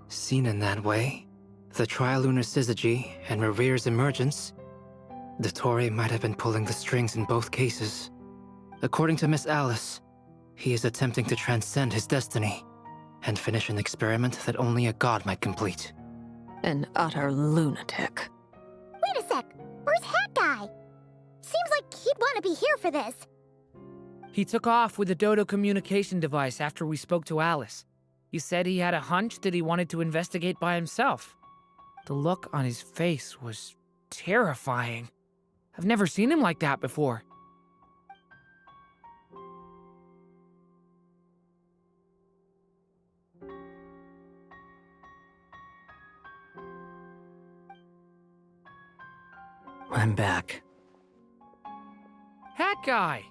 Seen in that way, the trilunar syzygy and Rerir's emergence, Dottore might have been pulling the strings in both cases. According to Miss Alice, he is attempting to transcend his destiny and finish an experiment that only a god might complete. An utter lunatic. Wait a sec, where's Hat Guy? Seems like he'd want to be here for this. He took off with the Dodo communication device after we spoke to Alice. He said he had a hunch that he wanted to investigate by himself. The look on his face was terrifying. I've never seen him like that before. I'm back. Hat guy!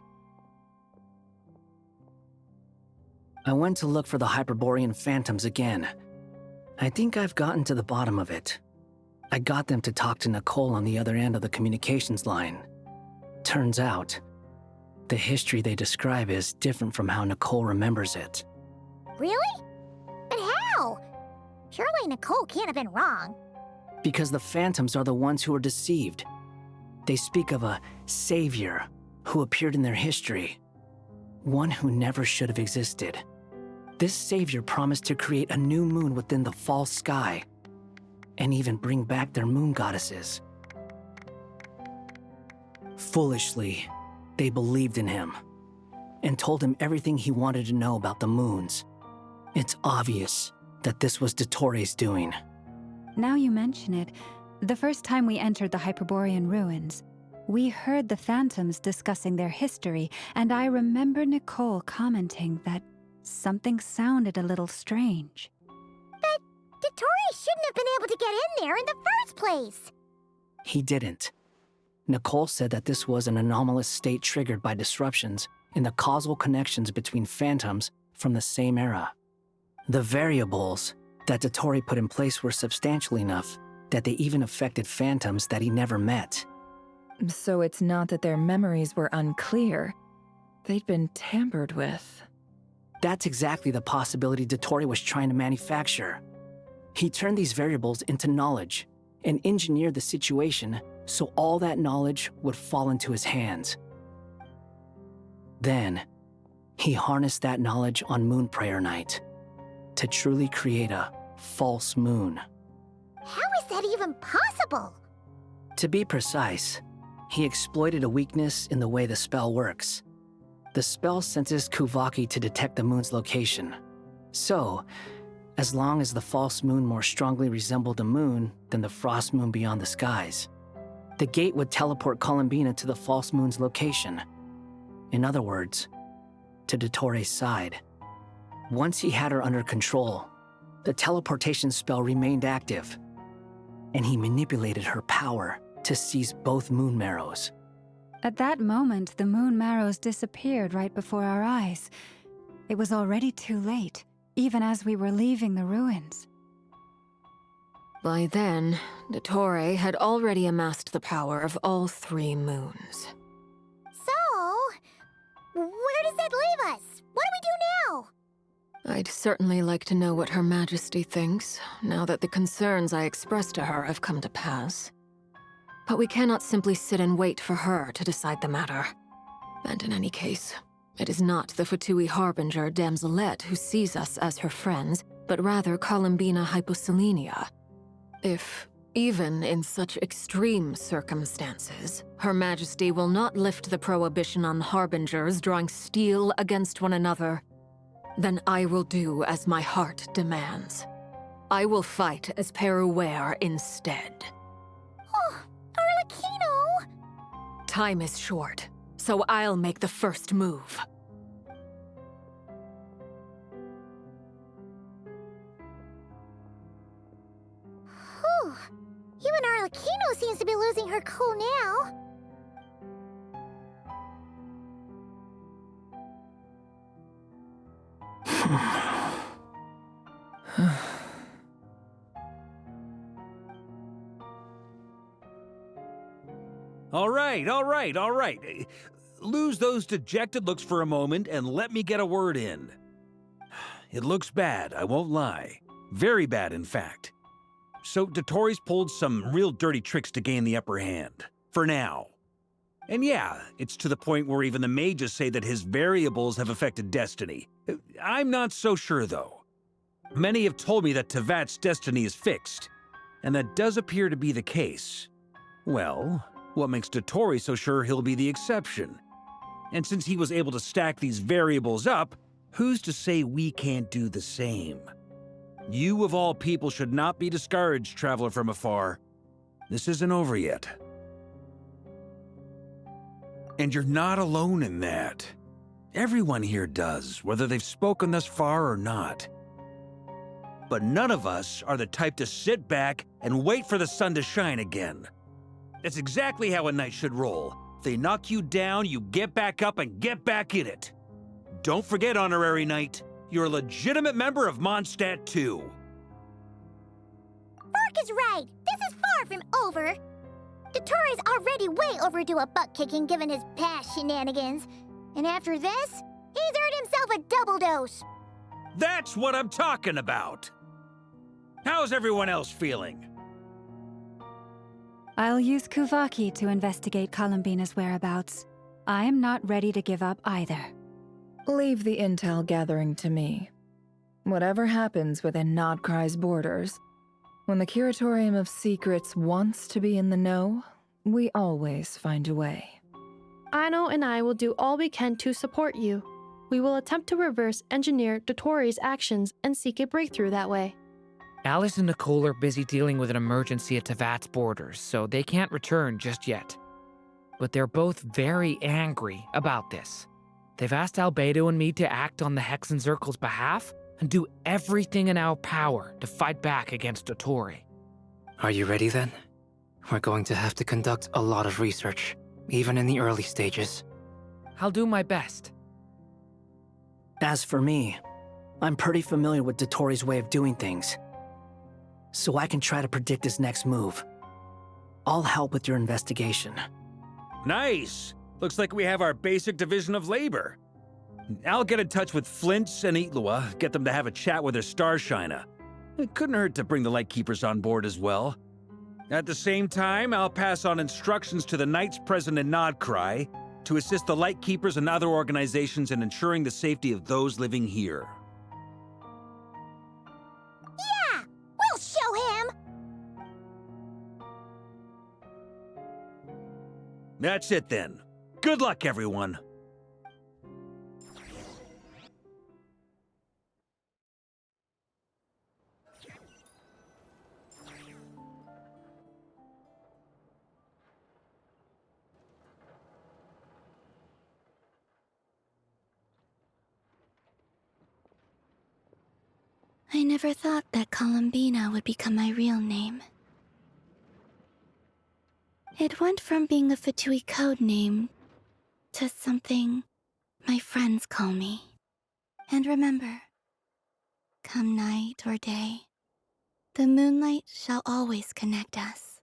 I went to look for the Hyperborean phantoms again. I think I've gotten to the bottom of it. I got them to talk to Nicole on the other end of the communications line. Turns out, the history they describe is different from how Nicole remembers it. Really? But how? Surely Nicole can't have been wrong. Because the phantoms are the ones who were deceived. They speak of a savior who appeared in their history. One who never should have existed. This savior promised to create a new moon within the false sky, and even bring back their moon goddesses. Foolishly, they believed in him, and told him everything he wanted to know about the moons. It's obvious that this was Dottoro's doing. Now you mention it, the first time we entered the Hyperborean ruins, we heard the phantoms discussing their history, and I remember Nicole commenting that something sounded a little strange. But Dottore shouldn't have been able to get in there in the first place. He didn't. Nicole said that this was an anomalous state triggered by disruptions in the causal connections between phantoms from the same era. The variables that Dottore put in place were substantial enough that they even affected phantoms that he never met. So it's not that their memories were unclear. They'd been tampered with. That's exactly the possibility Dottore was trying to manufacture. He turned these variables into knowledge and engineered the situation so all that knowledge would fall into his hands. Then, he harnessed that knowledge on Moon Prayer Night to truly create a false moon. How is that even possible? To be precise, he exploited a weakness in the way the spell works. The spell senses Kuvaki to detect the moon's location. So, as long as the false moon more strongly resembled the moon than the frost moon beyond the skies, the gate would teleport Columbina to the false moon's location. In other words, to Dottore's side. Once he had her under control, the teleportation spell remained active, and he manipulated her power to seize both moon marrows. At that moment, the moon marrows disappeared right before our eyes. It was already too late, even as we were leaving the ruins. By then, Dottore had already amassed the power of all 3 moons. So, where does that leave us? What do we do now? I'd certainly like to know what Her Majesty thinks, now that the concerns I expressed to her have come to pass. But we cannot simply sit and wait for her to decide the matter. And in any case, it is not the Fatui Harbinger Damselette who sees us as her friends, but rather Columbina Hyposelenia. If, even in such extreme circumstances, Her Majesty will not lift the prohibition on Harbingers drawing steel against one another, then I will do as my heart demands. I will fight as Peruware instead. Oh, Arlecchino! Time is short, so I'll make the first move. Whew. Even Arlecchino seems to be losing her cool now. All right. Lose those dejected looks for a moment and let me get a word in. It looks bad, I won't lie. Very bad, in fact. So Dottore's pulled some real dirty tricks to gain the upper hand. For now. And yeah, it's to the point where even the mages say that his variables have affected destiny. I'm not so sure, though. Many have told me that Tevat's destiny is fixed, and that does appear to be the case. Well, what makes Dottore so sure he'll be the exception? And since he was able to stack these variables up, who's to say we can't do the same? You, of all people, should not be discouraged, traveler from afar. This isn't over yet. And you're not alone in that. Everyone here does, whether they've spoken thus far or not. But none of us are the type to sit back and wait for the sun to shine again. That's exactly how a knight should roll. If they knock you down, you get back up and get back in it. Don't forget, honorary knight, you're a legitimate member of Mondstadt too. Fork is right. This is far from over. Dottoro's already way overdue a butt-kicking given his past shenanigans. And after this, he's earned himself a double dose. That's what I'm talking about. How's everyone else feeling? I'll use Kuvaki to investigate Columbina's whereabouts. I am not ready to give up either. Leave the intel gathering to me. Whatever happens within Nodcry's borders, when the Curatorium of Secrets wants to be in the know, we always find a way. Aino and I will do all we can to support you. We will attempt to reverse engineer Dottori's actions and seek a breakthrough that way. Alice and Nicole are busy dealing with an emergency at Tevat's borders, so they can't return just yet. But they're both very angry about this. They've asked Albedo and me to act on the Hexen Circle's behalf and do everything in our power to fight back against Dottori. Are you ready then? We're going to have to conduct a lot of research, even in the early stages. I'll do my best. As for me, I'm pretty familiar with Dottori's way of doing things, so I can try to predict his next move. I'll help with your investigation. Nice! Looks like we have our basic division of labor. I'll get in touch with Flints and Itlua, get them to have a chat with their Starshiner. It couldn't hurt to bring the Lightkeepers on board as well. At the same time, I'll pass on instructions to the Knights present in Nodcry to assist the Lightkeepers and other organizations in ensuring the safety of those living here. Yeah! We'll show him! That's it then. Good luck, everyone. I never thought that Columbina would become my real name. It went from being a Fatui code name to something my friends call me. And remember, come night or day, the moonlight shall always connect us.